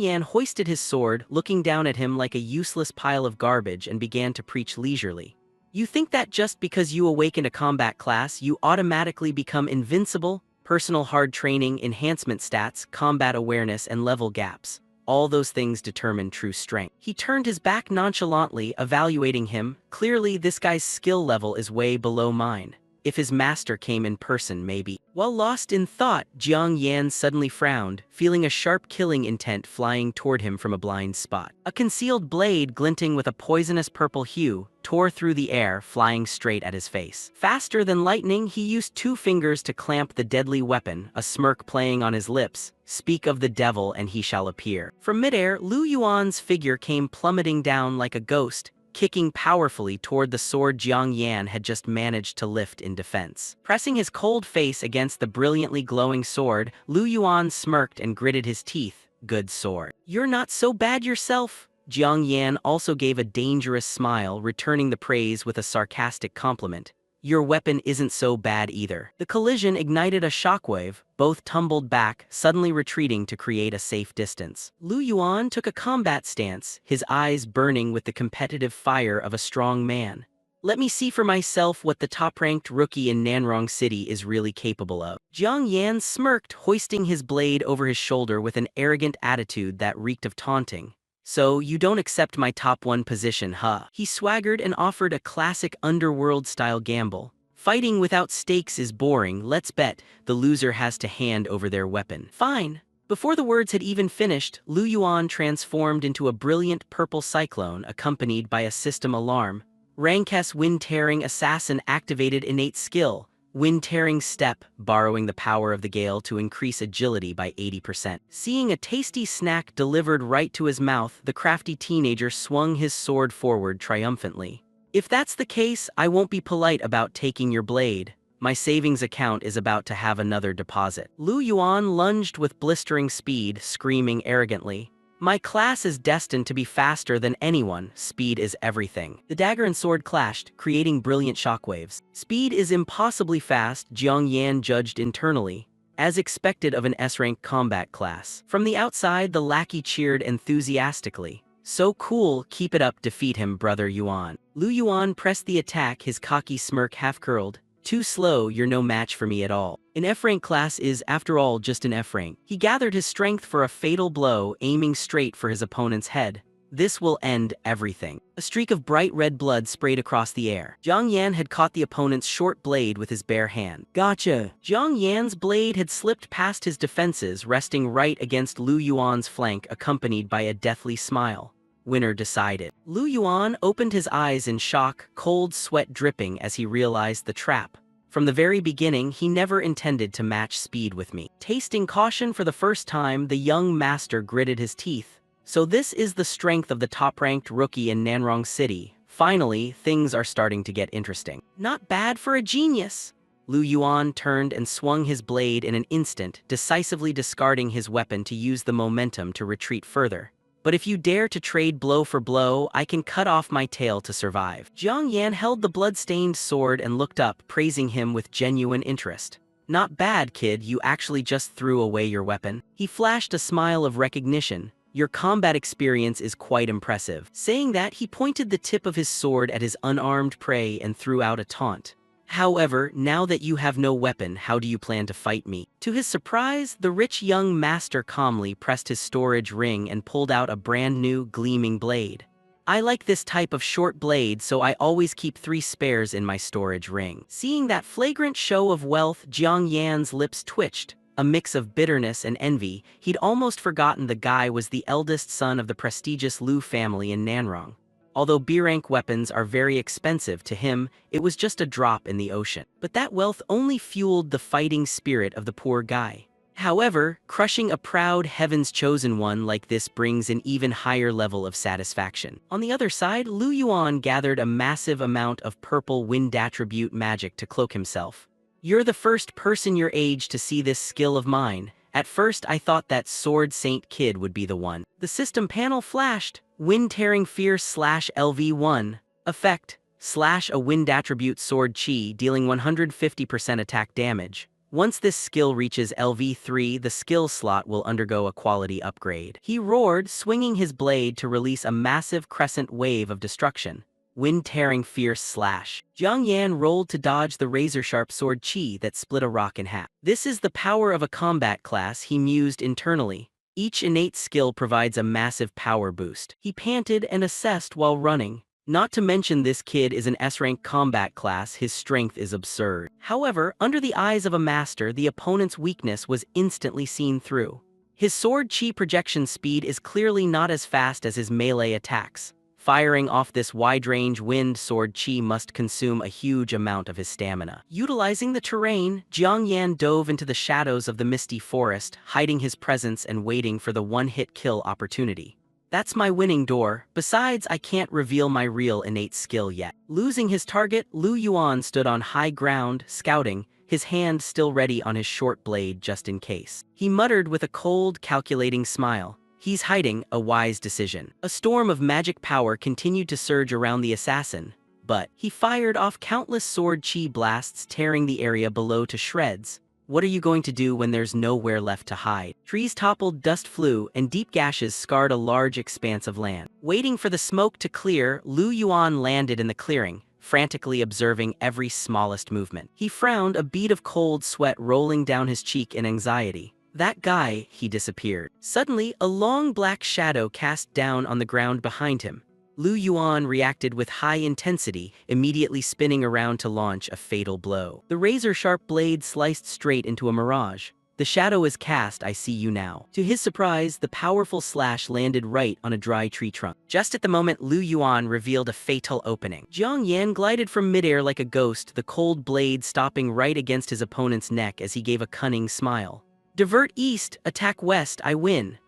Yan hoisted his sword, looking down at him like a useless pile of garbage, and began to preach leisurely. You think that just because you awaken a combat class, you automatically become invincible? Personal hard training, enhancement stats, combat awareness, and level gaps. All those things determine true strength. He turned his back nonchalantly, evaluating him. Clearly, this guy's skill level is way below mine. If his master came in person, maybe. While lost in thought, Jiang Yan suddenly frowned, feeling a sharp killing intent flying toward him from a blind spot. A concealed blade, glinting with a poisonous purple hue, tore through the air, flying straight at his face. Faster than lightning, he used 2 fingers to clamp the deadly weapon, a smirk playing on his lips. Speak of the devil and he shall appear. From midair, Lu Yuan's figure came plummeting down like a ghost, kicking powerfully toward the sword Jiang Yan had just managed to lift in defense. Pressing his cold face against the brilliantly glowing sword, Lu Yuan smirked and gritted his teeth. Good sword. You're not so bad yourself. Jiang Yan also gave a dangerous smile, returning the praise with a sarcastic compliment. Your weapon isn't so bad either. The collision ignited a shockwave, both tumbled back, suddenly retreating to create a safe distance. Lu Yuan took a combat stance, his eyes burning with the competitive fire of a strong man. Let me see for myself what the top-ranked rookie in Nanrong City is really capable of. Jiang Yan smirked, hoisting his blade over his shoulder with an arrogant attitude that reeked of taunting. So, you don't accept my top 1 position, huh? He swaggered and offered a classic underworld-style gamble. Fighting without stakes is boring, let's bet. The loser has to hand over their weapon. Fine. Before the words had even finished, Lu Yuan transformed into a brilliant purple cyclone accompanied by a system alarm. Rankes Wind-Tearing Assassin activated innate skill. Wind-Tearing Step, borrowing the power of the gale to increase agility by 80%. Seeing a tasty snack delivered right to his mouth, the crafty teenager swung his sword forward triumphantly. If that's the case, I won't be polite about taking your blade. My savings account is about to have another deposit. Lu Yuan lunged with blistering speed, screaming arrogantly. My class is destined to be faster than anyone. Speed is everything. The dagger and sword clashed, creating brilliant shockwaves. Speed is impossibly fast, Jiang Yan judged internally, as expected of an S-rank combat class. From the outside, the lackey cheered enthusiastically. So cool, keep it up, defeat him, brother Yuan. Lu Yuan pressed the attack, his cocky smirk half-curled. Too slow, you're no match for me at all. An F-rank class is, after all, just an F-rank. He gathered his strength for a fatal blow, aiming straight for his opponent's head. This will end everything. A streak of bright red blood sprayed across the air. Jiang Yan had caught the opponent's short blade with his bare hand. Gotcha! Jiang Yan's blade had slipped past his defenses, resting right against Lu Yuan's flank, accompanied by a deathly smile. Winner decided. Lu Yuan opened his eyes in shock, cold sweat dripping as he realized the trap. From the very beginning, he never intended to match speed with me. Tasting caution for the first time, the young master gritted his teeth. So this is the strength of the top-ranked rookie in Nanrong City. Finally, things are starting to get interesting. Not bad for a genius. Lu Yuan turned and swung his blade in an instant, decisively discarding his weapon to use the momentum to retreat further. But if you dare to trade blow for blow, I can cut off my tail to survive. Jiang Yan held the blood-stained sword and looked up, praising him with genuine interest. Not bad, kid, you actually just threw away your weapon. He flashed a smile of recognition. Your combat experience is quite impressive. Saying that, he pointed the tip of his sword at his unarmed prey and threw out a taunt. However, now that you have no weapon, how do you plan to fight me? To his surprise, the rich young master calmly pressed his storage ring and pulled out a brand new, gleaming blade. I like this type of short blade, so I always keep 3 spares in my storage ring. Seeing that flagrant show of wealth, Jiang Yan's lips twitched. A mix of bitterness and envy, he'd almost forgotten the guy was the eldest son of the prestigious Lu family in Nanrong. Although B-rank weapons are very expensive to him, it was just a drop in the ocean. But that wealth only fueled the fighting spirit of the poor guy. However, crushing a proud Heaven's Chosen One like this brings an even higher level of satisfaction. On the other side, Lu Yuan gathered a massive amount of purple wind attribute magic to cloak himself. You're the first person your age to see this skill of mine. At first I thought that Sword Saint Kid would be the one. The system panel flashed. Wind-Tearing Fierce /LV1. Effect, slash a wind attribute sword chi, dealing 150% attack damage. Once this skill reaches LV3, the skill slot will undergo a quality upgrade. He roared, swinging his blade to release a massive crescent wave of destruction. Wind-Tearing Fierce slash. Jiang Yan rolled to dodge the razor-sharp sword chi that split a rock in half. This is the power of a combat class, he mused internally. Each innate skill provides a massive power boost. He panted and assessed while running. Not to mention this kid is an S-rank combat class, his strength is absurd. However, under the eyes of a master, the opponent's weakness was instantly seen through. His sword chi projection speed is clearly not as fast as his melee attacks. Firing off this wide-range wind sword chi must consume a huge amount of his stamina. Utilizing the terrain, Jiang Yan dove into the shadows of the misty forest, hiding his presence and waiting for the one-hit kill opportunity. That's my winning door. Besides, I can't reveal my real innate skill yet. Losing his target, Lu Yuan stood on high ground, scouting, his hand still ready on his short blade just in case. He muttered with a cold, calculating smile. He's hiding, a wise decision. A storm of magic power continued to surge around the assassin, but he fired off countless sword chi blasts, tearing the area below to shreds. What are you going to do when there's nowhere left to hide? Trees toppled, dust flew, and deep gashes scarred a large expanse of land. Waiting for the smoke to clear, Lu Yuan landed in the clearing, frantically observing every smallest movement. He frowned, a bead of cold sweat rolling down his cheek in anxiety. That guy, he disappeared. Suddenly, a long black shadow cast down on the ground behind him. Lu Yuan reacted with high intensity, immediately spinning around to launch a fatal blow. The razor-sharp blade sliced straight into a mirage. The shadow is cast, I see you now. To his surprise, the powerful slash landed right on a dry tree trunk. Just at the moment Lu Yuan revealed a fatal opening. Jiang Yan glided from midair like a ghost, the cold blade stopping right against his opponent's neck as he gave a cunning smile. Divert east, attack west, I win.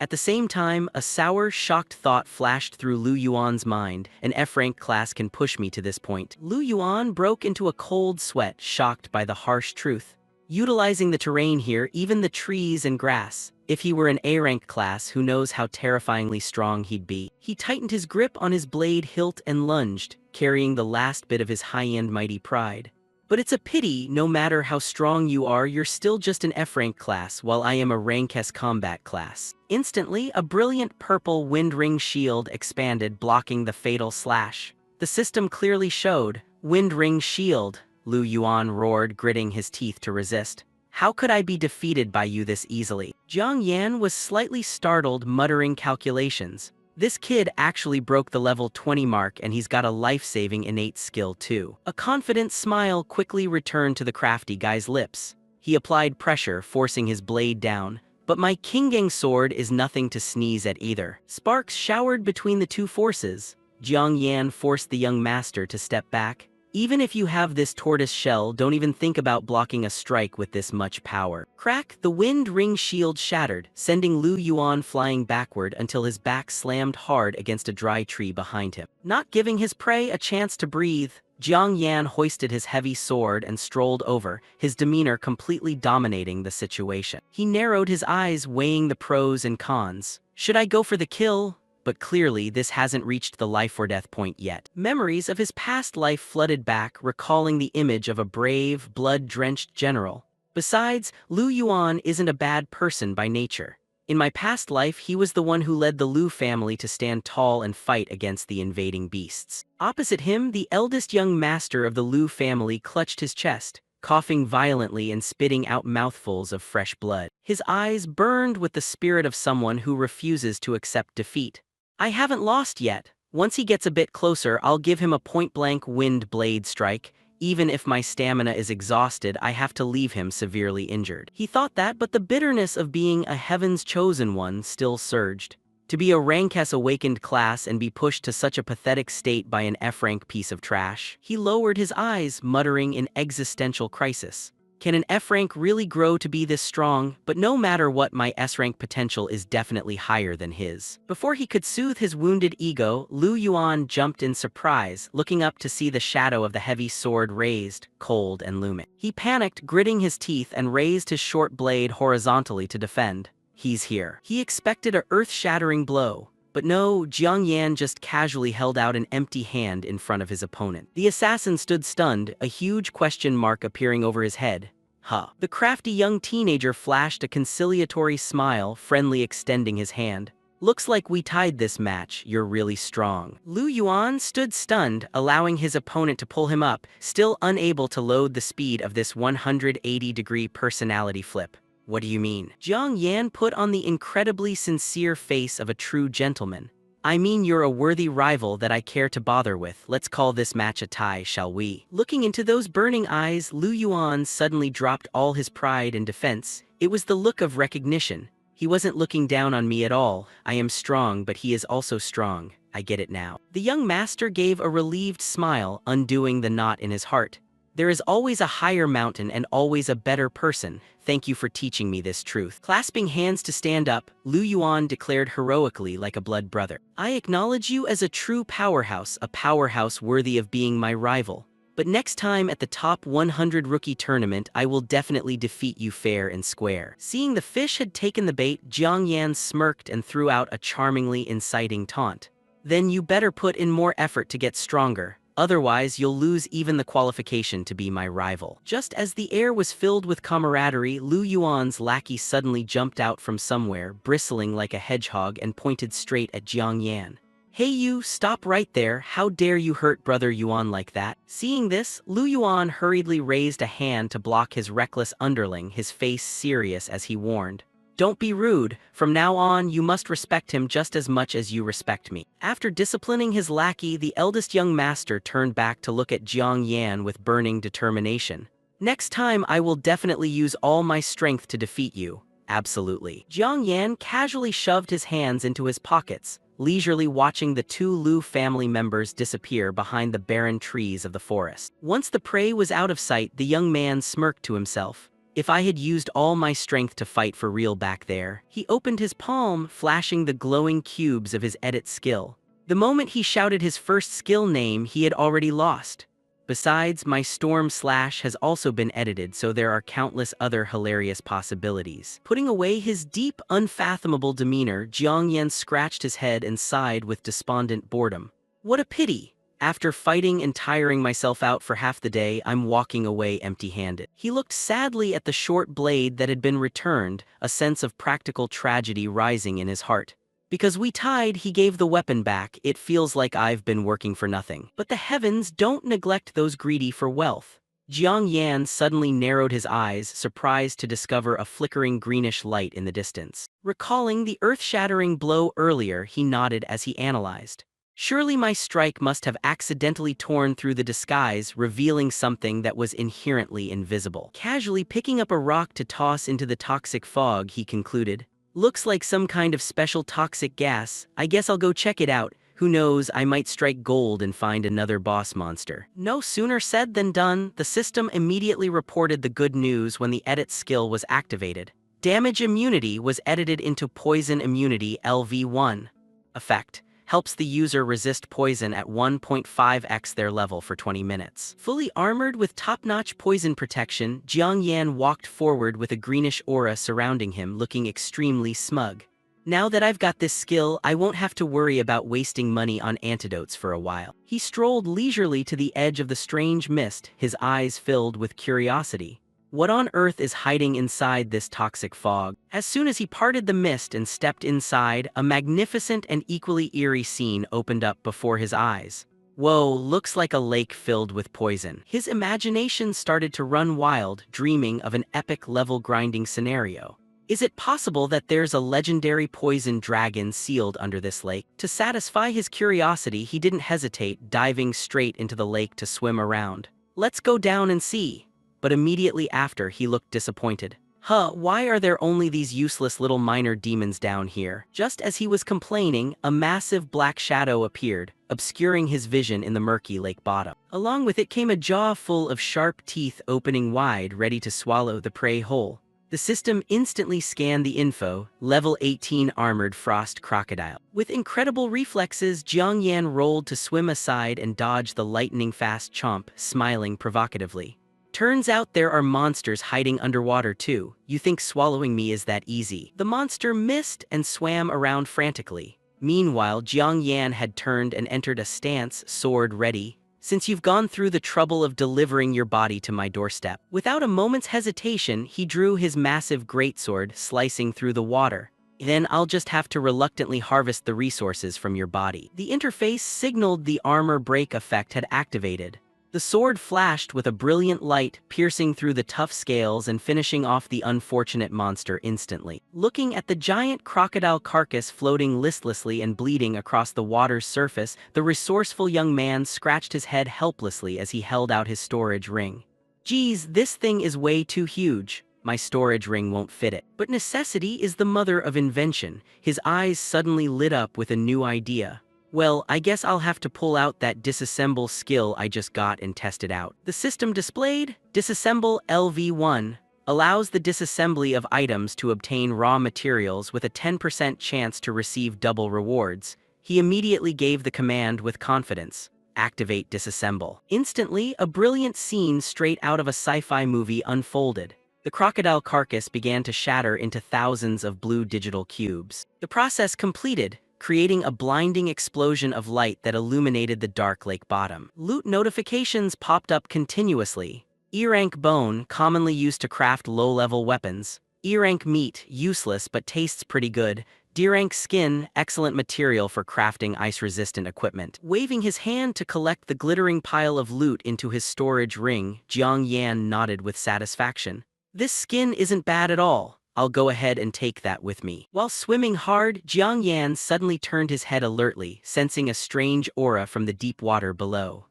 At the same time, a sour, shocked thought flashed through Lu Yuan's mind. An F-rank class can push me to this point. Lu Yuan broke into a cold sweat, shocked by the harsh truth. Utilizing the terrain here, even the trees and grass. If he were an A-rank class, who knows how terrifyingly strong he'd be. He tightened his grip on his blade hilt and lunged, carrying the last bit of his high-end mighty pride. But it's a pity, no matter how strong you are, you're still just an F-rank class, while I am a rank S combat class. Instantly, a brilliant purple wind ring shield expanded, blocking the fatal slash. The system clearly showed, wind ring shield, Lu Yuan roared, gritting his teeth to resist. How could I be defeated by you this easily? Jiang Yan was slightly startled, muttering calculations. This kid actually broke the level 20 mark, and he's got a life-saving innate skill too. A confident smile quickly returned to the crafty guy's lips. He applied pressure, forcing his blade down. But my Kingang sword is nothing to sneeze at either. Sparks showered between the two forces. Jiang Yan forced the young master to step back. Even if you have this tortoise shell, don't even think about blocking a strike with this much power. Crack, the wind ring shield shattered, sending Lu Yuan flying backward until his back slammed hard against a dry tree behind him. Not giving his prey a chance to breathe, Jiang Yan hoisted his heavy sword and strolled over, his demeanor completely dominating the situation. He narrowed his eyes, weighing the pros and cons. Should I go for the kill? But clearly this hasn't reached the life or death point yet. Memories of his past life flooded back, recalling the image of a brave, blood-drenched general. Besides, Lu Yuan isn't a bad person by nature. In my past life, he was the one who led the Lu family to stand tall and fight against the invading beasts. Opposite him, the eldest young master of the Lu family clutched his chest, coughing violently and spitting out mouthfuls of fresh blood. His eyes burned with the spirit of someone who refuses to accept defeat. I haven't lost yet. Once he gets a bit closer, I'll give him a point-blank wind blade strike. Even if my stamina is exhausted, I have to leave him severely injured. He thought that, but the bitterness of being a Heaven's chosen one still surged. To be a rank S awakened class and be pushed to such a pathetic state by an F-rank piece of trash. He lowered his eyes, muttering in existential crisis. Can an F-rank really grow to be this strong? But no matter what, my S-rank potential is definitely higher than his. Before he could soothe his wounded ego, Lu Yuan jumped in surprise, looking up to see the shadow of the heavy sword raised, cold and looming. He panicked, gritting his teeth, and raised his short blade horizontally to defend. He's here. He expected a earth-shattering blow. But no, Jiang Yan just casually held out an empty hand in front of his opponent. The assassin stood stunned, a huge question mark appearing over his head. Huh. The crafty young teenager flashed a conciliatory smile, friendly extending his hand. Looks like we tied this match, you're really strong. Lu Yuan stood stunned, allowing his opponent to pull him up, still unable to load the speed of this 180-degree personality flip. What do you mean? Jiang Yan put on the incredibly sincere face of a true gentleman. I mean you're a worthy rival that I care to bother with. Let's call this match a tie, shall we? Looking into those burning eyes, Lu Yuan suddenly dropped all his pride and defense. It was the look of recognition. He wasn't looking down on me at all. I am strong, but he is also strong. I get it now. The young master gave a relieved smile, undoing the knot in his heart. There is always a higher mountain and always a better person. Thank you for teaching me this truth. Clasping hands to stand up, Lu Yuan declared heroically like a blood brother. I acknowledge you as a true powerhouse, a powerhouse worthy of being my rival. But next time at the top 100 rookie tournament, I will definitely defeat you fair and square. Seeing the fish had taken the bait, Jiang Yan smirked and threw out a charmingly inciting taunt. Then you better put in more effort to get stronger. Otherwise, you'll lose even the qualification to be my rival. Just as the air was filled with camaraderie, Lu Yuan's lackey suddenly jumped out from somewhere, bristling like a hedgehog, and pointed straight at Jiang Yan. Hey you, stop right there, how dare you hurt Brother Yuan like that? Seeing this, Lu Yuan hurriedly raised a hand to block his reckless underling, his face serious as he warned. Don't be rude, from now on you must respect him just as much as you respect me. After disciplining his lackey, the eldest young master turned back to look at Jiang Yan with burning determination. Next time I will definitely use all my strength to defeat you. Absolutely. Jiang Yan casually shoved his hands into his pockets, leisurely watching the two Lu family members disappear behind the barren trees of the forest. Once the prey was out of sight, the young man smirked to himself. If I had used all my strength to fight for real back there. He opened his palm, flashing the glowing cubes of his edit skill. The moment he shouted his first skill name, he had already lost. Besides, my storm slash has also been edited, so there are countless other hilarious possibilities. Putting away his deep, unfathomable demeanor, Jiang Yan scratched his head and sighed with despondent boredom. What a pity! After fighting and tiring myself out for half the day, I'm walking away empty-handed. He looked sadly at the short blade that had been returned, a sense of practical tragedy rising in his heart. Because we tied, he gave the weapon back. It feels like I've been working for nothing. But the heavens don't neglect those greedy for wealth. Jiang Yan suddenly narrowed his eyes, surprised to discover a flickering greenish light in the distance. Recalling the earth-shattering blow earlier, he nodded as he analyzed. Surely my strike must have accidentally torn through the disguise, revealing something that was inherently invisible. Casually picking up a rock to toss into the toxic fog, he concluded. Looks like some kind of special toxic gas. I guess I'll go check it out. Who knows, I might strike gold and find another boss monster. No sooner said than done. The system immediately reported the good news when the edit skill was activated. Damage immunity was edited into poison immunity LV1. Effect. Helps the user resist poison at 1.5x their level for 20 minutes. Fully armored with top-notch poison protection, Jiang Yan walked forward with a greenish aura surrounding him, looking extremely smug. Now that I've got this skill, I won't have to worry about wasting money on antidotes for a while. He strolled leisurely to the edge of the strange mist, his eyes filled with curiosity. What on earth is hiding inside this toxic fog? As soon as he parted the mist and stepped inside, a magnificent and equally eerie scene opened up before his eyes. Whoa, looks like a lake filled with poison. His imagination started to run wild, dreaming of an epic level-grinding scenario. Is it possible that there's a legendary poison dragon sealed under this lake? To satisfy his curiosity, he didn't hesitate, diving straight into the lake to swim around. Let's go down and see. But immediately after, he looked disappointed. Why are there only these useless little minor demons down here? Just as he was complaining, a massive black shadow appeared, obscuring his vision in the murky lake bottom. Along with it came a jaw full of sharp teeth opening wide, ready to swallow the prey whole. The system instantly scanned the info, level 18 armored frost crocodile. With incredible reflexes, Jiang Yan rolled to swim aside and dodge the lightning-fast chomp, smiling provocatively. Turns out there are monsters hiding underwater too. You think swallowing me is that easy? The monster missed and swam around frantically. Meanwhile, Jiang Yan had turned and entered a stance, sword ready. Since you've gone through the trouble of delivering your body to my doorstep. Without a moment's hesitation, he drew his massive greatsword, slicing through the water. Then I'll just have to reluctantly harvest the resources from your body. The interface signaled the armor break effect had activated. The sword flashed with a brilliant light, piercing through the tough scales and finishing off the unfortunate monster instantly. Looking at the giant crocodile carcass floating listlessly and bleeding across the water's surface, the resourceful young man scratched his head helplessly as he held out his storage ring. Geez, this thing is way too huge. My storage ring won't fit it. But necessity is the mother of invention. His eyes suddenly lit up with a new idea. Well, I guess I'll have to pull out that disassemble skill I just got and test it out. The system displayed, Disassemble LV1, allows the disassembly of items to obtain raw materials with a 10% chance to receive double rewards. He immediately gave the command with confidence. Activate disassemble. Instantly, a brilliant scene straight out of a sci-fi movie unfolded. The crocodile carcass began to shatter into thousands of blue digital cubes. The process completed, creating a blinding explosion of light that illuminated the dark lake bottom. Loot notifications popped up continuously. E-rank bone, commonly used to craft low-level weapons. E-rank meat, useless but tastes pretty good. D-rank skin, excellent material for crafting ice-resistant equipment. Waving his hand to collect the glittering pile of loot into his storage ring, Jiang Yan nodded with satisfaction. This skin isn't bad at all. I'll go ahead and take that with me. While swimming hard, Jiang Yan suddenly turned his head alertly, sensing a strange aura from the deep water below.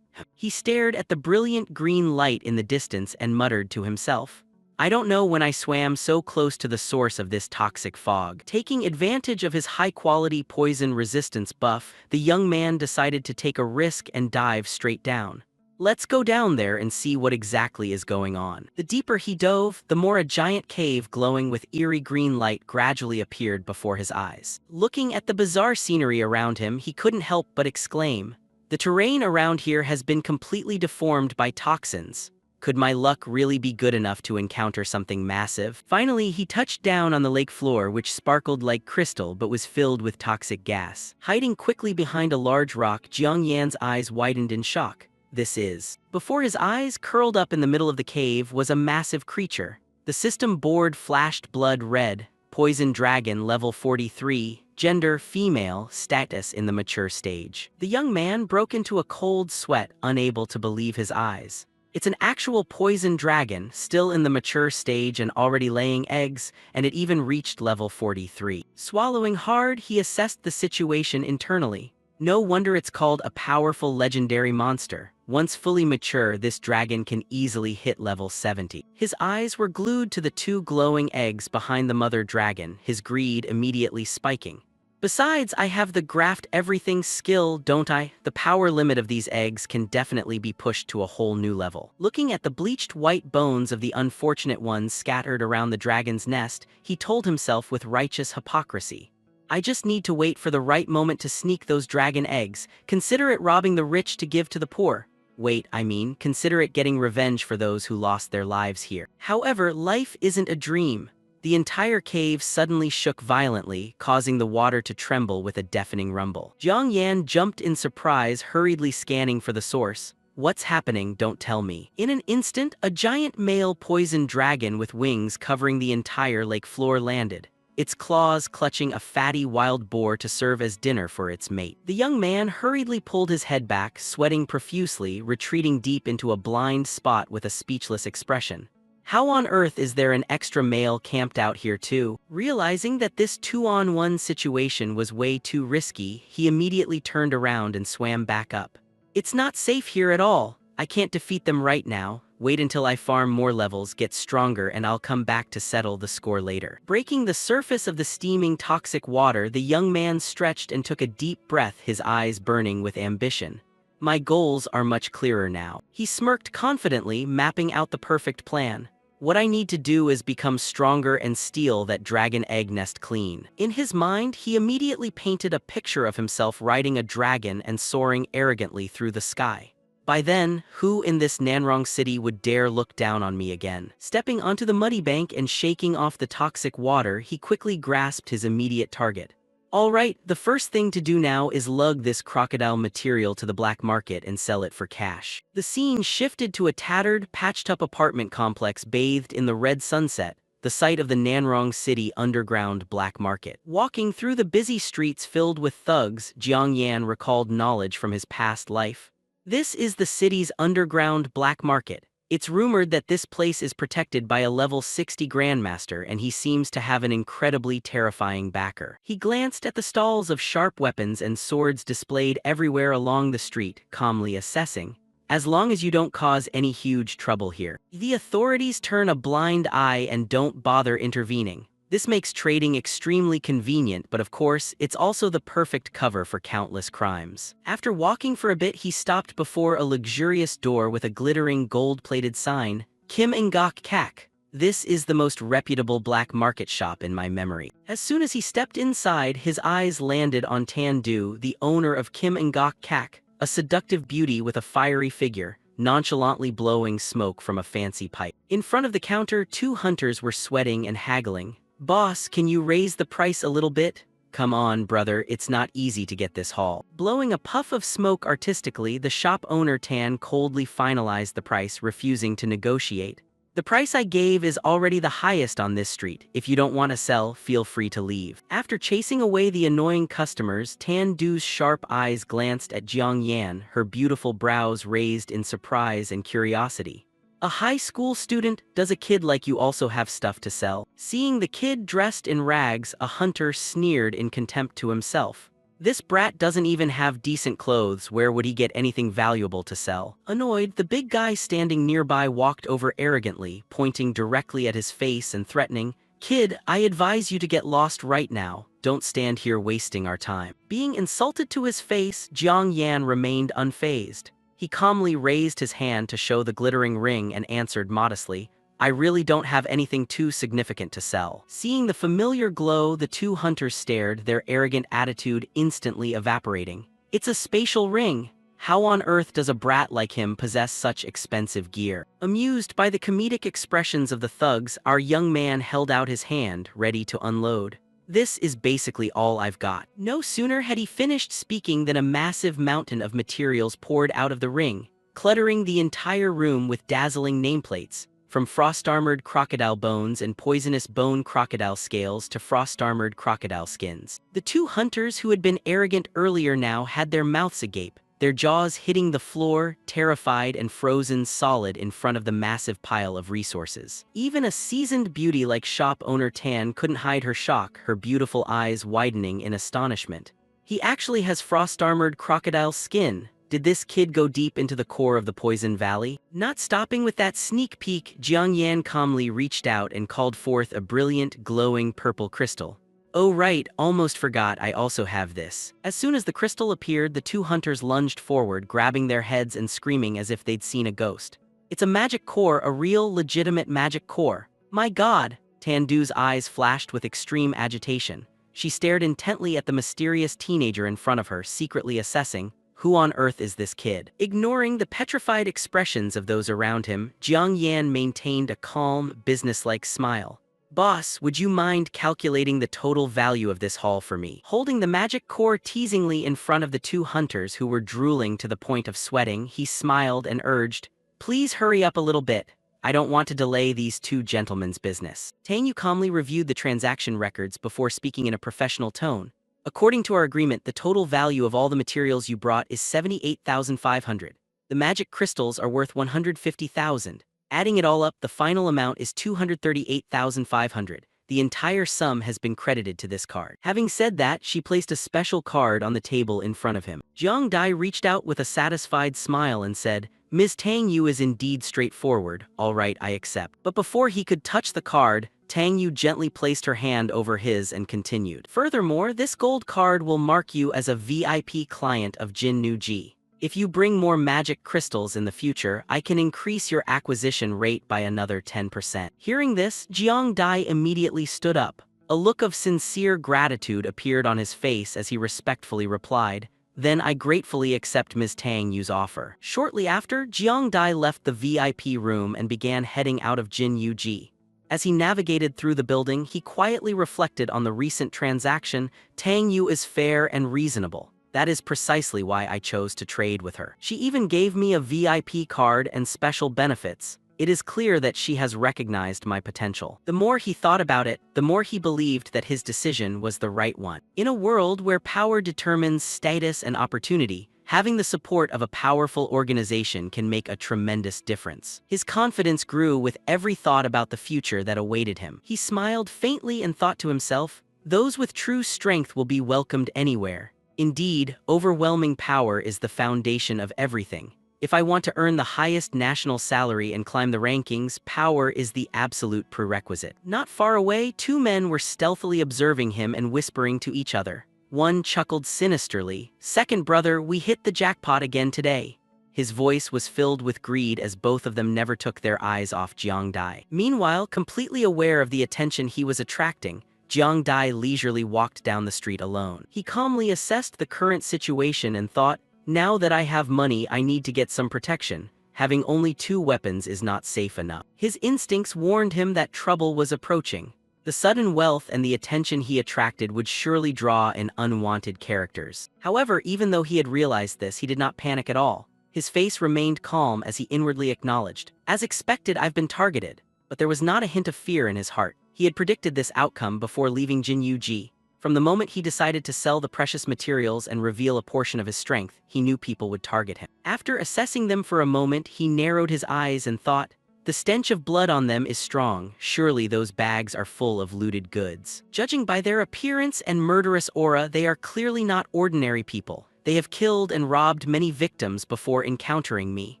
He stared at the brilliant green light in the distance and muttered to himself, I don't know when I swam so close to the source of this toxic fog. Taking advantage of his high-quality poison resistance buff, the young man decided to take a risk and dive straight down. Let's go down there and see what exactly is going on. The deeper he dove, the more a giant cave glowing with eerie green light gradually appeared before his eyes. Looking at the bizarre scenery around him, he couldn't help but exclaim, the terrain around here has been completely deformed by toxins. Could my luck really be good enough to encounter something massive? Finally, he touched down on the lake floor, which sparkled like crystal but was filled with toxic gas. Hiding quickly behind a large rock, Jiang Yan's eyes widened in shock. This is. Before his eyes, curled up in the middle of the cave, was a massive creature. The system board flashed blood red, poison dragon level 43, gender female, status in the mature stage. The young man broke into a cold sweat, unable to believe his eyes. It's an actual poison dragon, still in the mature stage and already laying eggs, and it even reached level 43. Swallowing hard, he assessed the situation internally. No wonder it's called a powerful legendary monster. Once fully mature, this dragon can easily hit level 70. His eyes were glued to the two glowing eggs behind the mother dragon, his greed immediately spiking. Besides, I have the graft everything skill, don't I? The power limit of these eggs can definitely be pushed to a whole new level. Looking at the bleached white bones of the unfortunate ones scattered around the dragon's nest, he told himself with righteous hypocrisy. I just need to wait for the right moment to sneak those dragon eggs. Consider it robbing the rich to give to the poor. Consider it getting revenge for those who lost their lives here. However, life isn't a dream. The entire cave suddenly shook violently, causing the water to tremble with a deafening rumble. Jiang Yan jumped in surprise, hurriedly scanning for the source. What's happening? Don't tell me. In an instant, a giant male poison dragon with wings covering the entire lake floor landed, its claws clutching a fatty wild boar to serve as dinner for its mate. The young man hurriedly pulled his head back, sweating profusely, retreating deep into a blind spot with a speechless expression. How on earth is there an extra male camped out here too? Realizing that this 2-on-1 situation was way too risky, he immediately turned around and swam back up. It's not safe here at all. I can't defeat them right now. Wait until I farm more levels, get stronger, and I'll come back to settle the score later. Breaking the surface of the steaming toxic water, the young man stretched and took a deep breath, his eyes burning with ambition. My goals are much clearer now. He smirked confidently, mapping out the perfect plan. What I need to do is become stronger and steal that dragon egg nest clean. In his mind, he immediately painted a picture of himself riding a dragon and soaring arrogantly through the sky. By then, who in this Nanrong city would dare look down on me again? Stepping onto the muddy bank and shaking off the toxic water, he quickly grasped his immediate target. All right, the first thing to do now is lug this crocodile material to the black market and sell it for cash. The scene shifted to a tattered, patched-up apartment complex bathed in the red sunset, the site of the Nanrong City underground black market. Walking through the busy streets filled with thugs, Jiang Yan recalled knowledge from his past life. This is the city's underground black market. It's rumored that this place is protected by a level 60 grandmaster, and he seems to have an incredibly terrifying backer. He glanced at the stalls of sharp weapons and swords displayed everywhere along the street, calmly assessing, "As long as you don't cause any huge trouble here, the authorities turn a blind eye and don't bother intervening." This makes trading extremely convenient, but of course, it's also the perfect cover for countless crimes. After walking for a bit, he stopped before a luxurious door with a glittering gold-plated sign, Kim Ngok Kak. This is the most reputable black market shop in my memory. As soon as he stepped inside, his eyes landed on Tan Du, the owner of Kim Ngok Kak, a seductive beauty with a fiery figure, nonchalantly blowing smoke from a fancy pipe. In front of the counter, two hunters were sweating and haggling. "Boss, can you raise the price a little bit?" "Come on, brother, it's not easy to get this haul." Blowing a puff of smoke artistically, the shop owner Tan coldly finalized the price, refusing to negotiate. "The price I gave is already the highest on this street. If you don't want to sell, feel free to leave." After chasing away the annoying customers, Tan Du's sharp eyes glanced at Jiang Yan, her beautiful brows raised in surprise and curiosity. "A high school student? Does a kid like you also have stuff to sell?" Seeing the kid dressed in rags, a hunter sneered in contempt to himself. "This brat doesn't even have decent clothes. Where would he get anything valuable to sell?" Annoyed, the big guy standing nearby walked over arrogantly, pointing directly at his face and threatening, "Kid, I advise you to get lost right now. Don't stand here wasting our time." Being insulted to his face, Jiang Yan remained unfazed. He calmly raised his hand to show the glittering ring and answered modestly, "I really don't have anything too significant to sell." Seeing the familiar glow, the two hunters stared, their arrogant attitude instantly evaporating. "It's a spatial ring. How on earth does a brat like him possess such expensive gear?" Amused by the comedic expressions of the thugs, our young man held out his hand, ready to unload. "This is basically all I've got." No sooner had he finished speaking than a massive mountain of materials poured out of the ring, cluttering the entire room with dazzling nameplates, from frost-armored crocodile bones and poisonous bone crocodile scales to frost-armored crocodile skins. The two hunters who had been arrogant earlier now had their mouths agape, their jaws hitting the floor, terrified and frozen solid in front of the massive pile of resources. Even a seasoned beauty like shop owner Tan couldn't hide her shock, her beautiful eyes widening in astonishment. "He actually has frost-armored crocodile skin. Did this kid go deep into the core of the Poison Valley?" Not stopping with that sneak peek, Jiang Yan calmly reached out and called forth a brilliant, glowing purple crystal. "Oh right, almost forgot, I also have this." As soon as the crystal appeared, the two hunters lunged forward, grabbing their heads and screaming as if they'd seen a ghost. "It's a magic core, a real, legitimate magic core." "My god!" Tan Du's eyes flashed with extreme agitation. She stared intently at the mysterious teenager in front of her, secretly assessing, who on earth is this kid? Ignoring the petrified expressions of those around him, Jiang Yan maintained a calm, businesslike smile. "Boss, would you mind calculating the total value of this haul for me?" Holding the magic core teasingly in front of the two hunters who were drooling to the point of sweating, he smiled and urged, "Please hurry up a little bit. I don't want to delay these two gentlemen's business." Tang Yu calmly reviewed the transaction records before speaking in a professional tone. "According to our agreement, the total value of all the materials you brought is 78,500. The magic crystals are worth 150,000. Adding it all up, the final amount is 238,500. The entire sum has been credited to this card." Having said that, she placed a special card on the table in front of him. Jiang Dai reached out with a satisfied smile and said, "Ms. Tang Yu is indeed straightforward. All right, I accept." But before he could touch the card, Tang Yu gently placed her hand over his and continued. "Furthermore, this gold card will mark you as a VIP client of Jin Nu Ji. If you bring more magic crystals in the future, I can increase your acquisition rate by another 10%. Hearing this, Jiang Dai immediately stood up. A look of sincere gratitude appeared on his face as he respectfully replied, "Then I gratefully accept Ms. Tang Yu's offer." Shortly after, Jiang Dai left the VIP room and began heading out of Jin Yu Ji. As he navigated through the building, he quietly reflected on the recent transaction. Tang Yu is fair and reasonable. That is precisely why I chose to trade with her. She even gave me a VIP card and special benefits. It is clear that she has recognized my potential. The more he thought about it, the more he believed that his decision was the right one. In a world where power determines status and opportunity, Having the support of a powerful organization can make a tremendous difference. His confidence grew with every thought about the future that awaited him. He smiled faintly and thought to himself, "Those with true strength will be welcomed anywhere." Indeed, overwhelming power is the foundation of everything. If I want to earn the highest national salary and climb the rankings, power is the absolute prerequisite. Not far away, two men were stealthily observing him and whispering to each other. One chuckled sinisterly, "Second brother, we hit the jackpot again today." His voice was filled with greed as both of them never took their eyes off Jiang Dai. Meanwhile, completely aware of the attention he was attracting, Jiang Dai leisurely walked down the street alone. He calmly assessed the current situation and thought, "Now that I have money, I need to get some protection. Having only 2 weapons is not safe enough." His instincts warned him that trouble was approaching. The sudden wealth and the attention he attracted would surely draw in unwanted characters. However, even though he had realized this, he did not panic at all. His face remained calm as he inwardly acknowledged, "As expected, I've been targeted." But there was not a hint of fear in his heart. He had predicted this outcome before leaving Jinyuji. From the moment he decided to sell the precious materials and reveal a portion of his strength, he knew people would target him. After assessing them for a moment, he narrowed his eyes and thought, "The stench of blood on them is strong. Surely those bags are full of looted goods. Judging by their appearance and murderous aura, they are clearly not ordinary people. They have killed and robbed many victims before encountering me."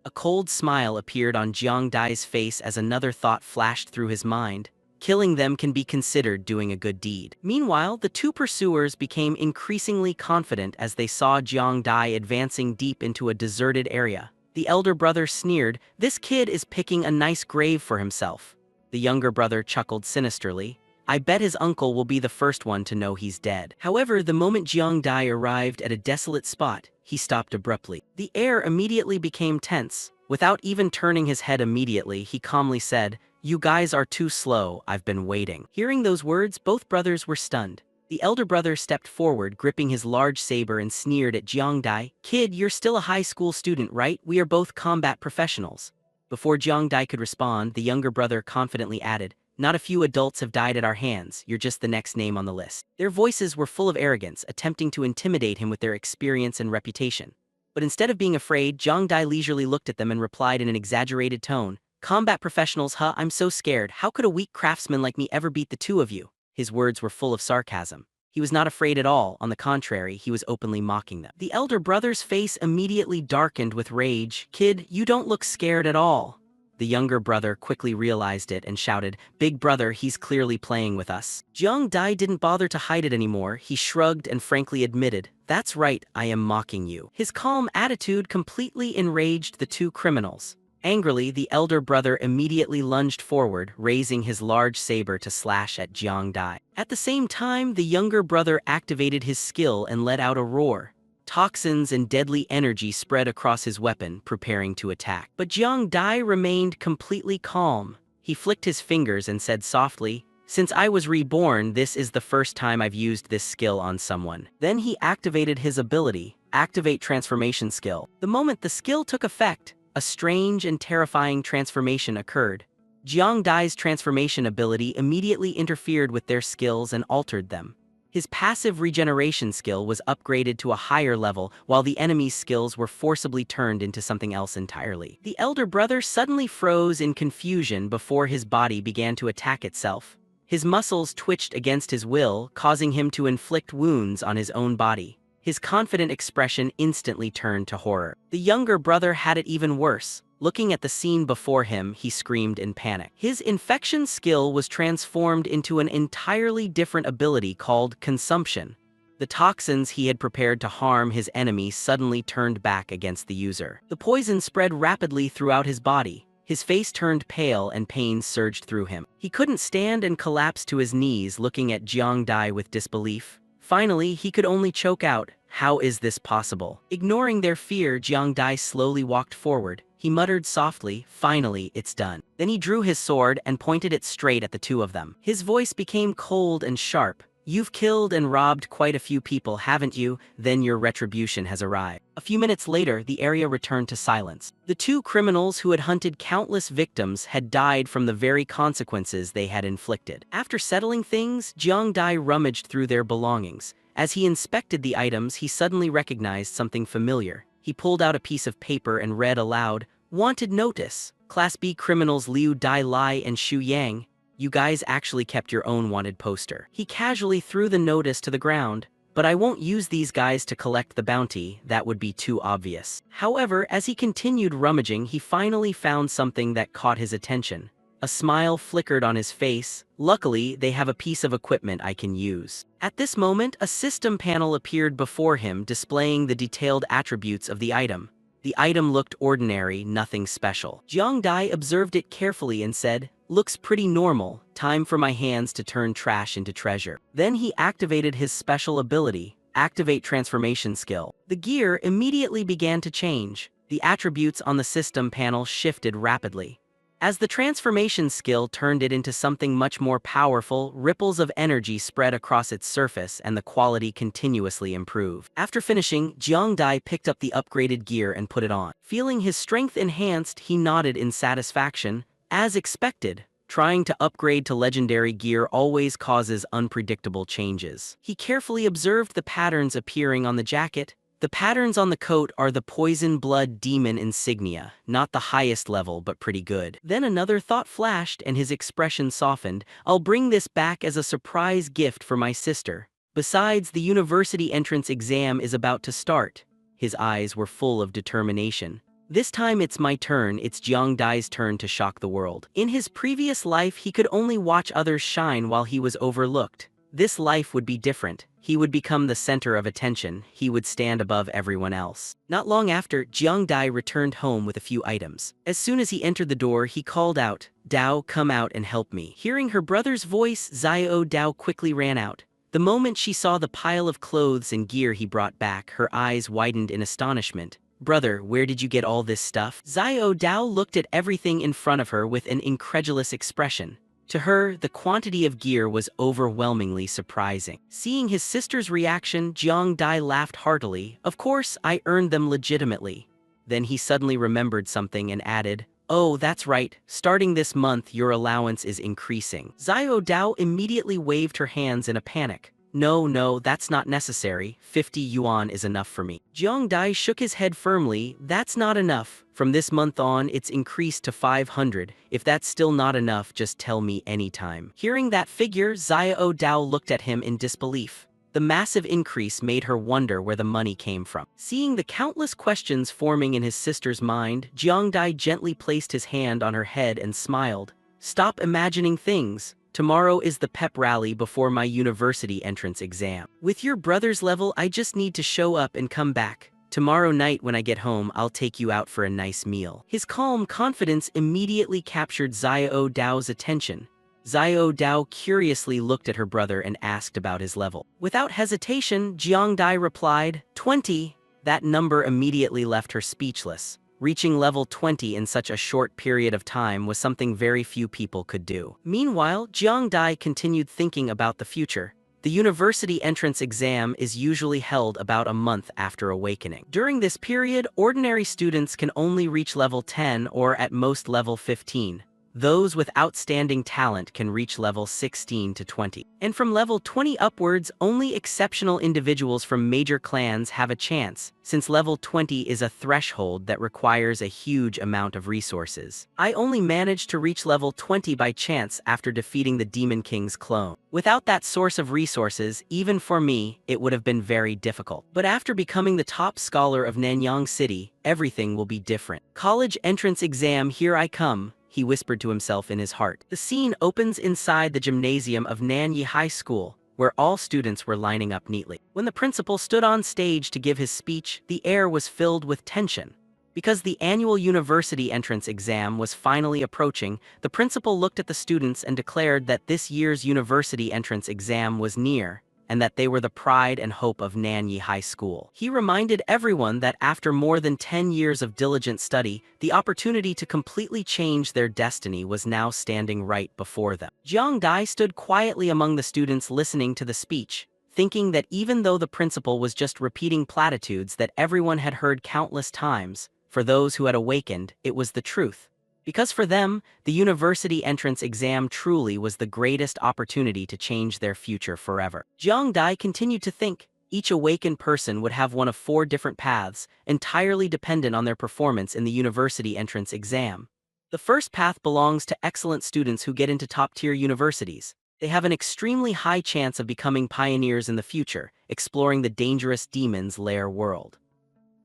A cold smile appeared on Jiang Dai's face as another thought flashed through his mind. Killing them can be considered doing a good deed. Meanwhile, the two pursuers became increasingly confident as they saw Jiang Dai advancing deep into a deserted area. The elder brother sneered, "This kid is picking a nice grave for himself." The younger brother chuckled sinisterly, "I bet his uncle will be the first one to know he's dead." However, the moment Jiang Dai arrived at a desolate spot, he stopped abruptly. The air immediately became tense. Without even turning his head immediately, he calmly said, "You guys are too slow, I've been waiting." Hearing those words, both brothers were stunned. The elder brother stepped forward, gripping his large saber, and sneered at Jiang Dai, "Kid, you're still a high school student, right? We are both combat professionals." Before Jiang Dai could respond, the younger brother confidently added, "Not a few adults have died at our hands, you're just the next name on the list." Their voices were full of arrogance, attempting to intimidate him with their experience and reputation. But instead of being afraid, Jiang Dai leisurely looked at them and replied in an exaggerated tone, "Combat professionals, huh? I'm so scared. How could a weak craftsman like me ever beat the two of you?" His words were full of sarcasm. He was not afraid at all. On the contrary, he was openly mocking them. The elder brother's face immediately darkened with rage. "Kid, you don't look scared at all." The younger brother quickly realized it and shouted, "Big brother, he's clearly playing with us." Jiang Dai didn't bother to hide it anymore. He shrugged and frankly admitted, "That's right, I am mocking you." His calm attitude completely enraged the two criminals. Angrily, the elder brother immediately lunged forward, raising his large saber to slash at Jiang Dai. At the same time, the younger brother activated his skill and let out a roar. Toxins and deadly energy spread across his weapon, preparing to attack. But Jiang Dai remained completely calm. He flicked his fingers and said softly, "Since I was reborn, this is the first time I've used this skill on someone." Then he activated his ability, Activate Transformation Skill. The moment the skill took effect, a strange and terrifying transformation occurred. Jiang Dai's transformation ability immediately interfered with their skills and altered them. His passive regeneration skill was upgraded to a higher level, while the enemy's skills were forcibly turned into something else entirely. The elder brother suddenly froze in confusion before his body began to attack itself. His muscles twitched against his will, causing him to inflict wounds on his own body. His confident expression instantly turned to horror. The younger brother had it even worse. Looking at the scene before him, he screamed in panic. His infection skill was transformed into an entirely different ability called Consumption. The toxins he had prepared to harm his enemy suddenly turned back against the user. The poison spread rapidly throughout his body. His face turned pale and pain surged through him. He couldn't stand and collapsed to his knees, looking at Jiang Dai with disbelief. Finally, he could only choke out, "How is this possible?" Ignoring their fear, Jiang Dai slowly walked forward. He muttered softly, "Finally, it's done." Then he drew his sword and pointed it straight at the two of them. His voice became cold and sharp. "You've killed and robbed quite a few people, haven't you? Then your retribution has arrived." A few minutes later, the area returned to silence. The two criminals who had hunted countless victims had died from the very consequences they had inflicted. After settling things, Jiang Dai rummaged through their belongings. As he inspected the items, he suddenly recognized something familiar. He pulled out a piece of paper and read aloud, "Wanted notice. Class B criminals Liu Dai Lai and Xu Yang. You guys actually kept your own wanted poster." He casually threw the notice to the ground. "But I won't use these guys to collect the bounty, that would be too obvious." However, as he continued rummaging, he finally found something that caught his attention. A smile flickered on his face. "Luckily, they have a piece of equipment I can use." At this moment, a system panel appeared before him, displaying the detailed attributes of the item. The item looked ordinary, nothing special. Jiang Dai observed it carefully and said, "Looks pretty normal. Time for my hands to turn trash into treasure." Then he activated his special ability, Activate Transformation Skill. The gear immediately began to change. The attributes on the system panel shifted rapidly. As the transformation skill turned it into something much more powerful, ripples of energy spread across its surface and the quality continuously improved. After finishing, Jiang Dai picked up the upgraded gear and put it on. Feeling his strength enhanced, he nodded in satisfaction. As expected, trying to upgrade to legendary gear always causes unpredictable changes. He carefully observed the patterns appearing on the jacket. The patterns on the coat are the Poison Blood Demon insignia, not the highest level but pretty good. Then another thought flashed and his expression softened. "I'll bring this back as a surprise gift for my sister. Besides, the university entrance exam is about to start." His eyes were full of determination. "This time it's my turn." It's Jiang Dai's turn to shock the world. In his previous life, he could only watch others shine while he was overlooked. This life would be different. He would become the center of attention. He would stand above everyone else. Not long after, Jiang Dai returned home with a few items. As soon as he entered the door, he called out, "Dao, come out and help me." Hearing her brother's voice, Xiao Dao quickly ran out. The moment she saw the pile of clothes and gear he brought back, her eyes widened in astonishment. "Brother, where did you get all this stuff?" Xiao Dao looked at everything in front of her with an incredulous expression. To her, the quantity of gear was overwhelmingly surprising. Seeing his sister's reaction, Jiang Dai laughed heartily. "Of course, I earned them legitimately." Then he suddenly remembered something and added, "Oh, that's right. Starting this month, your allowance is increasing." Xiao Dao immediately waved her hands in a panic. No, that's not necessary. 50 yuan is enough for me." Jiang Dai shook his head firmly. "That's not enough. From this month on, it's increased to 500. If that's still not enough, just tell me anytime." Hearing that figure, Xiao Dao looked at him in disbelief. The massive increase made her wonder where the money came from. Seeing the countless questions forming in his sister's mind, Jiang Dai gently placed his hand on her head and smiled. "Stop imagining things. Tomorrow is the pep rally before my university entrance exam. With your brother's level, I just need to show up and come back. Tomorrow night when I get home, I'll take you out for a nice meal." His calm confidence immediately captured Xiao Dao's attention. Xiao Dao curiously looked at her brother and asked about his level. Without hesitation, Jiang Dai replied, 20. That number immediately left her speechless. Reaching level 20 in such a short period of time was something very few people could do. Meanwhile, Jiang Dai continued thinking about the future. The university entrance exam is usually held about a month after awakening. During this period, ordinary students can only reach level 10 or at most level 15. Those with outstanding talent can reach level 16 to 20. And from level 20 upwards, only exceptional individuals from major clans have a chance, since level 20 is a threshold that requires a huge amount of resources. I only managed to reach level 20 by chance after defeating the Demon King's clone. Without that source of resources, even for me, it would have been very difficult. But after becoming the top scholar of Nanyang City, everything will be different. College entrance exam, here I come, he whispered to himself in his heart. The scene opens inside the gymnasium of Nanyi High School, where all students were lining up neatly. When the principal stood on stage to give his speech, the air was filled with tension. Because the annual university entrance exam was finally approaching, the principal looked at the students and declared that this year's university entrance exam was near, and that they were the pride and hope of Nanyi High School. He reminded everyone that after more than 10 years of diligent study, the opportunity to completely change their destiny was now standing right before them. Jiang Dai stood quietly among the students listening to the speech, thinking that even though the principal was just repeating platitudes that everyone had heard countless times, for those who had awakened, it was the truth. Because for them, the university entrance exam truly was the greatest opportunity to change their future forever. Jiang Dai continued to think. Each awakened person would have one of 4 different paths, entirely dependent on their performance in the university entrance exam. The first path belongs to excellent students who get into top-tier universities. They have an extremely high chance of becoming pioneers in the future, exploring the dangerous demon's lair world.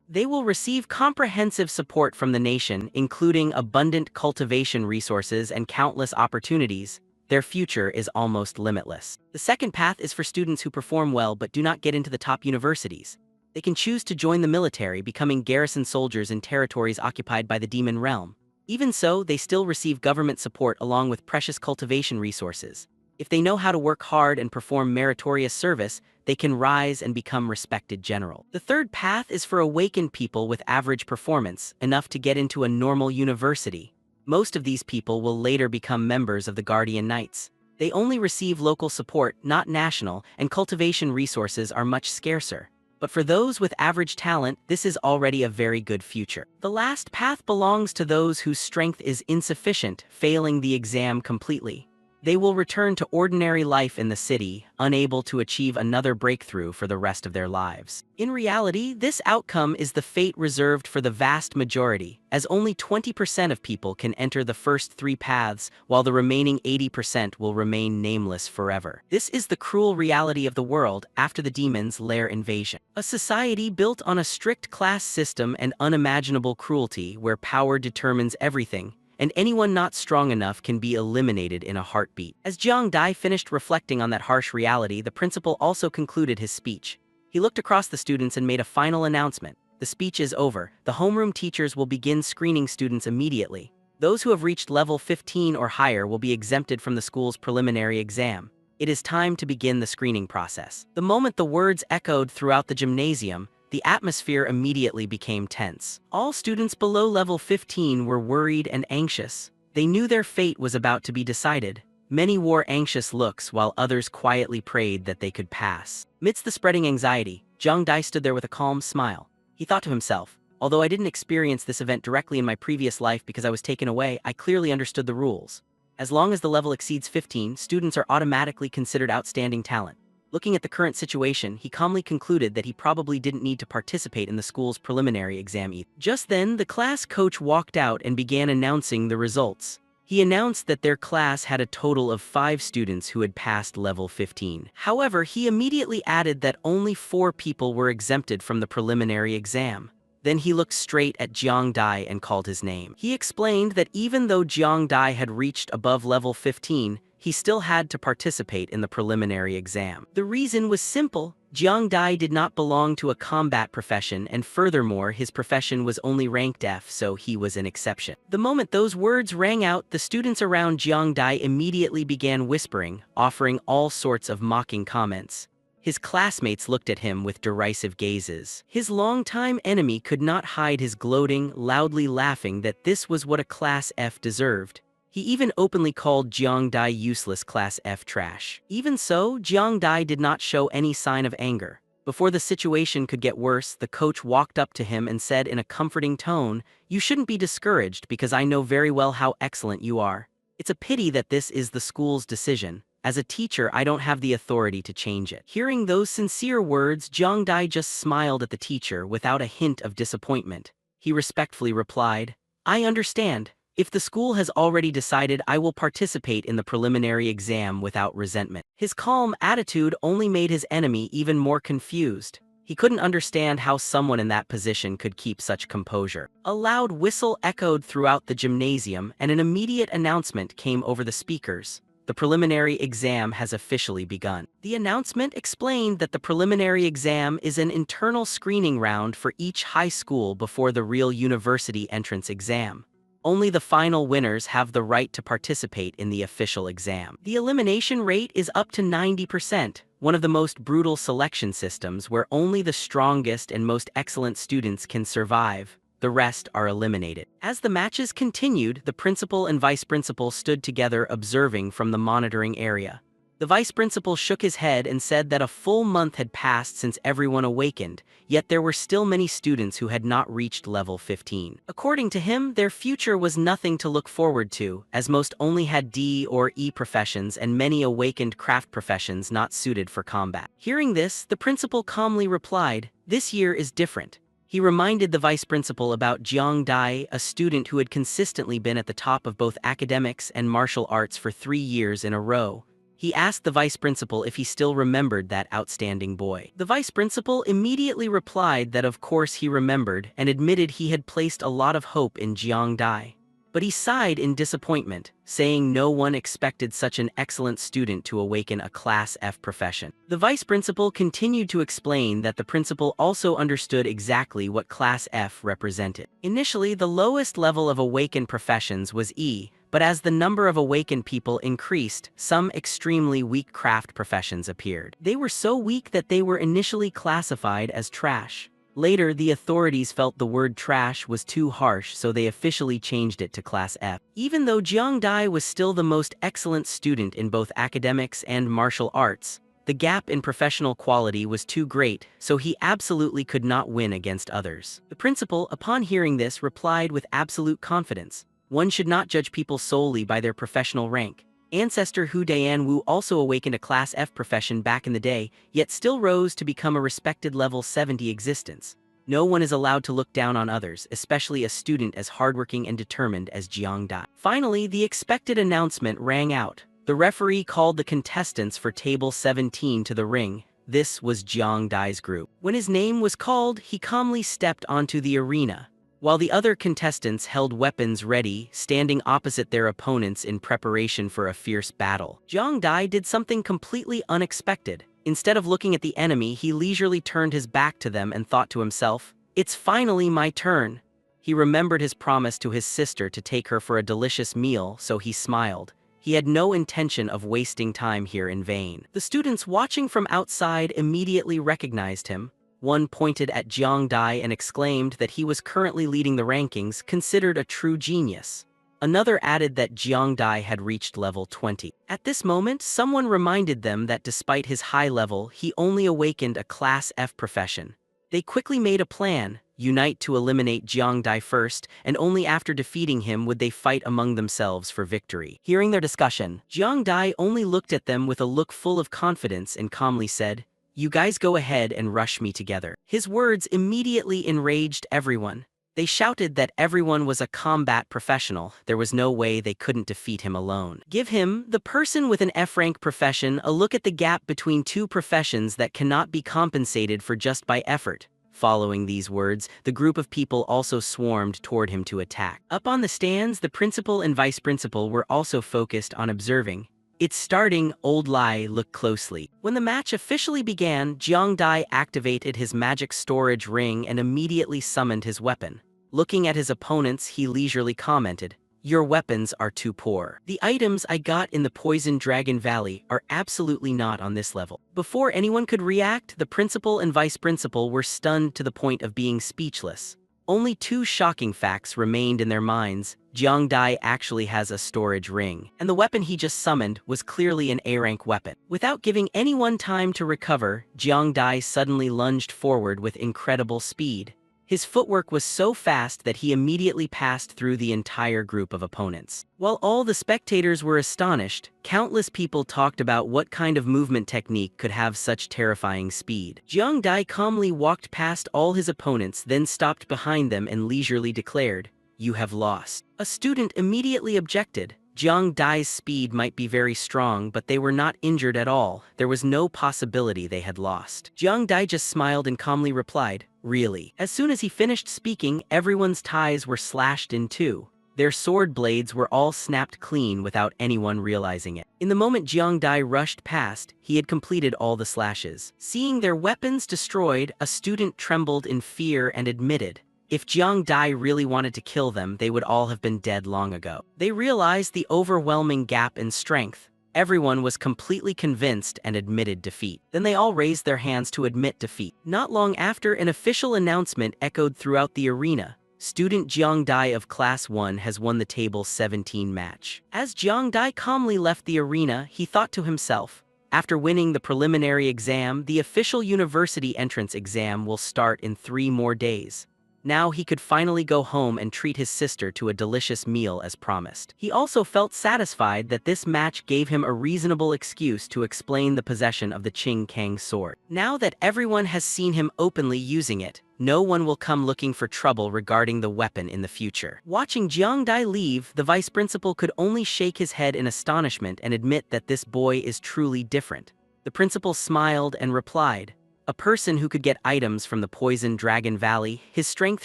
They will receive comprehensive support from the nation, including abundant cultivation resources and countless opportunities. Their future is almost limitless. The second path is for students who perform well but do not get into the top universities. They can choose to join the military, becoming garrison soldiers in territories occupied by the demon realm. Even so, they still receive government support along with precious cultivation resources. If they know how to work hard and perform meritorious service, they can rise and become respected general. The third path is for awakened people with average performance, enough to get into a normal university. Most of these people will later become members of the Guardian Knights. They only receive local support, not national, and cultivation resources are much scarcer. But for those with average talent, this is already a very good future. The last path belongs to those whose strength is insufficient, failing the exam completely. They will return to ordinary life in the city, unable to achieve another breakthrough for the rest of their lives. In reality, this outcome is the fate reserved for the vast majority, as only 20% of people can enter the first 3 paths, while the remaining 80% will remain nameless forever. This is the cruel reality of the world after the demon's lair invasion. A society built on a strict class system and unimaginable cruelty where power determines everything, and anyone not strong enough can be eliminated in a heartbeat. As Jiang Dai finished reflecting on that harsh reality, the principal also concluded his speech. He looked across the students and made a final announcement. The speech is over. The homeroom teachers will begin screening students immediately. Those who have reached level 15 or higher will be exempted from the school's preliminary exam. It is time to begin the screening process. The moment the words echoed throughout the gymnasium, the atmosphere immediately became tense. All students below level 15 were worried and anxious. They knew their fate was about to be decided. Many wore anxious looks while others quietly prayed that they could pass. Amidst the spreading anxiety, Jiang Dai stood there with a calm smile. He thought to himself, although I didn't experience this event directly in my previous life because I was taken away, I clearly understood the rules. As long as the level exceeds 15, students are automatically considered outstanding talent. Looking at the current situation, he calmly concluded that he probably didn't need to participate in the school's preliminary exam either. Just then, the class coach walked out and began announcing the results. He announced that their class had a total of 5 students who had passed level 15. However, he immediately added that only 4 people were exempted from the preliminary exam. Then he looked straight at Jiang Dai and called his name. He explained that even though Jiang Dai had reached above level 15, he still had to participate in the preliminary exam. The reason was simple. Jiang Dai did not belong to a combat profession, and furthermore, his profession was only ranked F, so he was an exception. The moment those words rang out, the students around Jiang Dai immediately began whispering, offering all sorts of mocking comments. His classmates looked at him with derisive gazes. His longtime enemy could not hide his gloating, loudly laughing that this was what a Class F deserved. He even openly called Jiang Dai useless Class F trash. Even so, Jiang Dai did not show any sign of anger. Before the situation could get worse, the coach walked up to him and said in a comforting tone, "You shouldn't be discouraged because I know very well how excellent you are. It's a pity that this is the school's decision. As a teacher, I don't have the authority to change it." Hearing those sincere words, Jiang Dai just smiled at the teacher without a hint of disappointment. He respectfully replied, "I understand. If the school has already decided, I will participate in the preliminary exam without resentment." His calm attitude only made his enemy even more confused. He couldn't understand how someone in that position could keep such composure. A loud whistle echoed throughout the gymnasium, and an immediate announcement came over the speakers. The preliminary exam has officially begun. The announcement explained that the preliminary exam is an internal screening round for each high school before the real university entrance exam. Only the final winners have the right to participate in the official exam. The elimination rate is up to 90%, one of the most brutal selection systems where only the strongest and most excellent students can survive. The rest are eliminated. As the matches continued, the principal and vice principal stood together observing from the monitoring area. The vice principal shook his head and said that a full month had passed since everyone awakened, yet there were still many students who had not reached level 15. According to him, their future was nothing to look forward to, as most only had D or E professions and many awakened craft professions not suited for combat. Hearing this, the principal calmly replied, "This year is different." He reminded the vice principal about Jiang Dai, a student who had consistently been at the top of both academics and martial arts for 3 years in a row. He asked the vice principal if he still remembered that outstanding boy. The vice principal immediately replied that of course he remembered and admitted he had placed a lot of hope in Jiang Dai. But he sighed in disappointment, saying no one expected such an excellent student to awaken a Class F profession. The vice principal continued to explain that the principal also understood exactly what Class F represented. Initially, the lowest level of awakened professions was E, but as the number of awakened people increased, some extremely weak craft professions appeared. They were so weak that they were initially classified as trash. Later, the authorities felt the word trash was too harsh, so they officially changed it to Class F. Even though Jiang Dai was still the most excellent student in both academics and martial arts, the gap in professional quality was too great, so he absolutely could not win against others. The principal, upon hearing this, replied with absolute confidence, "One should not judge people solely by their professional rank. Ancestor Hu Dianwu also awakened a Class F profession back in the day, yet still rose to become a respected level 70 existence. No one is allowed to look down on others, especially a student as hardworking and determined as Jiang Dai." Finally, the expected announcement rang out. The referee called the contestants for table 17 to the ring. This was Jiang Dai's group. When his name was called, he calmly stepped onto the arena, while the other contestants held weapons ready, standing opposite their opponents in preparation for a fierce battle. Jiang Dai did something completely unexpected. Instead of looking at the enemy, he leisurely turned his back to them and thought to himself, "It's finally my turn." He remembered his promise to his sister to take her for a delicious meal, so he smiled. He had no intention of wasting time here in vain. The students watching from outside immediately recognized him. One pointed at Jiang Dai and exclaimed that he was currently leading the rankings, considered a true genius. Another added that Jiang Dai had reached level 20. At this moment, someone reminded them that despite his high level, he only awakened a Class F profession. They quickly made a plan, unite to eliminate Jiang Dai first, and only after defeating him would they fight among themselves for victory. Hearing their discussion, Jiang Dai only looked at them with a look full of confidence and calmly said, "You guys go ahead and rush me together." His words immediately enraged everyone. They shouted that everyone was a combat professional. There was no way they couldn't defeat him alone. Give him, the person with an F-rank profession, a look at the gap between two professions that cannot be compensated for just by effort. Following these words, the group of people also swarmed toward him to attack. Up on the stands, the principal and vice principal were also focused on observing. "It's starting, old Lai, look closely." When the match officially began, Jiang Dai activated his magic storage ring and immediately summoned his weapon. Looking at his opponents, he leisurely commented, "Your weapons are too poor. The items I got in the Poison Dragon Valley are absolutely not on this level." Before anyone could react, the principal and vice principal were stunned to the point of being speechless. Only two shocking facts remained in their minds. Jiang Dai actually has a storage ring, and the weapon he just summoned was clearly an A-rank weapon. Without giving anyone time to recover, Jiang Dai suddenly lunged forward with incredible speed. His footwork was so fast that he immediately passed through the entire group of opponents. While all the spectators were astonished, countless people talked about what kind of movement technique could have such terrifying speed. Jiang Dai calmly walked past all his opponents, then stopped behind them and leisurely declared, "You have lost." A student immediately objected. Jiang Dai's speed might be very strong, but they were not injured at all. There was no possibility they had lost. Jiang Dai just smiled and calmly replied, "Really?" As soon as he finished speaking, everyone's ties were slashed in two. Their sword blades were all snapped clean without anyone realizing it. In the moment Jiang Dai rushed past, he had completed all the slashes. Seeing their weapons destroyed, a student trembled in fear and admitted, if Jiang Dai really wanted to kill them, they would all have been dead long ago. They realized the overwhelming gap in strength. Everyone was completely convinced and admitted defeat. Then they all raised their hands to admit defeat. Not long after, an official announcement echoed throughout the arena. Student Jiang Dai of Class 1 has won the Table 17 match. As Jiang Dai calmly left the arena, he thought to himself, After winning the preliminary exam, the official university entrance exam will start in 3 more days. Now he could finally go home and treat his sister to a delicious meal as promised. He also felt satisfied that this match gave him a reasonable excuse to explain the possession of the Qing Kang sword. Now that everyone has seen him openly using it, no one will come looking for trouble regarding the weapon in the future. Watching Jiangdai leave, the vice principal could only shake his head in astonishment and admit that this boy is truly different. The principal smiled and replied, "A person who could get items from the poisoned Dragon Valley, his strength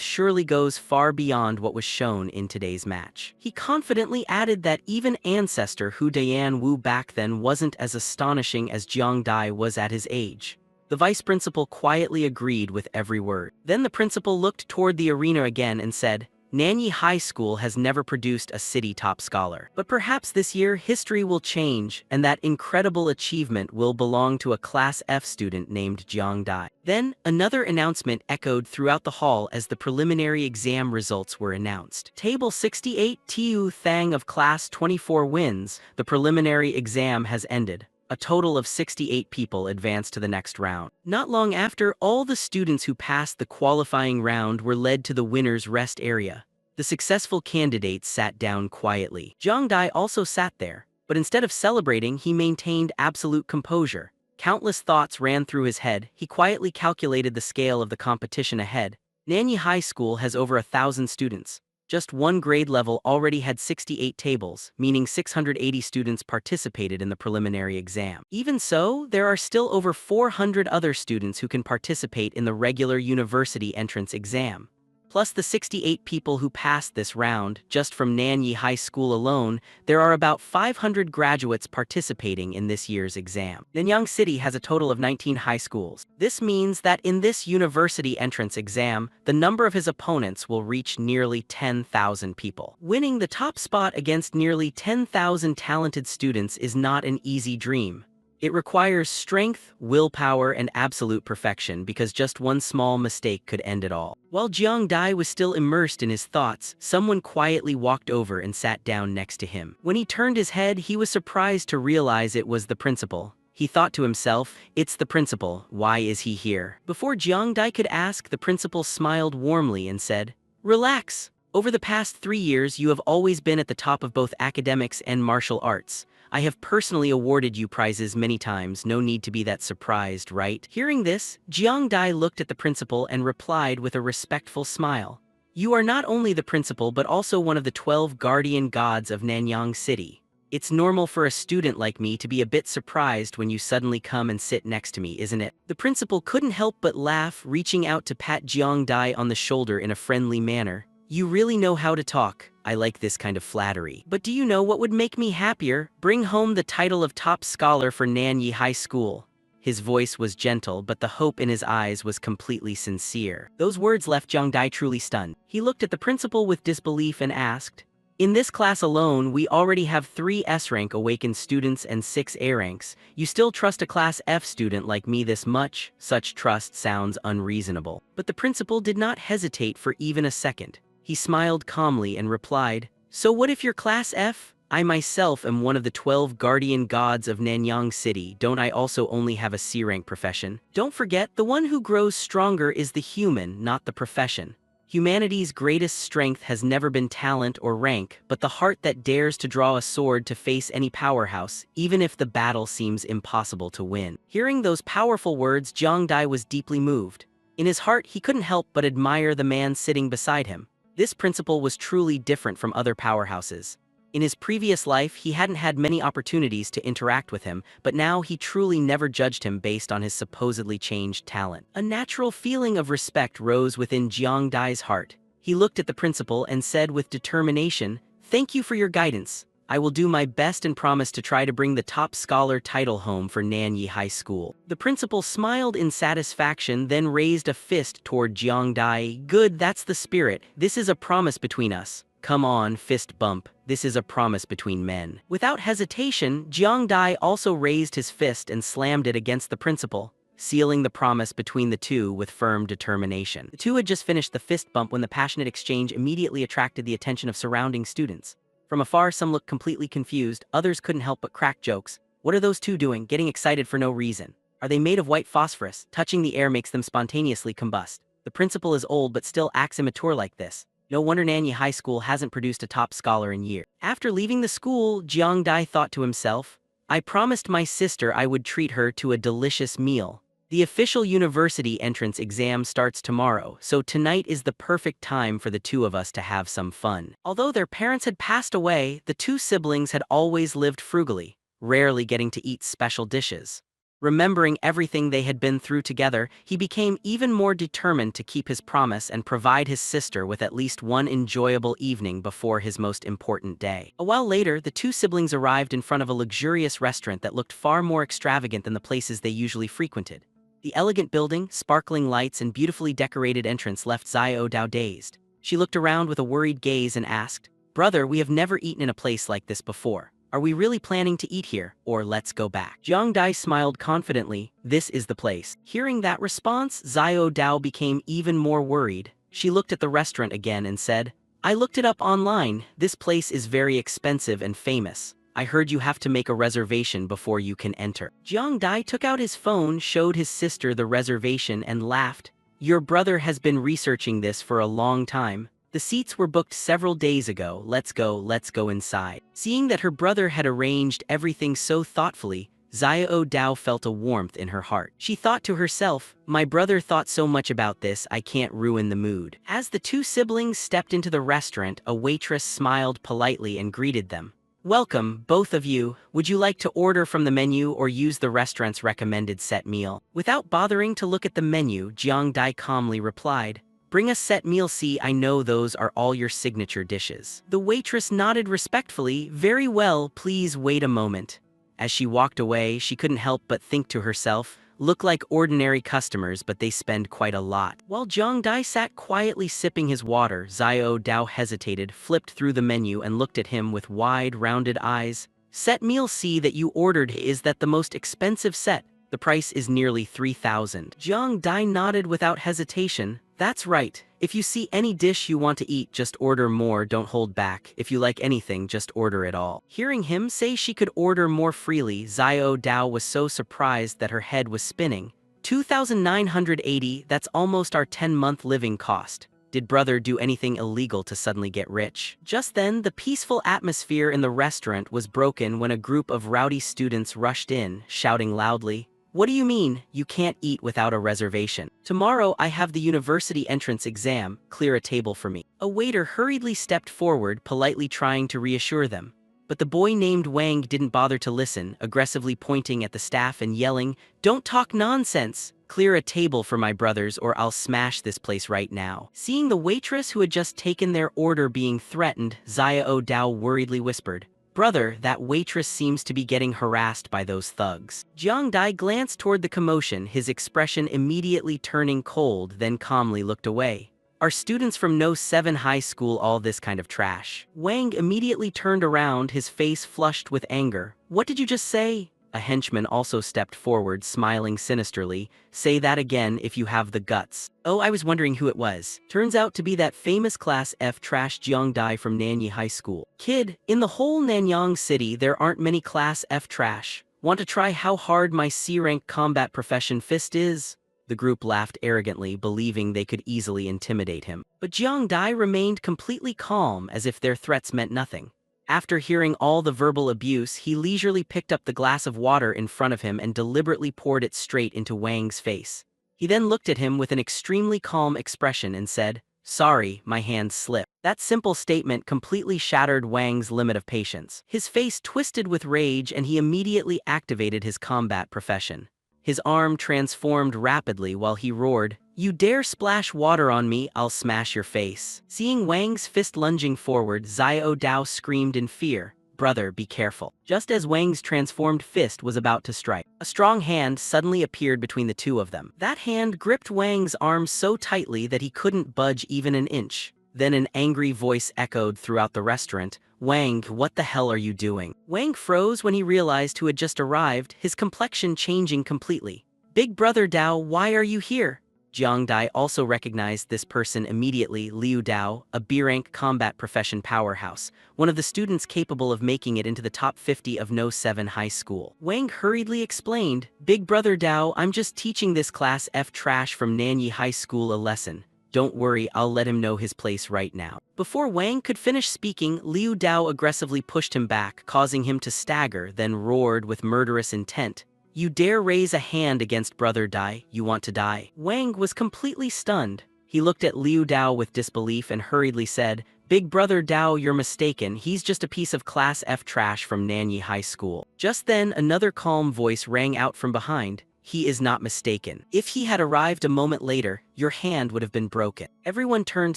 surely goes far beyond what was shown in today's match." He confidently added that even ancestor Hu Dian Wu back then wasn't as astonishing as Jiang Dai was at his age. The vice principal quietly agreed with every word. Then the principal looked toward the arena again and said, "Nanyi High School has never produced a city top scholar. But perhaps this year history will change and that incredible achievement will belong to a Class F student named Jiang Dai." Then, another announcement echoed throughout the hall as the preliminary exam results were announced. Table 68, Tiu Thang of Class 24 wins. The preliminary exam has ended. A total of 68 people advanced to the next round. Not long after, all the students who passed the qualifying round were led to the winner's rest area. The successful candidates sat down quietly. Jiang Dai also sat there, but instead of celebrating, he maintained absolute composure. Countless thoughts ran through his head. He quietly calculated the scale of the competition ahead. Nanyi High School has over 1,000 students. Just one grade level already had 68 tables, meaning 680 students participated in the preliminary exam. Even so, there are still over 400 other students who can participate in the regular university entrance exam. Plus the 68 people who passed this round, just from Nanyi High School alone, there are about 500 graduates participating in this year's exam. Nanyang City has a total of 19 high schools. This means that in this university entrance exam, the number of his opponents will reach nearly 10,000 people. Winning the top spot against nearly 10,000 talented students is not an easy dream. It requires strength, willpower, and absolute perfection because just one small mistake could end it all. While Jiang Dai was still immersed in his thoughts, someone quietly walked over and sat down next to him. When he turned his head, he was surprised to realize it was the principal. He thought to himself, "It's the principal, why is he here?" Before Jiang Dai could ask, the principal smiled warmly and said, "Relax. Over the past 3 years, you have always been at the top of both academics and martial arts. I have personally awarded you prizes many times, no need to be that surprised, right?" Hearing this, Jiang Dai looked at the principal and replied with a respectful smile. "You are not only the principal but also one of the 12 guardian gods of Nanyang City. It's normal for a student like me to be a bit surprised when you suddenly come and sit next to me, isn't it?" The principal couldn't help but laugh, reaching out to pat Jiang Dai on the shoulder in a friendly manner. "You really know how to talk. I like this kind of flattery. But do you know what would make me happier? Bring home the title of top scholar for Nanyi High School." His voice was gentle, but the hope in his eyes was completely sincere. Those words left Jiang Dai truly stunned. He looked at the principal with disbelief and asked, "In this class alone, we already have 3 S-rank awakened students and 6 A ranks. You still trust a Class F student like me this much? Such trust sounds unreasonable." But the principal did not hesitate for even a second. He smiled calmly and replied, "So what if you're Class F? I myself am one of the 12 guardian gods of Nanyang City. Don't I also only have a C-rank profession? Don't forget, the one who grows stronger is the human, not the profession. Humanity's greatest strength has never been talent or rank, but the heart that dares to draw a sword to face any powerhouse, even if the battle seems impossible to win." Hearing those powerful words, Jiang Dai was deeply moved. In his heart, he couldn't help but admire the man sitting beside him. This principal was truly different from other powerhouses. In his previous life, he hadn't had many opportunities to interact with him, but now he truly never judged him based on his supposedly changed talent. A natural feeling of respect rose within Jiang Dai's heart. He looked at the principal and said with determination, "Thank you for your guidance. I will do my best and promise to try to bring the top scholar title home for Nanyi High School." The principal smiled in satisfaction, then raised a fist toward Jiang Dai. "Good, that's the spirit. This is a promise between us. Come on, fist bump. This is a promise between men." Without hesitation, Jiang Dai also raised his fist and slammed it against the principal, sealing the promise between the two with firm determination. The two had just finished the fist bump when the passionate exchange immediately attracted the attention of surrounding students. From afar, some looked completely confused, others couldn't help but crack jokes. What are those two doing, getting excited for no reason? Are they made of white phosphorus? Touching the air makes them spontaneously combust. The principal is old but still acts immature like this. No wonder Nanyi High School hasn't produced a top scholar in years. After leaving the school, Jiangdai thought to himself, I promised my sister I would treat her to a delicious meal. The official university entrance exam starts tomorrow, so tonight is the perfect time for the two of us to have some fun. Although their parents had passed away, the two siblings had always lived frugally, rarely getting to eat special dishes. Remembering everything they had been through together, he became even more determined to keep his promise and provide his sister with at least one enjoyable evening before his most important day. A while later, the two siblings arrived in front of a luxurious restaurant that looked far more extravagant than the places they usually frequented. The elegant building, sparkling lights, and beautifully decorated entrance left Xiao Dao dazed. She looked around with a worried gaze and asked, Brother, we have never eaten in a place like this before. Are we really planning to eat here, or let's go back? Jiang Dai smiled confidently, this is the place. Hearing that response, Xiao Dao became even more worried. She looked at the restaurant again and said, I looked it up online, this place is very expensive and famous. I heard you have to make a reservation before you can enter. Jiang Dai took out his phone, showed his sister the reservation and laughed. Your brother has been researching this for a long time. The seats were booked several days ago, let's go inside. Seeing that her brother had arranged everything so thoughtfully, Xiao Dao felt a warmth in her heart. She thought to herself, my brother thought so much about this, I can't ruin the mood. As the two siblings stepped into the restaurant, a waitress smiled politely and greeted them. Welcome, both of you. Would you like to order from the menu or use the restaurant's recommended set meal? Without bothering to look at the menu, Jiang Dai calmly replied, Bring a set meal, see, I know those are all your signature dishes. The waitress nodded respectfully, very well, please wait a moment. As she walked away, she couldn't help but think to herself, look like ordinary customers, but they spend quite a lot. While Jiang Dai sat quietly sipping his water, Xiao Dao hesitated, flipped through the menu and looked at him with wide, rounded eyes. Set meal C that you ordered, is that the most expensive set? The price is nearly 3,000. Jiang Dai nodded without hesitation. That's right. If you see any dish you want to eat, just order more, don't hold back. If you like anything, just order it all. Hearing him say she could order more freely, Xiao Dao was so surprised that her head was spinning. 2,980, that's almost our 10-month living cost. Did brother do anything illegal to suddenly get rich? Just then, the peaceful atmosphere in the restaurant was broken when a group of rowdy students rushed in, shouting loudly, What do you mean, you can't eat without a reservation? Tomorrow I have the university entrance exam, clear a table for me. A waiter hurriedly stepped forward, politely trying to reassure them. But the boy named Wang didn't bother to listen, aggressively pointing at the staff and yelling, Don't talk nonsense! Clear a table for my brothers or I'll smash this place right now. Seeing the waitress who had just taken their order being threatened, Xiao Dao worriedly whispered, Brother, that waitress seems to be getting harassed by those thugs. Jiang Dai glanced toward the commotion, his expression immediately turning cold, then calmly looked away. Are students from No 7 High School all this kind of trash? Wang immediately turned around, his face flushed with anger. What did you just say? A henchman also stepped forward, smiling sinisterly. Say that again if you have the guts. Oh, I was wondering who it was. Turns out to be that famous Class F trash Jiang Dai from Nanyi High School. Kid, in the whole Nanyang city there aren't many Class F trash. Want to try how hard my C-rank combat profession fist is? The group laughed arrogantly, believing they could easily intimidate him. But Jiang Dai remained completely calm, as if their threats meant nothing. After hearing all the verbal abuse, he leisurely picked up the glass of water in front of him and deliberately poured it straight into Wang's face. He then looked at him with an extremely calm expression and said, Sorry, my hand slipped. That simple statement completely shattered Wang's limit of patience. His face twisted with rage and he immediately activated his combat profession. His arm transformed rapidly while he roared, You dare splash water on me, I'll smash your face. Seeing Wang's fist lunging forward, Xiao Dao screamed in fear, Brother, be careful. Just as Wang's transformed fist was about to strike, a strong hand suddenly appeared between the two of them. That hand gripped Wang's arm so tightly that he couldn't budge even an inch. Then an angry voice echoed throughout the restaurant, Wang, what the hell are you doing? Wang froze when he realized who had just arrived, his complexion changing completely. Big brother Dao, why are you here? Jiang Dai also recognized this person immediately, Liu Dao, a B-rank combat profession powerhouse, one of the students capable of making it into the top 50 of No 7 high school. Wang hurriedly explained, "Big brother Dao, I'm just teaching this class F trash from Nanyi High School a lesson. Don't worry, I'll let him know his place right now." Before Wang could finish speaking, Liu Dao aggressively pushed him back, causing him to stagger, then roared with murderous intent, "You dare raise a hand against Brother Dai, you want to die." Wang was completely stunned. He looked at Liu Dao with disbelief and hurriedly said, "Big Brother Dao, you're mistaken, he's just a piece of Class F trash from Nanyi High School." Just then, another calm voice rang out from behind, "He is not mistaken. If he had arrived a moment later, your hand would have been broken." Everyone turned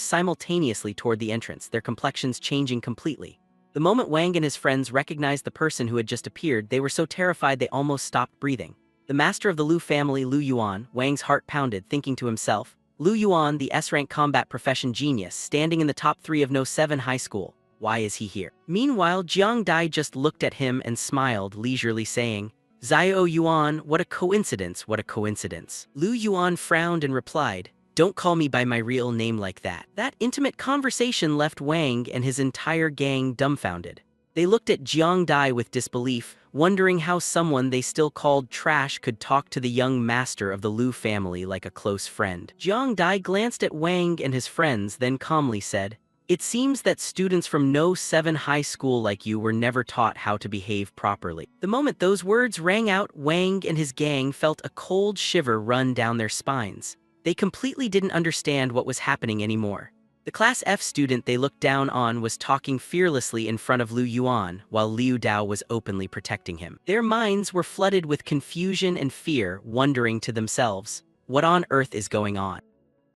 simultaneously toward the entrance, their complexions changing completely. The moment Wang and his friends recognized the person who had just appeared, they were so terrified they almost stopped breathing. The master of the Lu family, Lu Yuan, Wang's heart pounded, thinking to himself, Lu Yuan, the S-rank combat profession genius, standing in the top 3 of No 7 high school. Why is he here? Meanwhile, Jiang Dai just looked at him and smiled, leisurely saying, "Zio Yuan, what a coincidence, what a coincidence." Lu Yuan frowned and replied, "Don't call me by my real name like that." That intimate conversation left Wang and his entire gang dumbfounded. They looked at Jiang Dai with disbelief, wondering how someone they still called trash could talk to the young master of the Lu family like a close friend. Jiang Dai glanced at Wang and his friends, then calmly said, "It seems that students from No 7 high school like you were never taught how to behave properly." The moment those words rang out, Wang and his gang felt a cold shiver run down their spines. They completely didn't understand what was happening anymore. The Class F student they looked down on was talking fearlessly in front of Lu Yuan, while Liu Dao was openly protecting him. Their minds were flooded with confusion and fear, wondering to themselves, what on earth is going on?